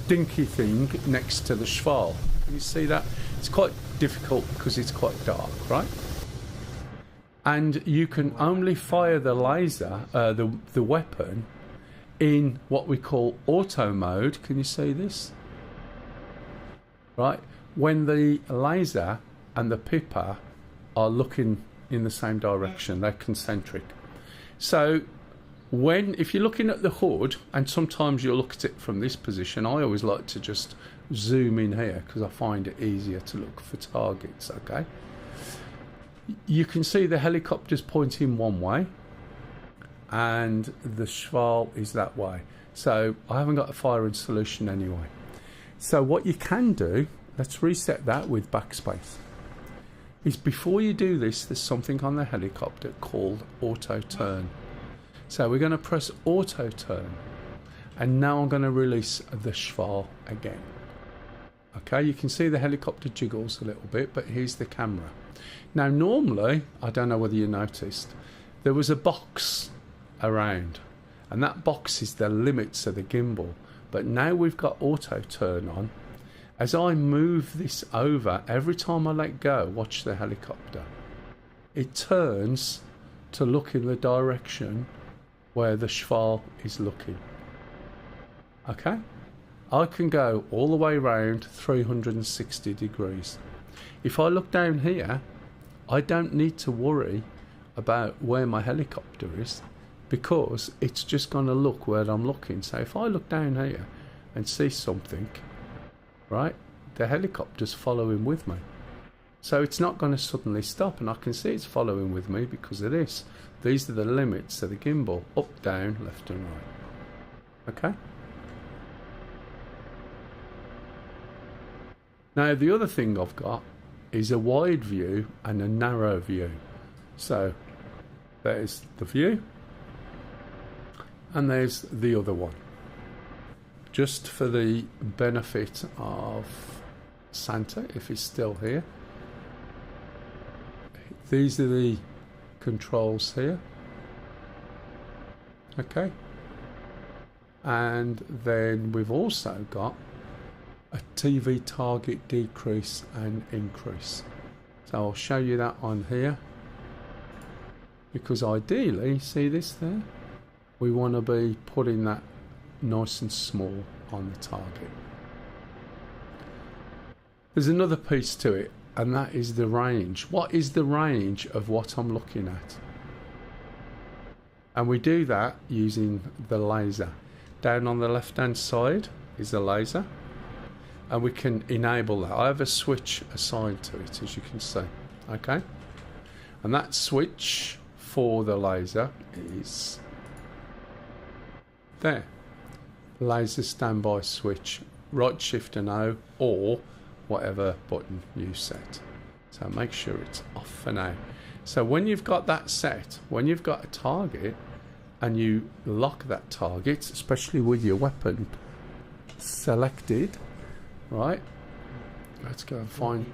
dinky thing next to the Schwal. Can you see that? It's quite difficult because it's quite dark, right? And you can only fire the laser, the weapon, in what we call auto mode. Can you see this? Right? When the laser and the pipper are looking in the same direction, they're concentric. So if you're looking at the hood, and sometimes you'll look at it from this position, I always like to just zoom in here because I find it easier to look for targets, okay? You can see the helicopter's pointing one way and the Schwal is that way. So I haven't got a firing solution anyway. So what you can do, let's reset that with backspace, is before you do this, there's something on the helicopter called auto turn. So we're going to press auto turn, and now I'm going to release the Schwal again. Okay, you can see the helicopter jiggles a little bit, but here's the camera. Now normally, I don't know whether you noticed, there was a box around, and that box is the limits of the gimbal. But now we've got auto turn on. As I move this over, every time I let go, watch the helicopter, it turns to look in the direction where the Schwal is looking. Okay? I can go all the way around 360 degrees. If I look down here, I don't need to worry about where my helicopter is, because it's just going to look where I'm looking. So if I look down here and see something, right, the helicopter's following with me. So it's not going to suddenly stop, and I can see it's following with me because of this. These are the limits of the gimbal: up, down, left and right. Okay? Now the other thing I've got is a wide view and a narrow view. So there's the view, and there's the other one. Just for the benefit of Santa, if he's still here, these are the controls here. Okay, and then we've also got a TV target decrease and increase. So I'll show you that on here, because ideally, see this there, we want to be putting that nice and small on the target. There's another piece to it, and that is the range. What is the range of what I'm looking at? And we do that using the laser. Down on the left hand side is the laser, and we can enable that. I have a switch assigned to it, as you can see. Okay, and that switch for the laser is there. Laser standby switch, right shift and O, or whatever button you set. So make sure it's off for now. So when you've got that set, when you've got a target and you lock that target, especially with your weapon selected, right, let's go and find,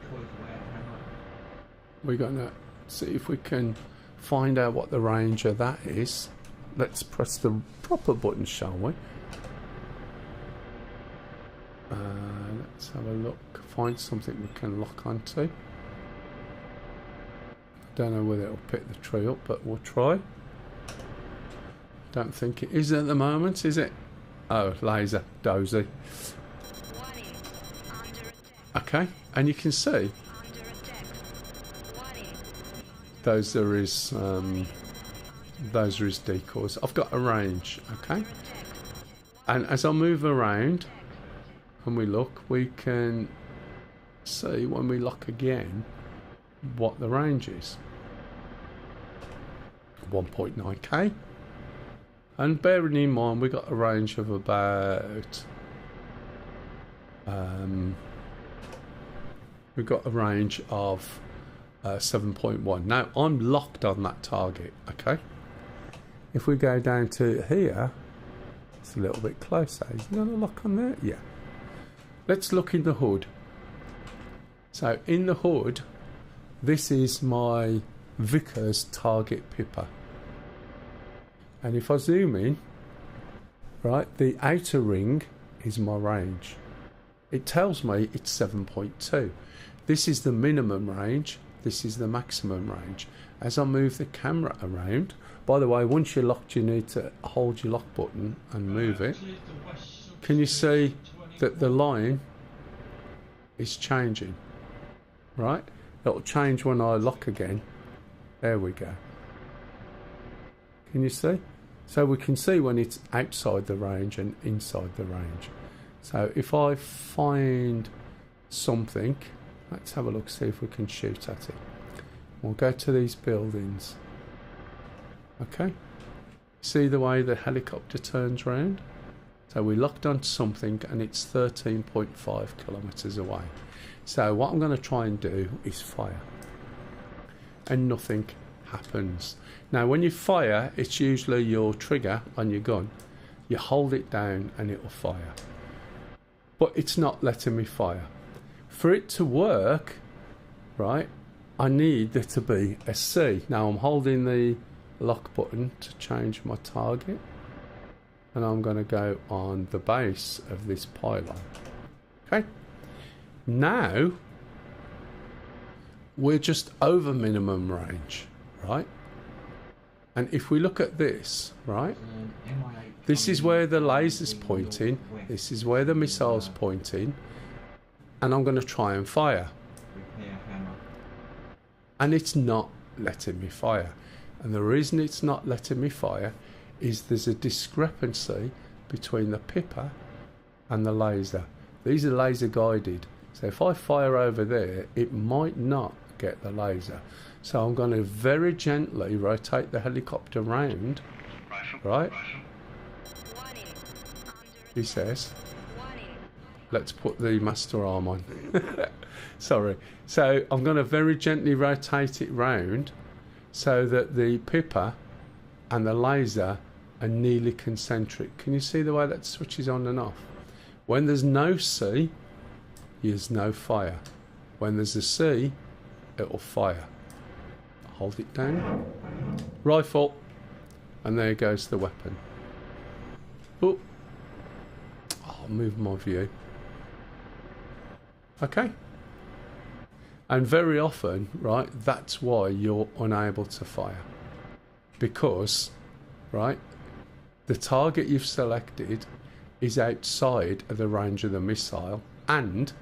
we're going to see if we can find out what the range of that is. Let's press the proper button, shall we? Let's have a look, find something we can lock onto. Don't know whether it'll pick the tree up, but we'll try. Don't think it is at the moment, is it? Oh, laser, dozy. Okay, and you can see those are his decoys. I've got a range, okay? And as I move around and we look, we can see when we lock again what the range is. 1.9k. And bearing in mind we got a range of about we've got a range of 7.1. Now I'm locked on that target, okay? If we go down to here, it's a little bit closer. Is there a lock on there? Yeah. Let's look in the hood. So in the hood, this is my Vickers target pipper. And if I zoom in, right, the outer ring is my range. It tells me it's 7.2. This is the minimum range, this is the maximum range. As I move the camera around, by the way, once you're locked, you need to hold your lock button and move it. Can you see that the line is changing? Right? It'll change when I lock again. There we go. Can you see? So we can see when it's outside the range and inside the range. So if I find something, let's have a look, see if we can shoot at it. We'll go to these buildings. Okay. See the way the helicopter turns round? So we locked onto something and it's 13.5 kilometres away. So what I'm going to try and do is fire. And nothing happens. Now when you fire, it's usually your trigger on your gun. You hold it down and it will fire. But it's not letting me fire. For it to work, right, I need there to be a C. Now I'm holding the lock button to change my target. And I'm going to go on the base of this pylon. Okay. Now we're just over minimum range, right? And if we look at this, right, this is where the laser's pointing, this is where the missile's pointing, and I'm going to try and fire. And it's not letting me fire. And the reason it's not letting me fire is there's a discrepancy between the pipper and the laser. These are laser guided. So if I fire over there, it might not get the laser. So I'm going to very gently rotate the helicopter round, right? He says, let's put the master arm on. Sorry. So I'm going to very gently rotate it round so that the pipper and the laser are nearly concentric. Can you see the way that switches on and off? When there's no C, there's no fire. When there's a C, it will fire. Hold it down. Rifle. And there goes the weapon. Oh, I'll move my view. Okay. And very often, right, that's why you're unable to fire. Because, right, the target you've selected is outside of the range of the missile, and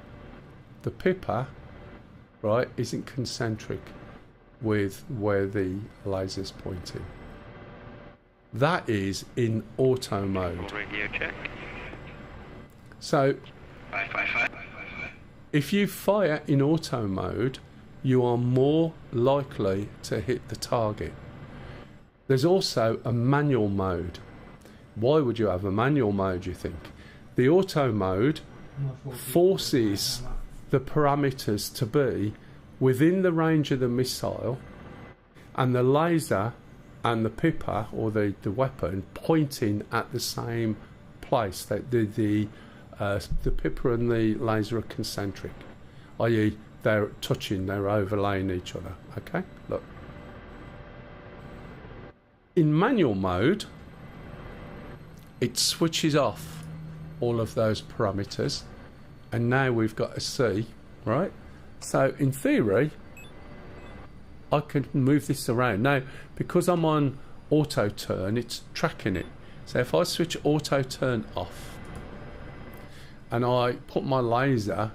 the pipper, right, isn't concentric with where the laser's pointing. That is in auto mode. Radio check. So 555. if you fire in auto mode, you are more likely to hit the target. There's also a manual mode. Why would you have a manual mode, you think? The auto mode forces the parameters to be within the range of the missile, and the laser and the pipper, or the weapon, pointing at the same place. The pipper and the laser are concentric, i.e. they're touching, they're overlaying each other. Okay, look. In manual mode, it switches off all of those parameters, and now we've got a C, right? So in theory, I can move this around. Now, because I'm on auto turn, it's tracking it. So if I switch auto turn off and I put my laser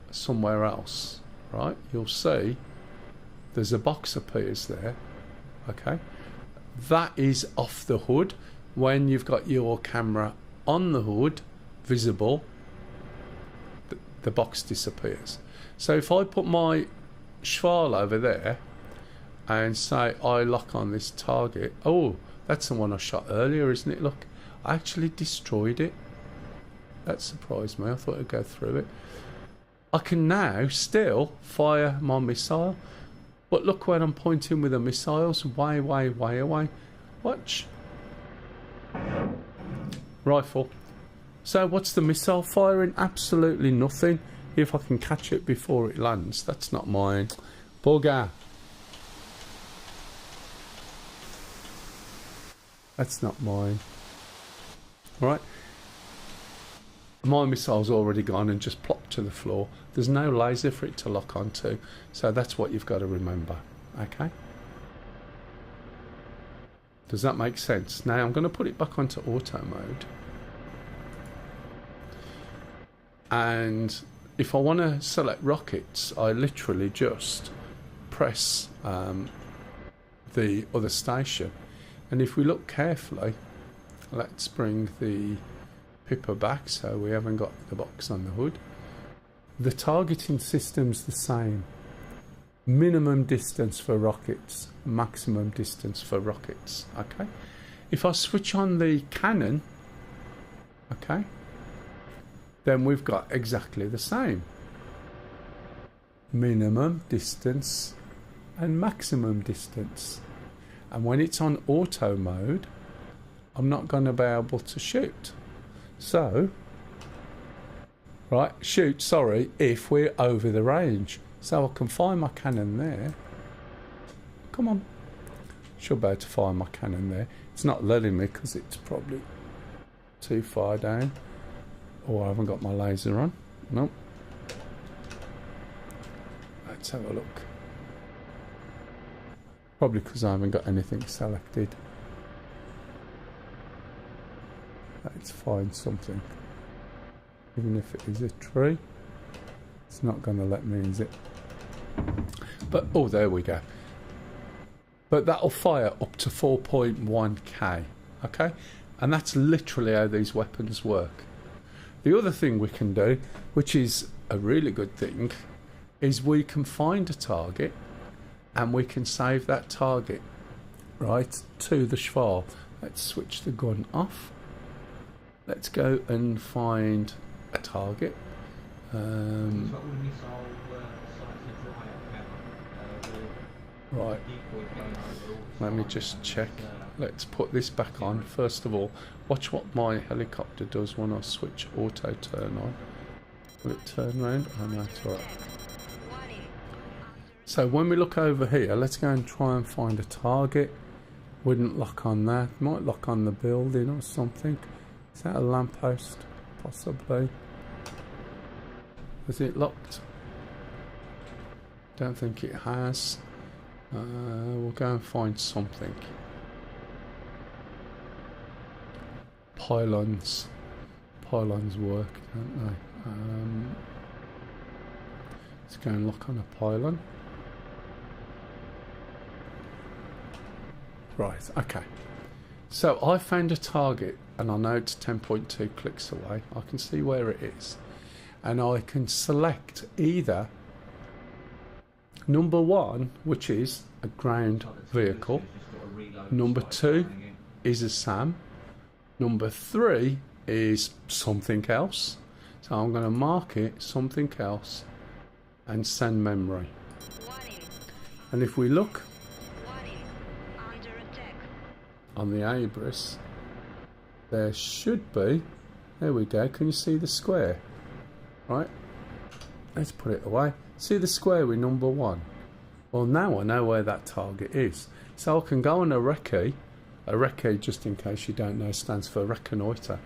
somewhere else, right, you'll see there's a box appears there. Okay, that is off the hood. When you've got your camera on the hood visible, the box disappears. So if I put my Schwal over there and say I lock on this target, oh, that's the one I shot earlier, isn't it? Look, I actually destroyed it. That surprised me. I thought I'd go through it. I can now still fire my missile, but look where I'm pointing with the missiles, way, way, way away. Watch. Rifle. So what's the missile firing? Absolutely nothing. If I can catch it before it lands. That's not mine. Bugger. That's not mine. Right. My missile's already gone and just plopped to the floor. There's no laser for it to lock onto, so that's what you've got to remember. Okay? Does that make sense? Now I'm going to put it back onto auto mode. And if I want to select rockets, I literally just press the other station. And if we look carefully, let's bring the Pipper back so we haven't got the box on the hood. The targeting system's the same. Minimum distance for rockets, maximum distance for rockets. Okay. If I switch on the cannon, okay, then we've got exactly the same. Minimum distance and maximum distance. And when it's on auto mode, I'm not going to be able to shoot. So, right, shoot, sorry, if we're over the range. So I can fire my cannon there. Come on. Should be able to fire my cannon there. It's not letting me because it's probably too far down. Or I haven't got my laser on. Nope. Let's have a look. Probably because I haven't got anything selected. Let's find something. Even if it is a tree. It's not going to let me, is it? But, oh, there we go. But that'll fire up to 4.1k. Okay? And that's literally how these weapons work. The other thing we can do, which is a really good thing, is we can find a target and we can save that target, right, to the Schwal. Let's switch the gun off. Let's go and find a target. Right, let me just check. Let's put this back on. First of all, watch what my helicopter does when I switch auto turn on. Will it turn round? Oh no, it's alright. So when we look over here, let's go and try and find a target. Wouldn't lock on that. Might lock on the building or something. Is that a lamppost? Possibly. Is it locked? Don't think it has. We'll go and find something. Pylons. Pylons work, don't they? Let's go and look on a pylon. Right, okay. So I found a target and I know it's 10.2 clicks away. I can see where it is. And I can select either number 1, which is a ground vehicle. Number 2 is a SAM. Number 3 is something else. So I'm going to mark it something else and send memory. And if we look on the Abris, there should be, there we go, can you see the square? Right, let's put it away. See the square with number 1? Well, now I know where that target is. So I can go on a recce, just in case you don't know, stands for reconnoiter.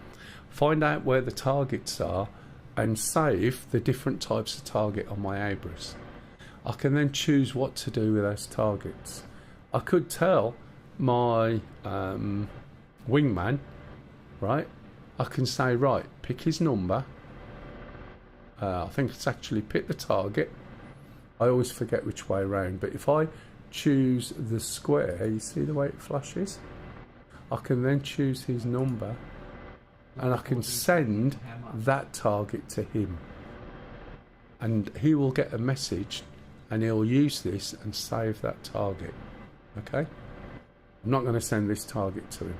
Find out where the targets are and save the different types of target on my Abris. I can then choose what to do with those targets. I could tell my wingman, right, I can say, right, pick his number. I think it's actually pick the target. I always forget which way around, but if I choose the square, you see the way it flashes? I can then choose his number and I can send that target to him. And he will get a message and he'll use this and save that target. Okay? I'm not going to send this target to him.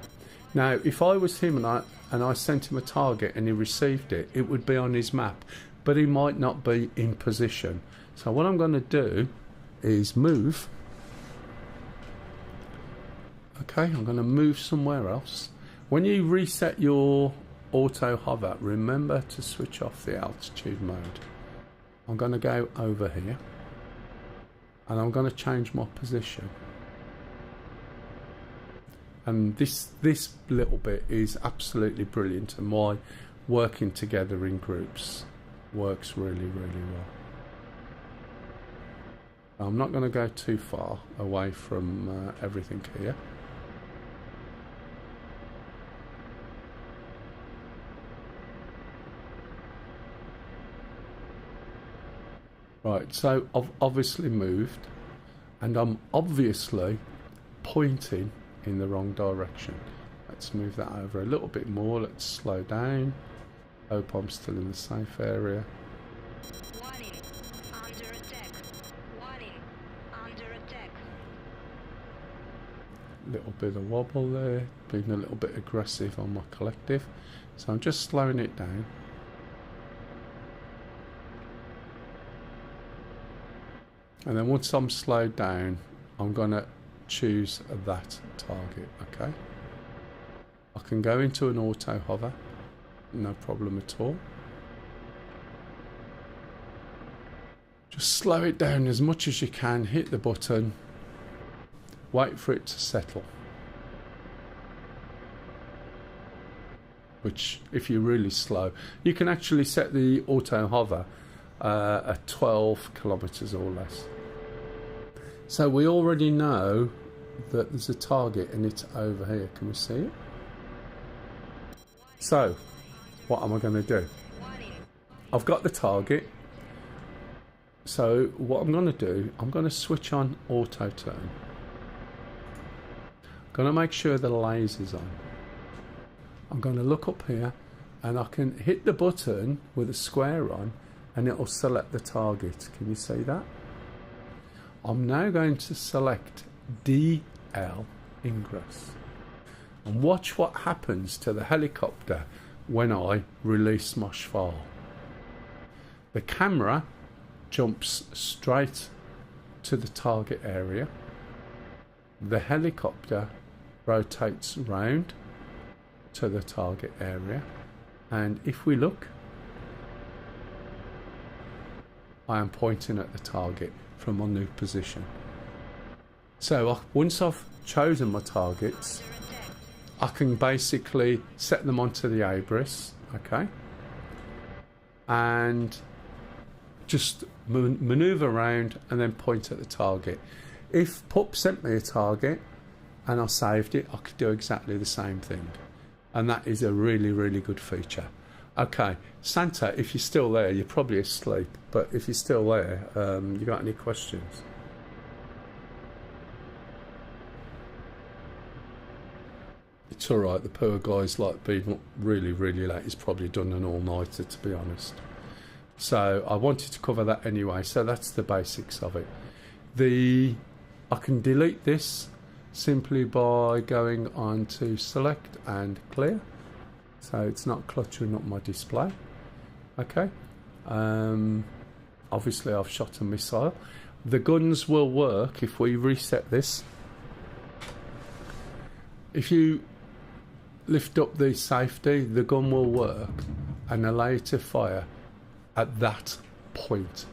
Now, if I was him and I sent him a target and he received it, it would be on his map, but he might not be in position. So what I'm going to do is move. Okay, I'm going to move somewhere else. When you reset your auto hover, remember to switch off the altitude mode. I'm going to go over here and I'm going to change my position. And this little bit is absolutely brilliant, and why working together in groups works really, really well. I'm not going to go too far away from everything here. Right, so I've obviously moved, and I'm obviously pointing in the wrong direction. Let's move that over a little bit more. Let's slow down. Hope I'm still in the safe area. Warning, under attack. Warning, under attack. Little bit of wobble there, being a little bit aggressive on my collective. So I'm just slowing it down. And then once I'm slowed down, I'm going to choose that target, okay? I can go into an auto hover, no problem at all. Just slow it down as much as you can, hit the button, wait for it to settle. Which, if you're really slow, you can actually set the auto hover at 12 kilometers or less. So we already know that there's a target and it's over here. Can we see it? So, what am I going to do? I've got the target. So what I'm going to do, I'm going to switch on auto turn. Going to make sure the laser's on. I'm going to look up here and I can hit the button with a square on and it will select the target. Can you see that? I'm now going to select DL ingress and watch what happens to the helicopter when I release my Schwal. The camera jumps straight to the target area. The helicopter rotates round to the target area, and if we look, I am pointing at the target from my new position. So once I've chosen my targets, I can basically set them onto the Abris, okay, and just maneuver around and then point at the target. If Pup sent me a target and I saved it, I could do exactly the same thing, and that is a really, really good feature. Okay, Santa, if you're still there, you're probably asleep, but if you're still there, you got any questions? It's alright, the poor guy's like being up really, really late. He's probably done an all-nighter, to be honest. So I wanted to cover that anyway, so that's the basics of it. I can delete this simply by going on to select and clear, so it's not cluttering up my display. Okay, obviously I've shot a missile. The guns will work if we reset this. If you lift up the safety, the gun will work and allow you to fire at that point.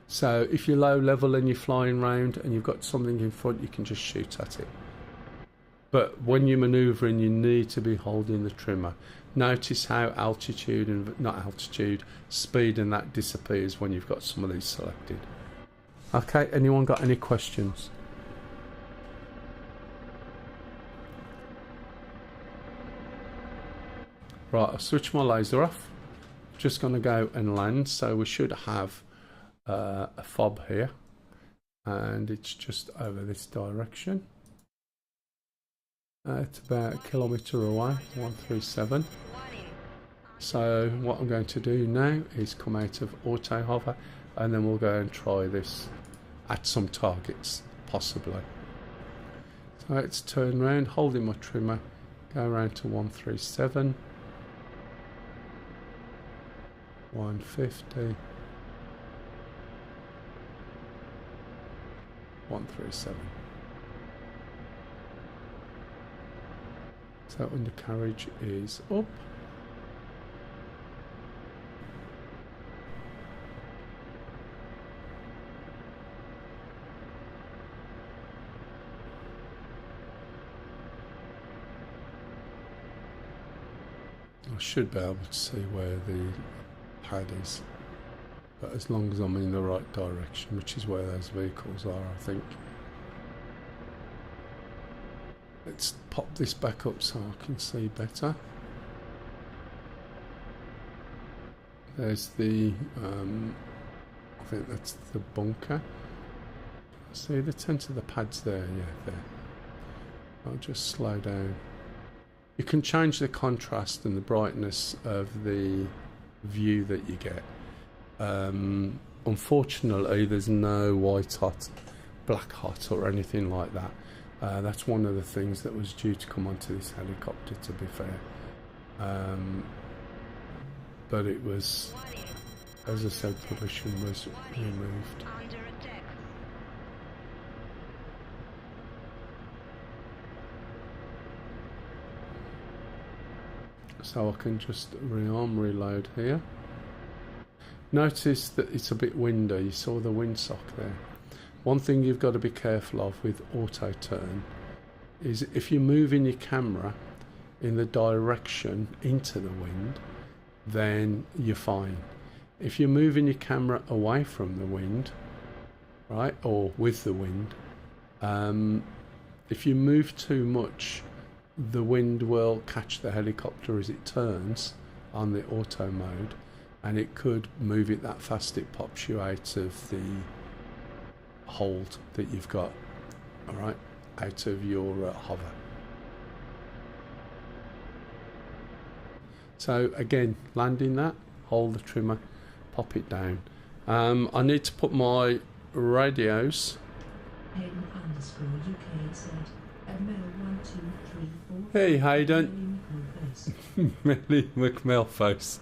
So if you're low level and you're flying around and you've got something in front, you can just shoot at it. But when you're manoeuvring, you need to be holding the trimmer. Notice how altitude and speed and that disappears when you've got some of these selected. Okay, anyone got any questions? Right, I'll switch my laser off. Just going to go and land, so we should have a fob here, and it's just over this direction. It's about a kilometre away, 137. So what I'm going to do now is come out of auto hover, and then we'll go and try this at some targets, possibly. So let's turn around, holding my trimmer, go around to 137. 150, 137. So undercarriage is up. I should be able to see where the pad is, but as long as I'm in the right direction, which is where those vehicles are, I think. Let's pop this back up so I can see better. There's the, I think that's the bunker. See the tent of the pads there, yeah, there. I'll just slow down. You can change the contrast and the brightness of the view that you get. Unfortunately, there's no white hot, black hot or anything like that. That's one of the things that was due to come onto this helicopter, to be fair. But it was, as I said, permission was removed. So I can just rearm, reload here. Notice that it's a bit windy. You saw the windsock there. One thing you've got to be careful of with auto turn is if you're moving your camera in the direction into the wind, then you're fine. If you're moving your camera away from the wind, right, or with the wind, if you move too much, the wind will catch the helicopter as it turns on the auto mode, and it could move it that fast it pops you out of the hold that you've got, all right, out of your hover. So again, landing that, hold the trimmer, pop it down. I need to put my radios. Hayden _UK said, Admiral 1, 2, 3, 4. Hey Hayden. Millie McMilfos.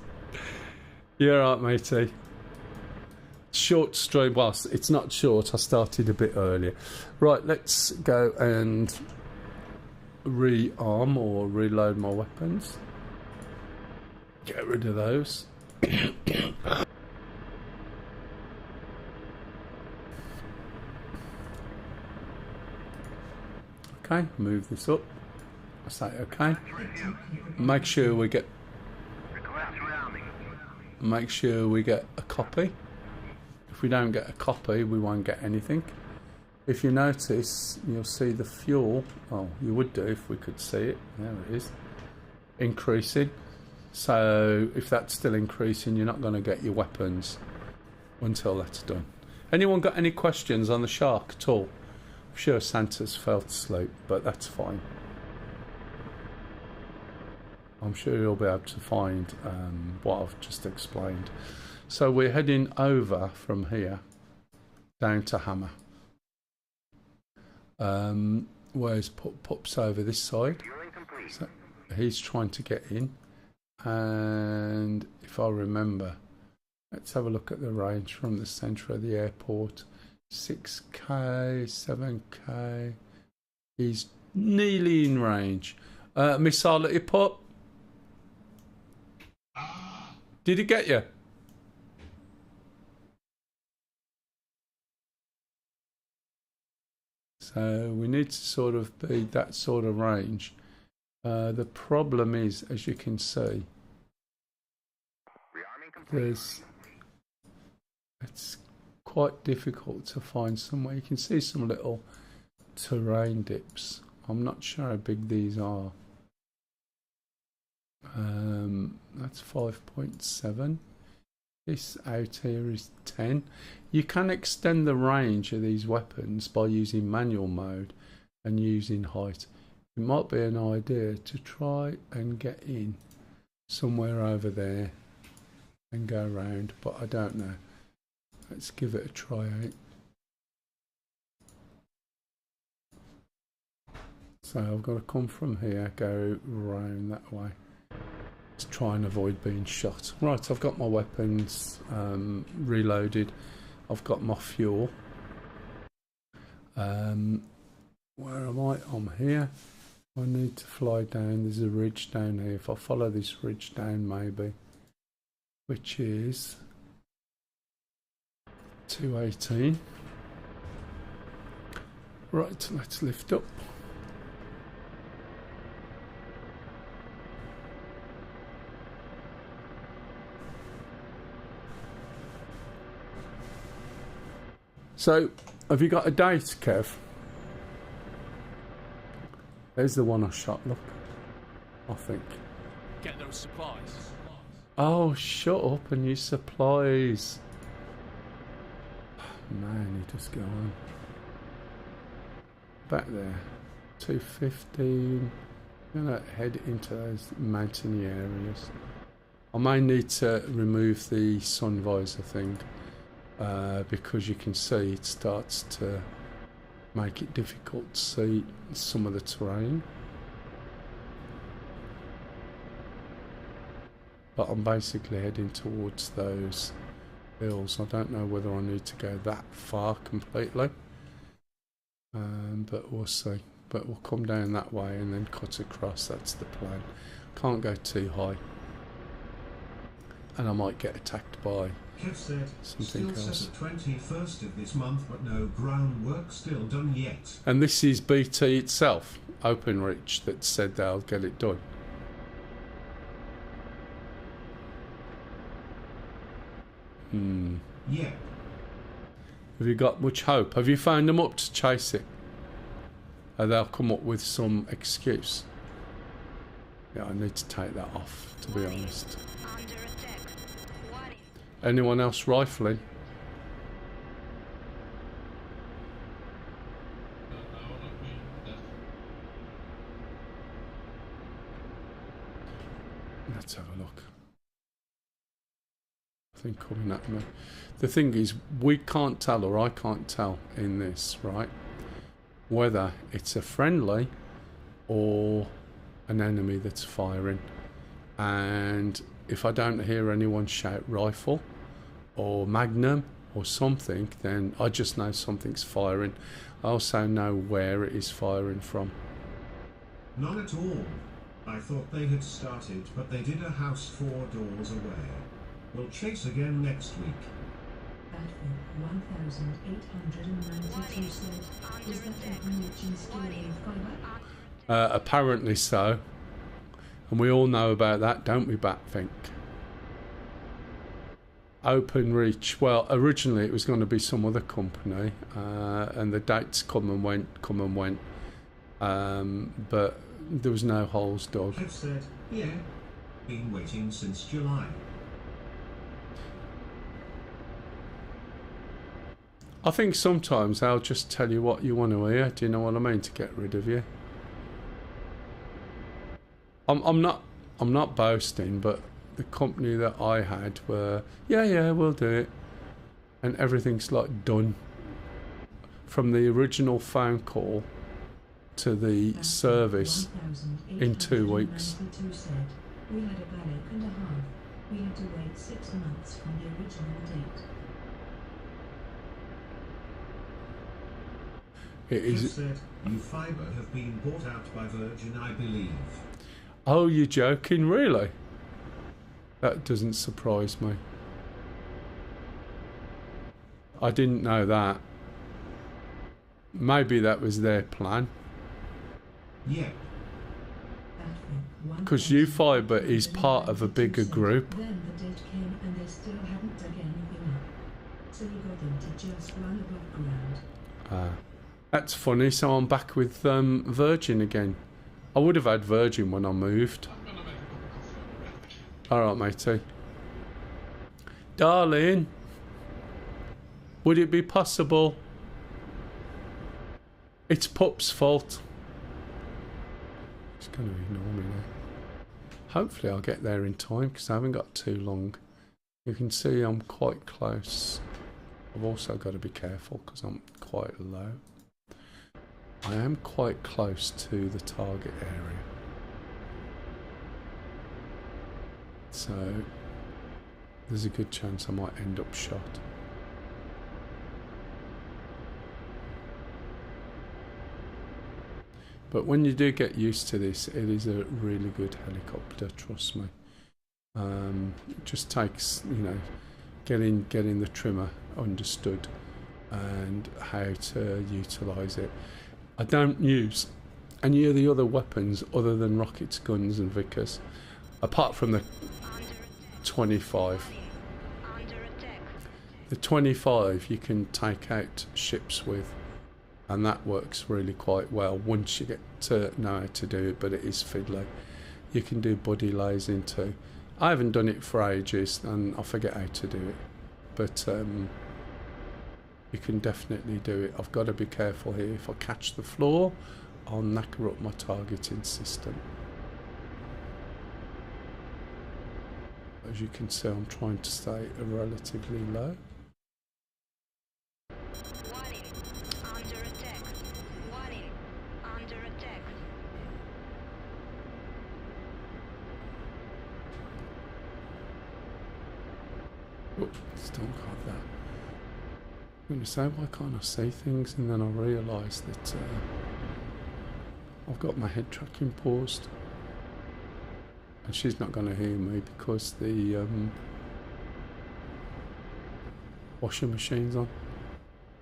You're right, matey. Short stream. Well, it's not short. I started a bit earlier. Right, let's go and rearm or reload my weapons. Get rid of those. Okay, move this up. I say okay. Make sure we get a copy. If we don't get a copy, we won't get anything. If you notice, you'll see the fuel. Oh, you would do if we could see it. There it is. Increasing. So if that's still increasing, you're not going to get your weapons until that's done. Anyone got any questions on the shark at all? I'm sure Santa's fell asleep, but that's fine. I'm sure you'll be able to find what I've just explained. So we're heading over from here down to Hammer. Where's Pup's over this side? So he's trying to get in. And if I remember, let's have a look at the range from the centre of the airport. 6k, 7k. He's nearly in range. Missile at your Pup. Did it get you? So we need to sort of be that sort of range. The problem is, as you can see, it's quite difficult to find somewhere. You can see some little terrain dips. I'm not sure how big these are. That's 5.7. This out here is 10. You can extend the range of these weapons by using manual mode and using height. It might be an idea to try and get in somewhere over there and go around, but I don't know. Let's give it a try out. So I've got to come from here, go round that way. Let's try and avoid being shot. Right, I've got my weapons reloaded. I've got my fuel. Where am I? I'm here. I need to fly down. There's a ridge down here. If I follow this ridge down, maybe, which is 218. Right, let's lift up. So, have you got a date, Kev? There's the one I shot, look. I think. Get those supplies. Oh, shut up and use supplies. Man, he just go on. Back there. 215. I'm going to head into those mountainy areas. I may need to remove the sun visor thing because you can see it starts to make it difficult to see some of the terrain. But I'm basically heading towards those hills. I don't know whether I need to go that far completely, but we'll see. But we'll come down that way and then cut across. That's the plan. Can't go too high, and I might get attacked by Kev said, something still else. set at 21st of this month, but no groundwork still done yet. And this is BT itself, OpenReach, that said they'll get it done. Yeah. Have you got much hope? Have you found them up to chase it? They'll come up with some excuse. Yeah, I need to take that off, to be honest. Under attack. Warning. Anyone else rifling? Let's have a look. Thing coming at me. The thing is, we can't tell, or I can't tell in this, right, whether it's a friendly or an enemy that's firing. And if I don't hear anyone shout rifle or magnum or something, then I just know something's firing. I also know where it is firing from. None at all. I thought they had started, but they did a house 4 doors away. We'll chase again next week. Battlefield 1892 said, is that information still in fibre? Apparently so. And we all know about that, don't we, Batfink? OpenReach. Well, originally it was going to be some other company, and the dates come and went, but there was no holes dug. Kev said, yeah, been waiting since July. I think sometimes they'll just tell you what you want to hear. Do you know what I mean? To get rid of you. I'm not boasting, but the company that I had were, yeah, we'll do it, and everything's like done. From the original phone call to the service in 2 weeks. Said, we had a ballot and a half. We had to wait 6 months from the original date. It Kev is. said, you fibre have been bought out by Virgin, I believe. Oh, you're joking, really? That doesn't surprise me. I didn't know that. Maybe that was their plan. Yeah. Because U-Fibre is part of a bigger group. Then the date came and they still hadn't dug anything up. So we got them to just run above ground. That's funny, so I'm back with Virgin again. I would have had Virgin when I moved. Alright, matey. Darling, would it be possible? It's Pup's fault. She's going to ignore me now. Hopefully I'll get there in time because I haven't got too long. You can see I'm quite close. I've also got to be careful because I'm quite low. I am quite close to the target area. So there's a good chance I might end up shot. But when you do get used to this, it is a really good helicopter, trust me. It just takes, getting the trimmer understood and how to utilise it. I don't use any of the other weapons other than rockets, guns and Vickers, apart from the 25. The 25 you can take out ships with, and that works really quite well once you get to know how to do it, but it is fiddly. You can do buddy lasing too. I haven't done it for ages and I forget how to do it, but you can definitely do it. I've got to be careful here. If I catch the floor, I'll knacker up my targeting system. As you can see, I'm trying to stay relatively low. Warning. Under attack. Warning. Under attack. Oh, still got that. I'm going to say, why can't I see things? And then I realise that I've got my head tracking paused. And she's not going to hear me because the washing machine's on.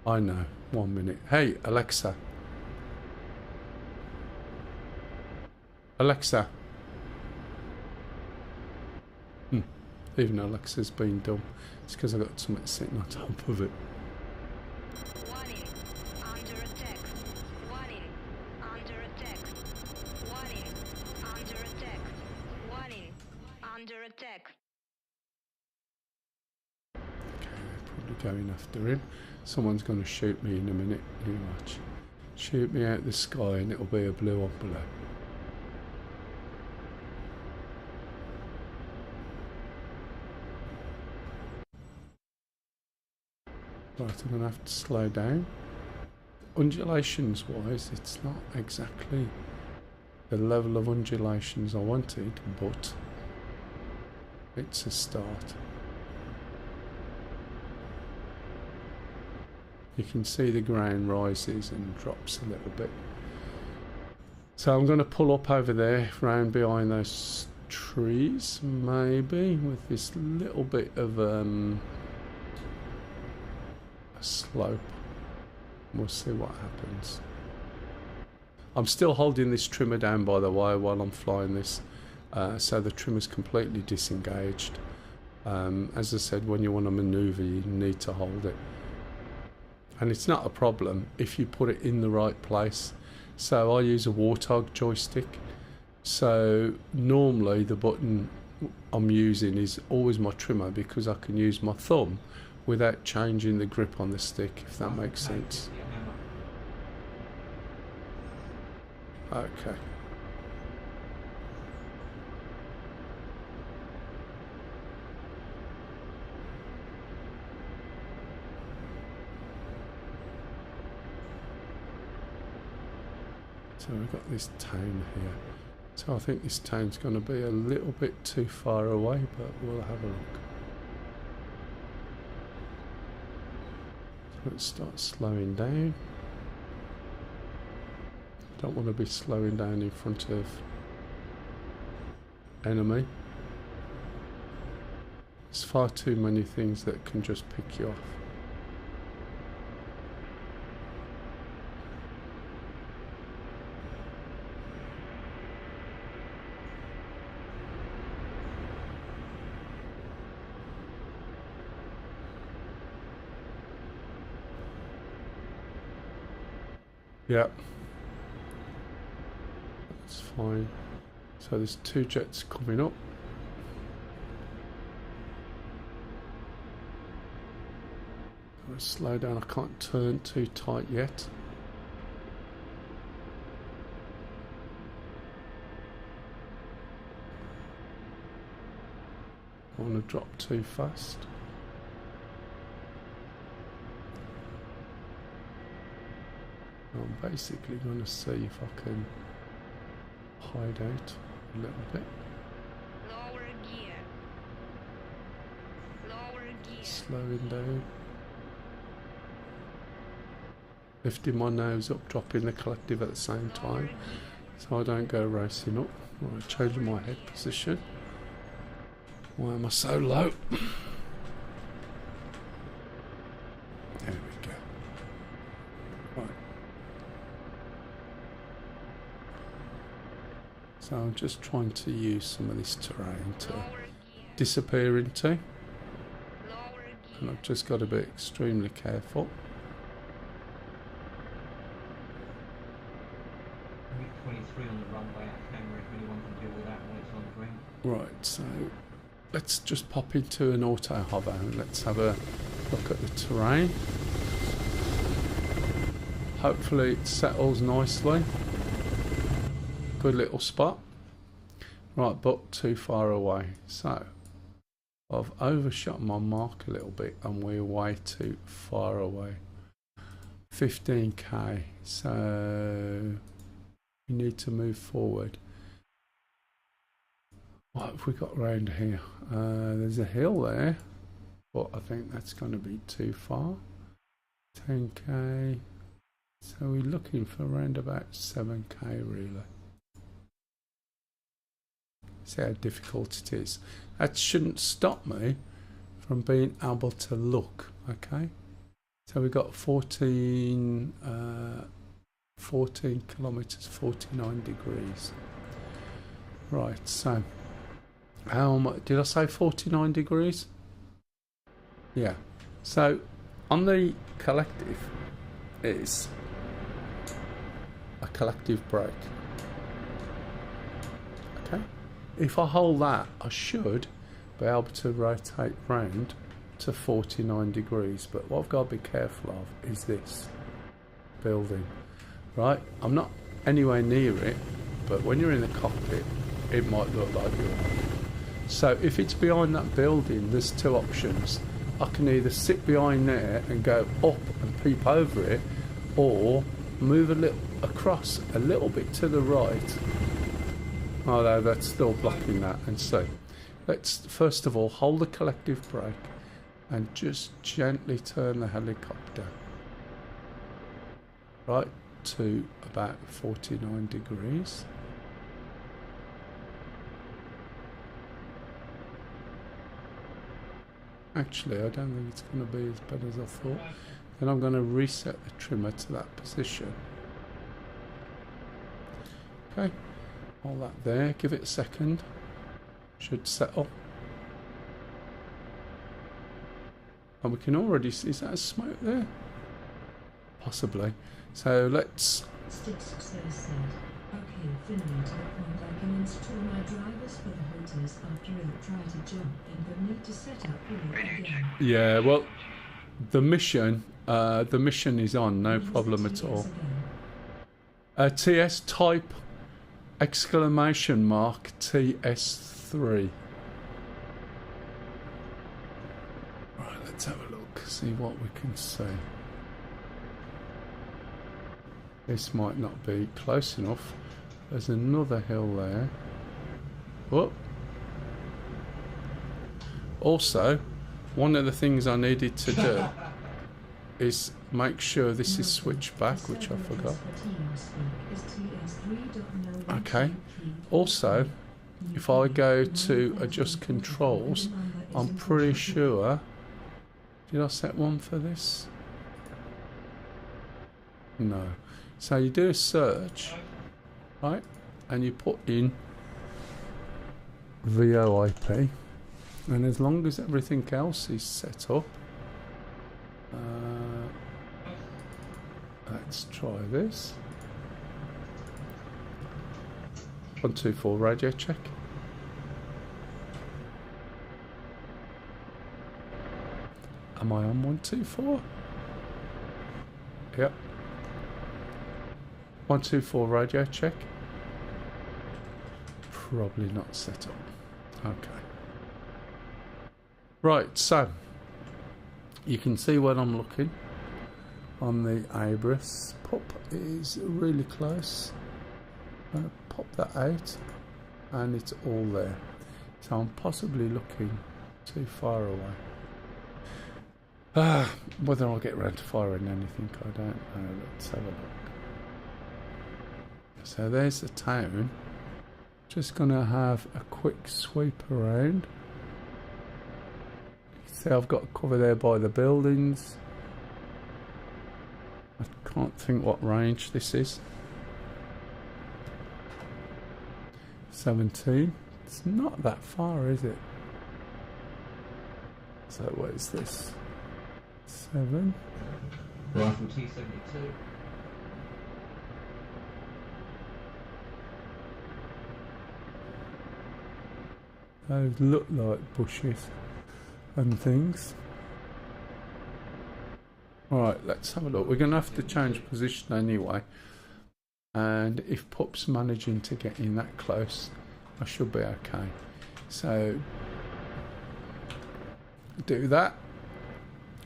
I know. 1 minute. Hey, Alexa. Alexa. Even Alexa's been dumb. It's because I've got something sitting on top of it. Warning. Under attack. Warning. Under attack. Warning. Under attack. Warning. Under attack. Okay, they're probably going after him. Someone's going to shoot me in a minute. You watch. Shoot me out the sky and it'll be a blue envelope. Right, I'm going to have to slow down. Undulations wise, it's not exactly the level of undulations I wanted, but it's a start. You can see the ground rises and drops a little bit. So I'm going to pull up over there, round behind those trees, maybe, with this little bit of a slope. We'll see what happens. I'm still holding this trimmer down, by the way, while I'm flying this, so the trimmer's completely disengaged. As I said, when you want to maneuver, you need to hold it, and it's not a problem if you put it in the right place. So I use a Warthog joystick, so normally the button I'm using is always my trimmer, because I can use my thumb without changing the grip on the stick, if that makes sense. Okay. So we've got this town here. So I think this town's going to be a little bit too far away, but we'll have a look. Let's start slowing down. Don't want to be slowing down in front of enemy. There's far too many things that can just pick you off. Yeah, that's fine. So there's two jets coming up. I'm going to slow down. I can't turn too tight yet. I don't want to drop too fast. I'm basically going to see if I can hide out a little bit. Lower gear. Lower gear. Slowing down. Lifting my nose up, dropping the collective at the same time, so I don't go racing up. Right, changing my head position. Why am I so low? There we go. Right. So I'm just trying to use some of this terrain to disappear into. and I've just got to be extremely careful. We get 23 on the runway out camera if anyone can deal with that when it's on the ground. Right, so let's just pop into an auto hover and let's have a look at the terrain. Hopefully it settles nicely. Good little spot. Right, but too far away. So I've overshot my mark a little bit and we're way too far away. 15k, so we need to move forward. What have we got around here? There's a hill there, but I think that's going to be too far. 10k, so we're looking for around about 7k really. See how difficult it is. That shouldn't stop me from being able to look, okay? So we've got 14 kilometers, 49 degrees. Right, so how much did I say? 49 degrees? Yeah. So on the collective is a collective brake. Okay. If I hold that, I should be able to rotate round to 49 degrees. But what I've got to be careful of is this building. Right? I'm not anywhere near it, but when you're in the cockpit, it might look like you are. So if it's behind that building, there's two options. I can either sit behind there and go up and peep over it, or move a little across a little bit to the right. Although that's still blocking that. And so let's first of all hold the collective brake and just gently turn the helicopter right to about 49 degrees. Actually, I don't think it's going to be as bad as I thought. Then I'm going to reset the trimmer to that position. Okay. Hold that there, give it a second. Should settle. And we can already see, is that a smoke there? Possibly. So let's... Stick success said. Okay, finally to the point I can install my drivers for the hotels after I try to jump and then need to set up again. Yeah, well, the mission is on, no problem at all. TS type... exclamation mark TS3. Right, let's have a look, see what we can see. This might not be close enough. There's another hill there. Whoop. Also, one of the things I needed to do is make sure this is switched back, which I forgot. Okay. Also, if I go to adjust controls, I'm pretty sure... Did I set one for this? No. So you do a search, right? And you put in VoIP. And as long as everything else is set up... let's try this. 124 radio check. Am I on 124? Yep. 124 radio check. Probably not set up. Okay. Right, so you can see when I'm looking on the Abris. Pop is really close. I'm going to pop that out and it's all there. So I'm possibly looking too far away. Whether I'll get around to firing anything, I don't know. Let's have a look. So there's the town. Just going to have a quick sweep around. See, I've got cover there by the buildings. I can't think what range this is. 17. It's not that far, is it? So what is this? 7. Rifle T-72. Those look like bushes and things. Alright, let's have a look. We're going to have to change position anyway. And if Pup's managing to get in that close, I should be okay. So, do that.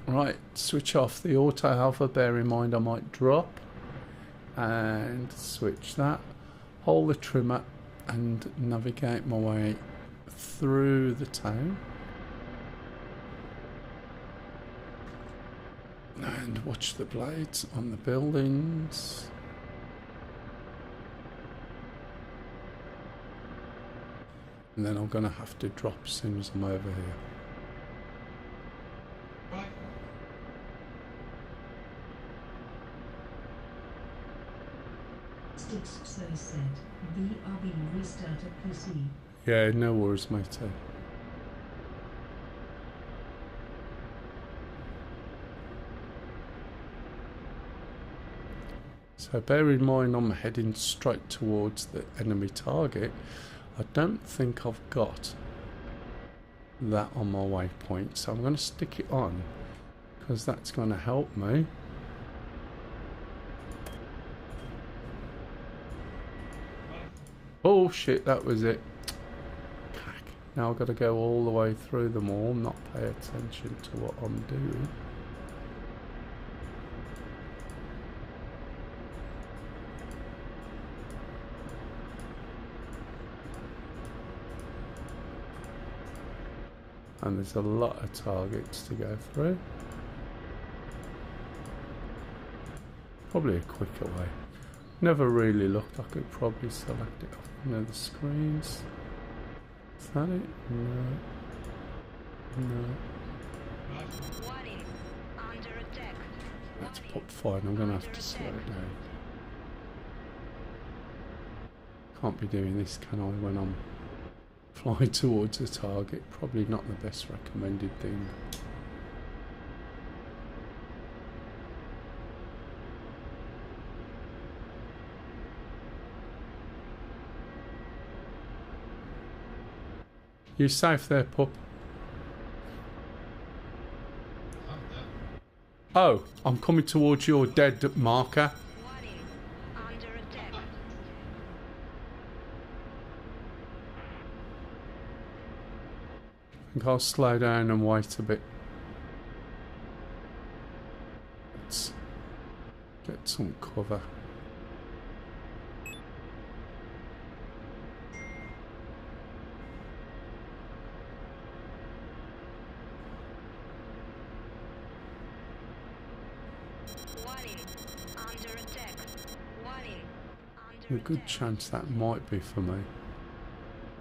Right, switch off the auto alpha. Bear in mind I might drop. And switch that. Hold the trimmer and navigate my way through the town. And watch the blades on the buildings. And then I'm going to have to drop as soon as I'm over here. Sticks so said. BRB restarted PC. Yeah, no worries, matey. So bear in mind I'm heading straight towards the enemy target. I don't think I've got that on my waypoint, so I'm going to stick it on because that's going to help me. Oh shit, that was it. Now I've got to go all the way through them all, not pay attention to what I'm doing. And there's a lot of targets to go through. Probably a quicker way. Never really looked. I could probably select it off one of the screens. Is that it? No. No. Warning. Under attack. That's pop fine. I'm going to have to slow down. Can't be doing this, can I, when I'm flying towards a target? Probably not the best recommended thing. You safe there, pup? Oh, I'm coming towards your dead marker. Warning. Under attack. I think I'll slow down and wait a bit. Let's get some cover. Warning. Under attack. Warning. A good chance that might be for me.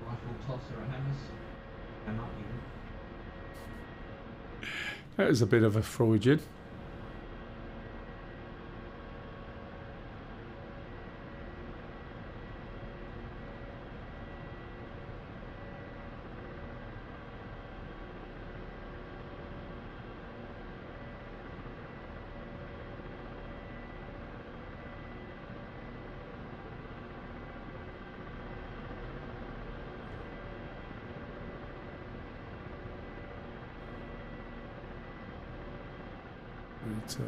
Rifle tosser at hammers. Hammer, even. That was a bit of a Freudian. I need to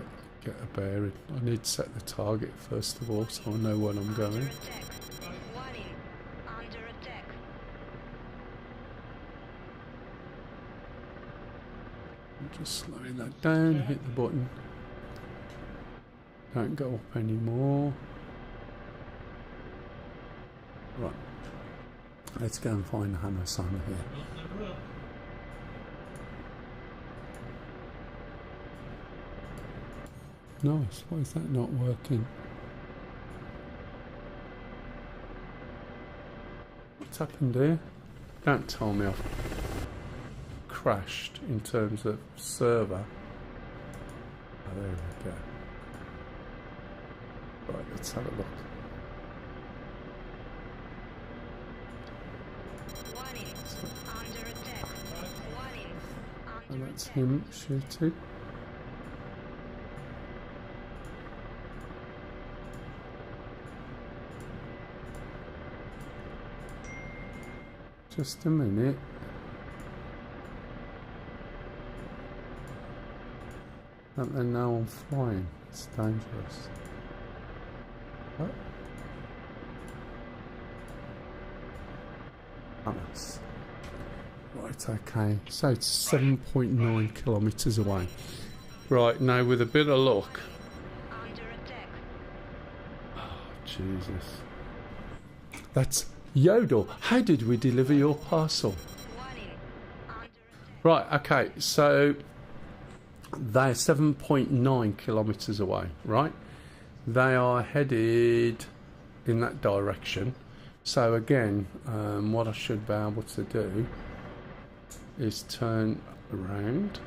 get a bearing. I need to set the target first of all so I know where I'm going. Under attack. Warning. Under attack. I'm just slowing that down, hit the button. Don't go up anymore. Right. Let's go and find Hammer Son here. Nice, why is that not working? What's happened here? Don't tell me I've crashed in terms of server. Oh, there we go. Right, let's have a look. Warning. Under attack. Warning. And that's him shooting. Just a minute. And then now I'm flying. It's dangerous. What? Oh, that's... Right, okay. So it's 7.9 kilometres away. Right, now with a bit of luck. Under attack. Oh, Jesus. That's Yodel. How did we deliver your parcel? Warning. Under attack. Right, okay, so they're 7.9 kilometres away, right? They are headed in that direction. So again, what I should be able to do is turn around.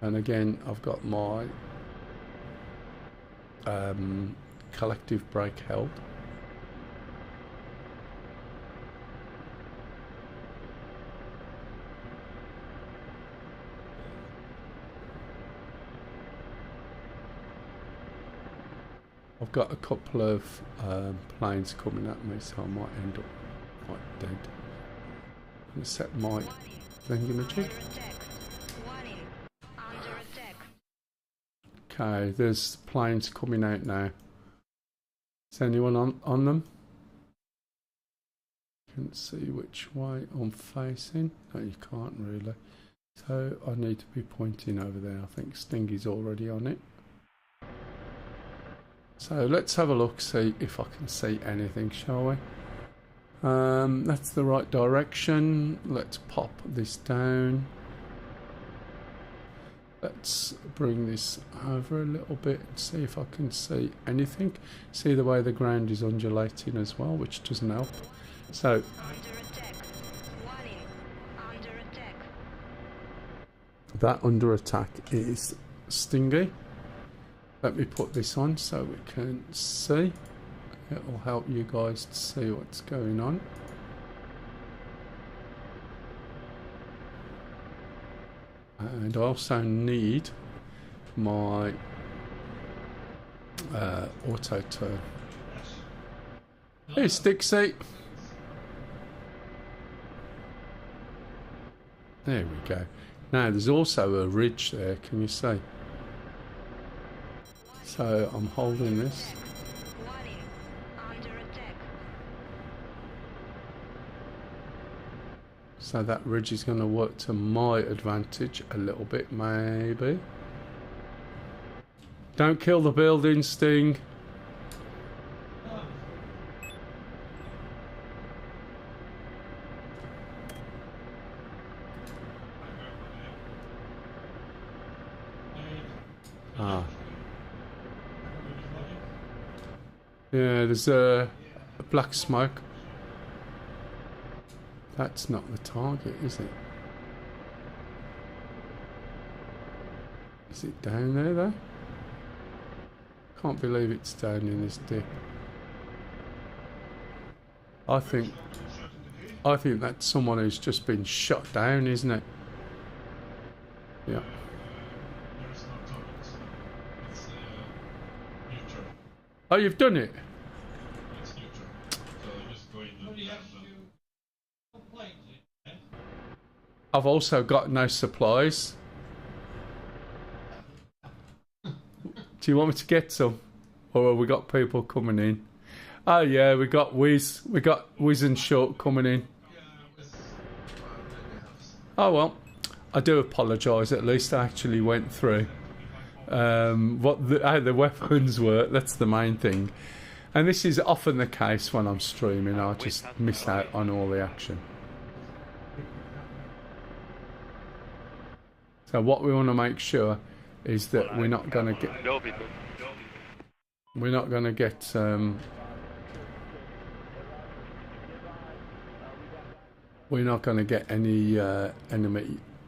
And again, I've got my collective brake held. I've got a couple of planes coming at me, so I might end up quite dead. I'm going to set my thingamajig. Under attack. Warning. Under attack. Okay, there's planes coming out now. Is anyone on them? Can't see which way I'm facing. No, you can't really. So I need to be pointing over there. I think Stingy's already on it. So let's have a look, see if I can see anything, shall we? That's the right direction. Let's pop this down. Let's bring this over a little bit and see if I can see anything. See the way the ground is undulating as well, which doesn't help. So, Under attack. Warning. Under attack. that under attack is Stingy. Let me put this on so we can see. It will help you guys to see what's going on. And I also need my auto turn. Hey, Stixie. There we go. Now there's also a ridge there, can you see? So I'm holding this. Warning. Under attack. So that ridge is going to work to my advantage a little bit, maybe. Don't kill the building, Sting. Ah. Yeah, there's a black smoke. That's not the target, is it? Is it down there, though? Can't believe it's down in this dip. I think that's someone who's just been shot down, isn't it? Yeah. There's no target. It's neutral. Oh, you've done it? It's neutral. So just go in and land them. I've also got no supplies. Do you want me to get some? Or have we got people coming in? Oh yeah, we got Wiz. We got Wiz and Short coming in. Oh well, I do apologise. At least I actually went through how the weapons work. That's the main thing. And this is often the case when I'm streaming. I just miss out on all the action. So what we want to make sure is that we're not going to get any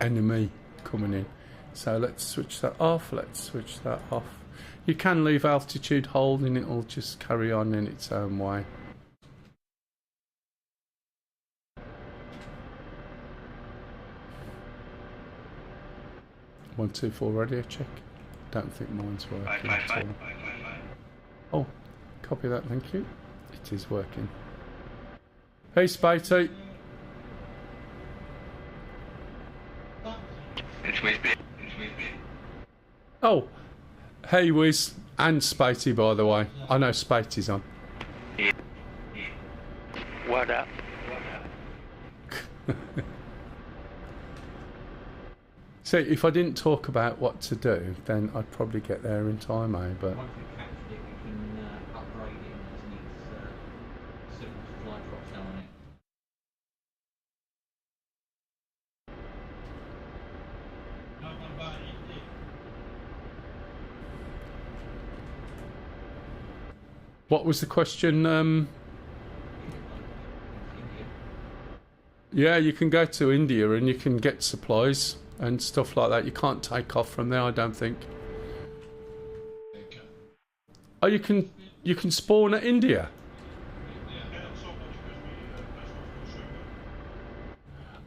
enemy coming in. So let's switch that off. Let's switch that off. You can leave altitude hold and it'll just carry on in its own way. One, two, four, radio check. Don't think mine's working at all. Oh, copy that, thank you. It is working. Hey, Spatey. Oh, hey, Wiz. And Spatey, by the way. I know Spatey's on. What up? See, if I didn't talk about what to do, then I'd probably get there in time, eh? But Once we've captured it, we can upgrade it and just needs simple supply drops down on it. what was the question? Yeah, you can go to India and you can get supplies and stuff like that. You can't take off from there, I don't think. Oh, you can spawn at India.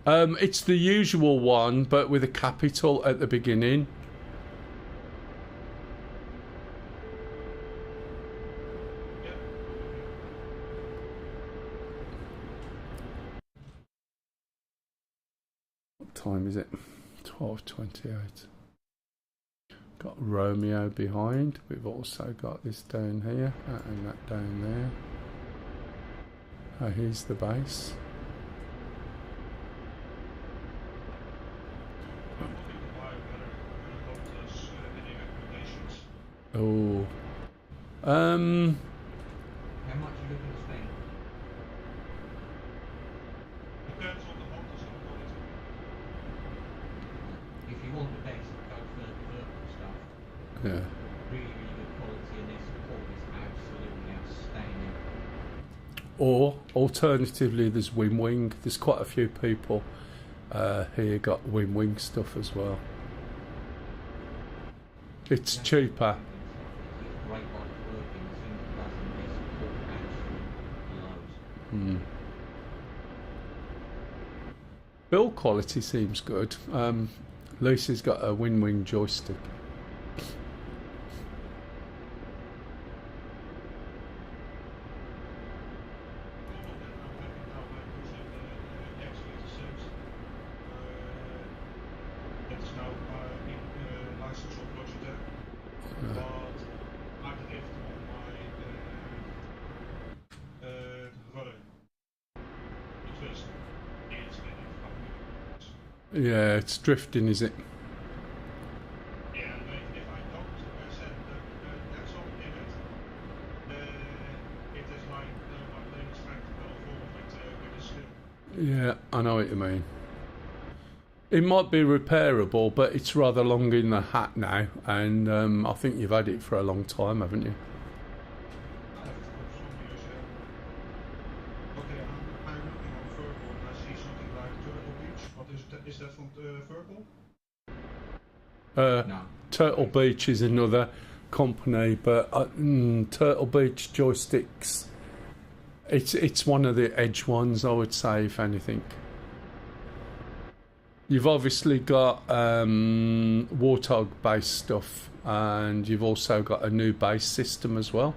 It's the usual one, but with a capital at the beginning. What time is it? 12:28. Got Romeo behind. We've also got this down here and that down there. Oh, here's the base. Oh. How much are you looking to spend? Depends on the models and quality. If you want the best, go for the vertical stuff. Yeah. Really, really good quality, and their support is absolutely outstanding. Or alternatively, there's Wing. There's quite a few people here got Wing stuff as well. It's cheaper. It's great while it's working, as soon as it doesn't, their support absolutely blows. Build quality seems good. Lucy's got a Wing joystick. Yeah, it's drifting, is it? Yeah, if I don't set that's all in it, it is like my playing strength will forward with a skill. Yeah, I know what you mean. It might be repairable, but it's rather long in the hat now, and I think you've had it for a long time, haven't you? Okay, I'm looking on Foothold and I see something like Turtle Beach. What is that from Foothold? No. Turtle Beach is another company, but Turtle Beach joysticks, it's one of the edge ones, I would say, if anything. You've obviously got Warthog base stuff, and you've also got a new base system as well.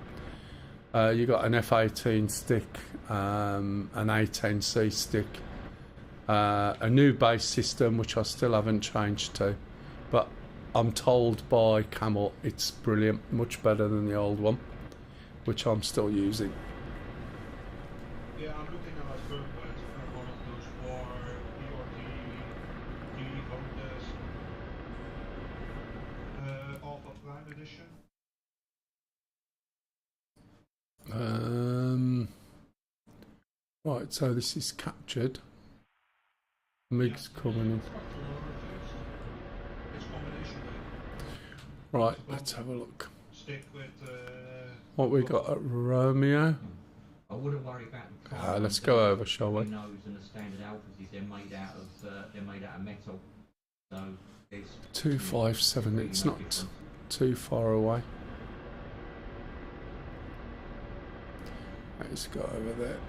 You've got an F18 stick, an A10C stick, a new base system which I still haven't changed to, but I'm told by Camel it's brilliant, much better than the old one, which I'm still using. Yeah, I'm looking at Foothold, one of those war PRT Alpha Prime Edition. Right, so this is captured. MiG's coming in. It's combination. Right, let's have a look. Stick with What we got at Romeo. I wouldn't worry about the carbon. Let's go over, shall we? The nose and the standard alphas is they're made out of metal. So it's 257. really It's no not difference. too far away. Let's go over there.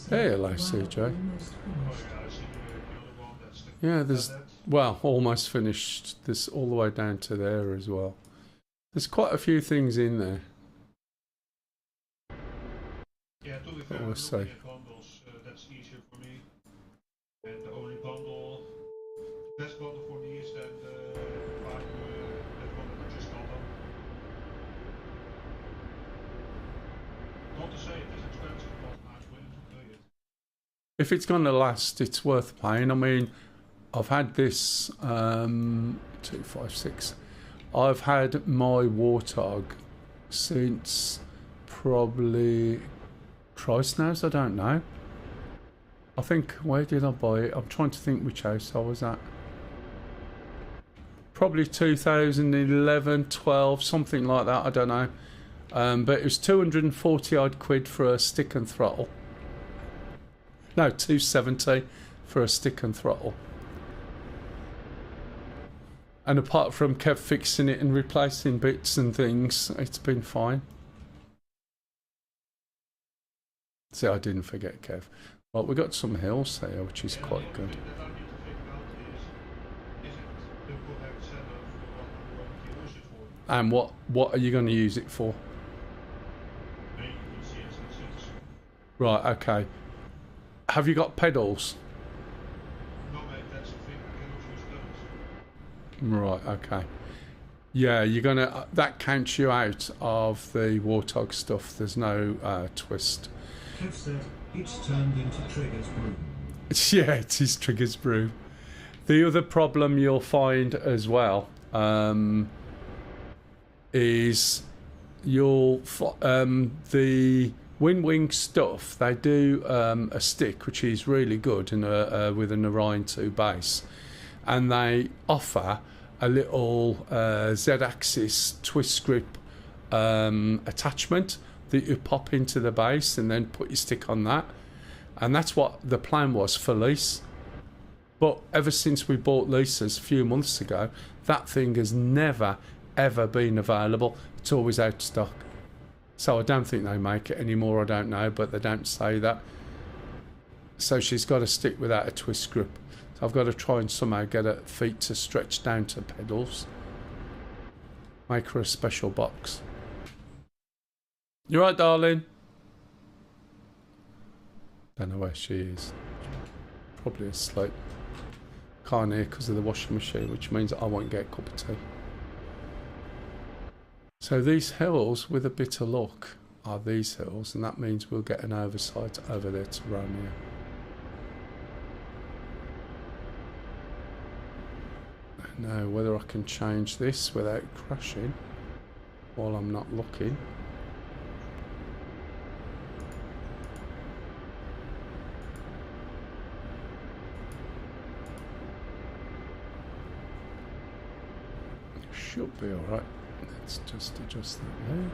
Hey, hello, CJ. Yeah, there's, well, almost finished. This all the way down to there as well. There's quite a few things in there. Yeah, to be But fair, we'll looking see. at bundles, that's easier for me. And the only bundle, best bundle for me is then the that one that I just got on. Not to say it is expensive, but I'm willing to pay it. If it's going to last, it's worth paying. I mean, I've had this 256. I've had my Warthog since probably Christ knows, I don't know. I think, where did I buy it? I'm trying to think which house I was at. Probably 2011, 12, something like that, I don't know. But it was 240 odd quid for a stick and throttle. No, 270 for a stick and throttle. And apart from Kev fixing it and replacing bits and things, it's been fine. See, I didn't forget Kev. Well, we got some hills here, which is quite good. The thing that I need to figure out is it the correct setup for what I'm going to use it for. And what are you going to use it for? Mainly DCS. Right, okay. Have you got pedals? No, mate, that's the thing, I cannot use those. Right, okay. Yeah, you're gonna. That counts you out of the Warthog stuff. There's no twist. Kev said it's turned into Trigger's broom. Yeah, it is Trigger's broom. The other problem you'll find as well is the Wing stuff. They do a stick which is really good and with an Orion 2 base, and they offer a little Z-axis twist grip attachment that you pop into the base and then put your stick on that, and that's what the plan was for lease. But ever since we bought leases a few months ago, that thing has never ever been available. It's always out of stock. So I don't think they make it anymore, I don't know, but they don't say that. So she's got to stick without a twist grip. So I've got to try and somehow get her feet to stretch down to pedals. Make her a special box. You right, darling? Don't know where she is. Probably asleep. Can't hear because of the washing machine, which means I won't get a cup of tea. So these hills, with a bit of luck, are these hills, and that means we'll get an oversight over there to Romeo. Now, whether I can change this without crashing while I'm not looking. Should be alright. Let's just adjust that there.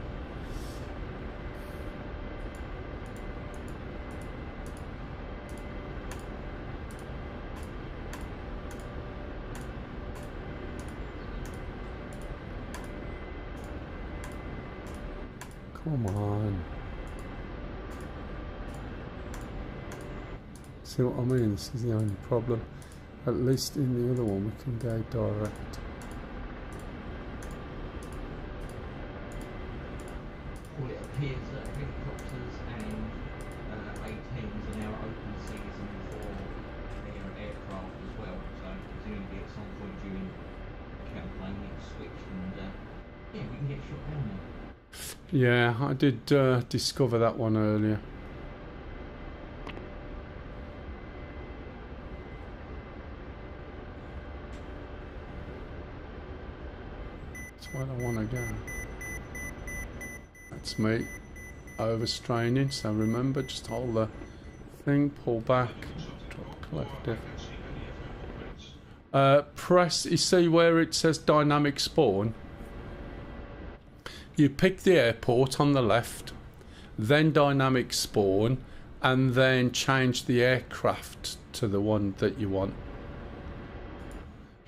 Come on. See what I mean? This is the only problem. At least in the other one we can go direct. Well, it appears that helicopters and A-10s are now open season for their aircraft as well, so presumably at some point during the campaign it's switched and yeah, we can get shot down there. Yeah, I did discover that one earlier. That's where I want to go. That's me overstraining, so remember, just hold the thing, pull back, drop collective. Press, you see where it says dynamic spawn? You pick the airport on the left, then dynamic spawn, and then change the aircraft to the one that you want.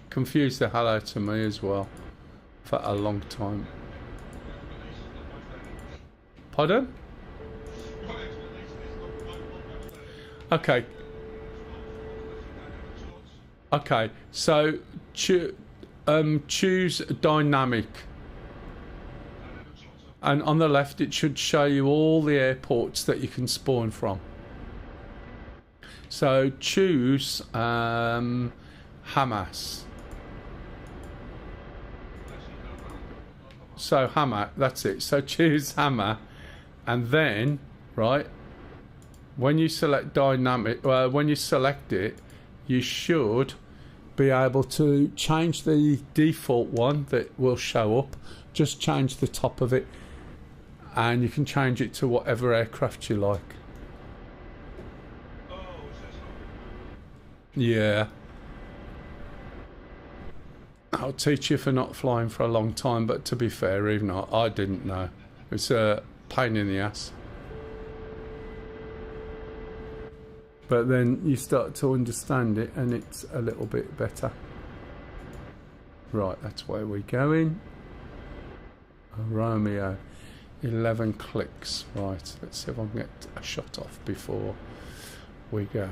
Confused the hell out of me as well for a long time. Pardon? Okay. Okay, so choose dynamic. and on the left it should show you all the airports that you can spawn from. So choose Hamas. So Hammer, that's it. So choose Hammer, and then right when you select dynamic, when you select it, you should be able to change the default one that will show up. Just change the top of it, and you can change it to whatever aircraft you like. Oh, is that so? Yeah. I'll teach you for not flying for a long time, but to be fair, even I didn't know. It's a pain in the ass. But then you start to understand it and it's a little bit better. Right, that's where we're going. Romeo, 11 clicks. Right, let's see if I can get a shot off before we go.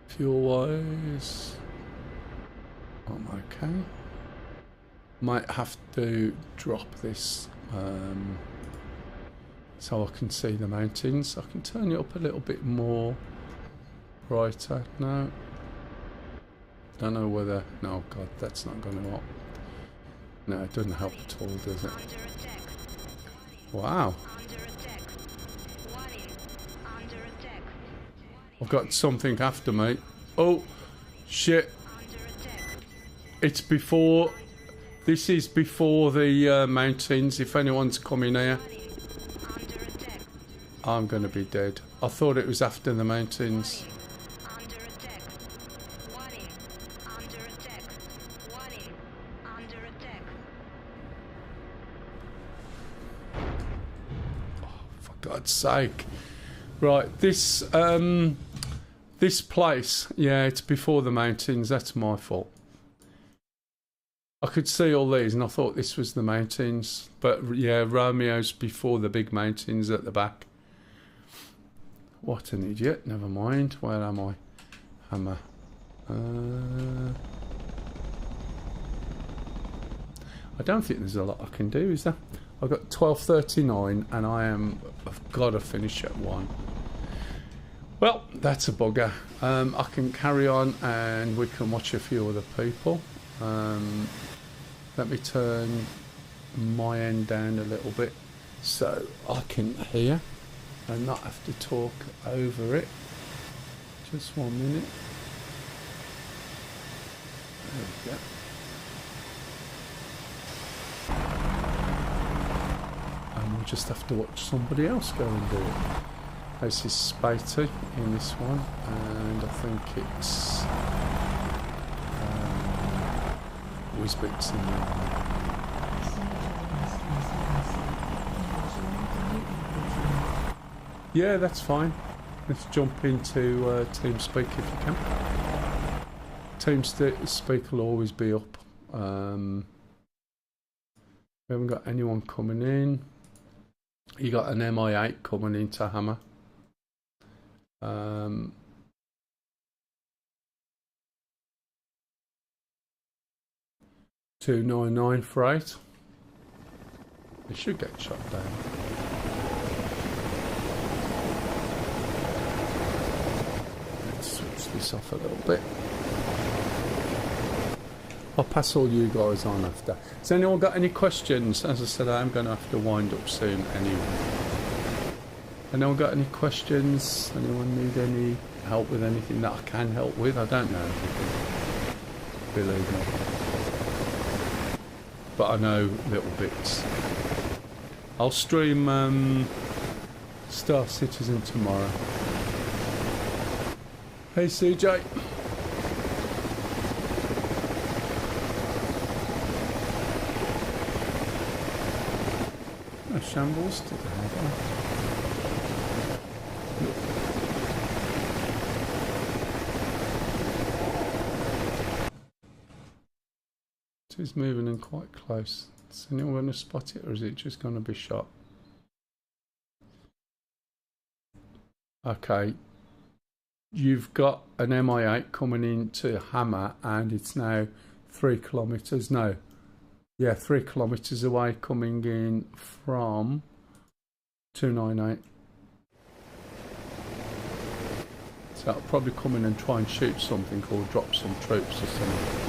Fuel wise, I'm okay. Might have to drop this so I can see the mountains. I can turn it up a little bit more brighter. No, don't know whether. No, God, that's not going to help. No, it doesn't help at all, does it? Wow. I've got something after me. Oh, shit. It's before... This is before the mountains. If anyone's coming here, I'm going to be dead. I thought it was after the mountains. Oh, for God's sake. Right, this place, yeah, it's before the mountains. That's my fault. I could see all these and I thought this was the mountains. But yeah, Romeo's before the big mountains at the back. What an idiot. Never mind. Where am I? Hammer. I don't think there's a lot I can do, is there? I've got 12:39 and I've got to finish at 1. Well, that's a bugger. I can carry on and we can watch a few other people. Let me turn my end down a little bit so I can hear and not have to talk over it. Just 1 minute. There we go. And we'll just have to watch somebody else go and do it. This is Spatey in this one, and I think it's Whizbits in there. Yeah, that's fine. Let's jump into TeamSpeak if you can. TeamSpeak will always be up. We haven't got anyone coming in. You got an MI8 coming into Hammer. 299 for 8. They should get shot down. Let's switch this off a little bit. I'll pass all you guys on after. Has anyone got any questions? As I said, I am going to have to wind up soon anyway. Anyone got any questions? Anyone need any help with anything that I can help with? I don't know anything, believe me. But I know little bits. I'll stream Star Citizen tomorrow. Hey CJ. No shambles today. It's moving in quite close. Is anyone going to spot it, or is it just going to be shot? Okay. you've got an MI8 coming into Hammer, and it's now 3 kilometres. No, yeah, 3 kilometres away, coming in from 298. So I'll probably come in and try and shoot something or drop some troops or something.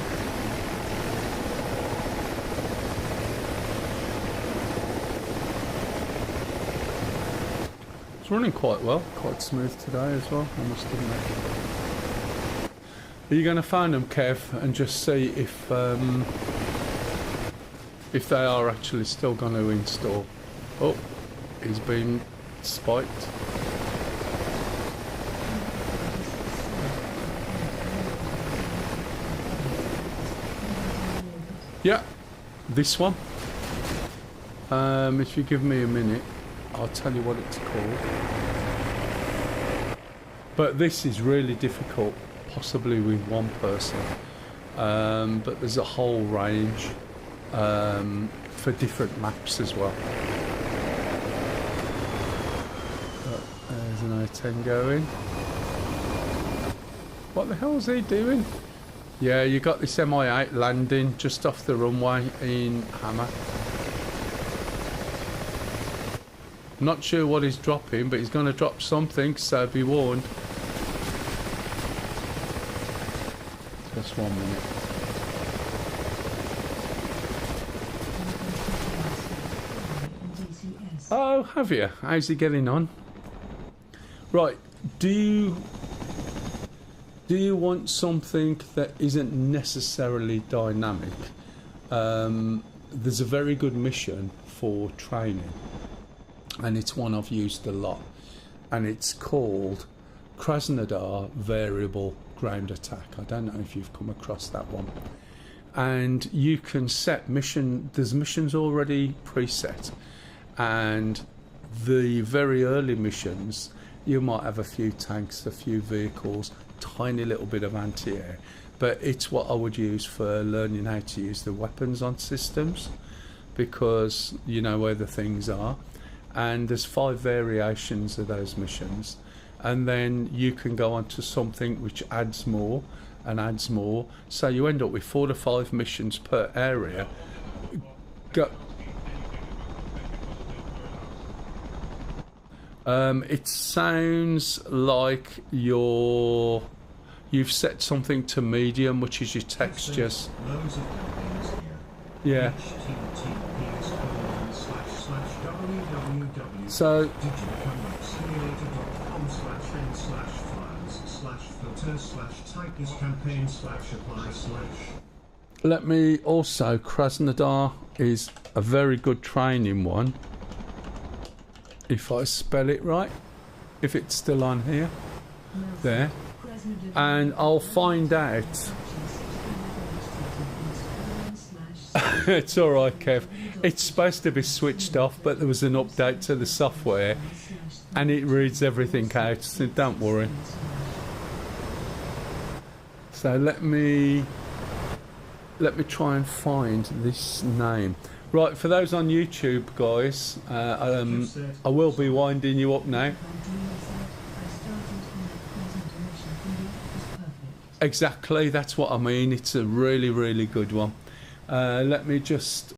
It's running quite well, quite smooth today as well, I must admit. Are you going to phone them, Kev, and just see if they are actually still going to install? Oh, he's been spiked. Yeah, this one. If you give me a minute, I'll tell you what it's called. But this is really difficult, possibly with one person. But there's a whole range for different maps as well. There's an A10 going. What the hell is he doing? Yeah, you got this MI8 landing just off the runway in Hammer. I'm not sure what he's dropping, but he's going to drop something, so be warned. Just 1 minute. Oh, have you? How's he getting on? Right, do you want something that isn't necessarily dynamic? There's a very good mission for training, and it's one I've used a lot, and it's called Krasnodar Variable Ground Attack. I don't know if you've come across that one. And you can set there's missions already preset, and the very early missions, you might have a few tanks, a few vehicles, tiny little bit of anti-air, but it's what I would use for learning how to use the weapons on systems, because you know where the things are. And there's 5 variations of those missions, and then you can go on to something which adds more and adds more, so you end up with 4 to 5 missions per area. It sounds like you've set something to medium, which is your textures. Yeah. So let me also, Krasnodar is a very good training one, if I spell it right, if it's still on here, there, and I'll find out. It's alright, Kev. It's supposed to be switched off, but there was an update to the software and it reads everything out, so don't worry. So let me try and find this name. Right, for those on YouTube, guys, I will be winding you up now. Exactly, that's what I mean. It's a really, really good one. Let me just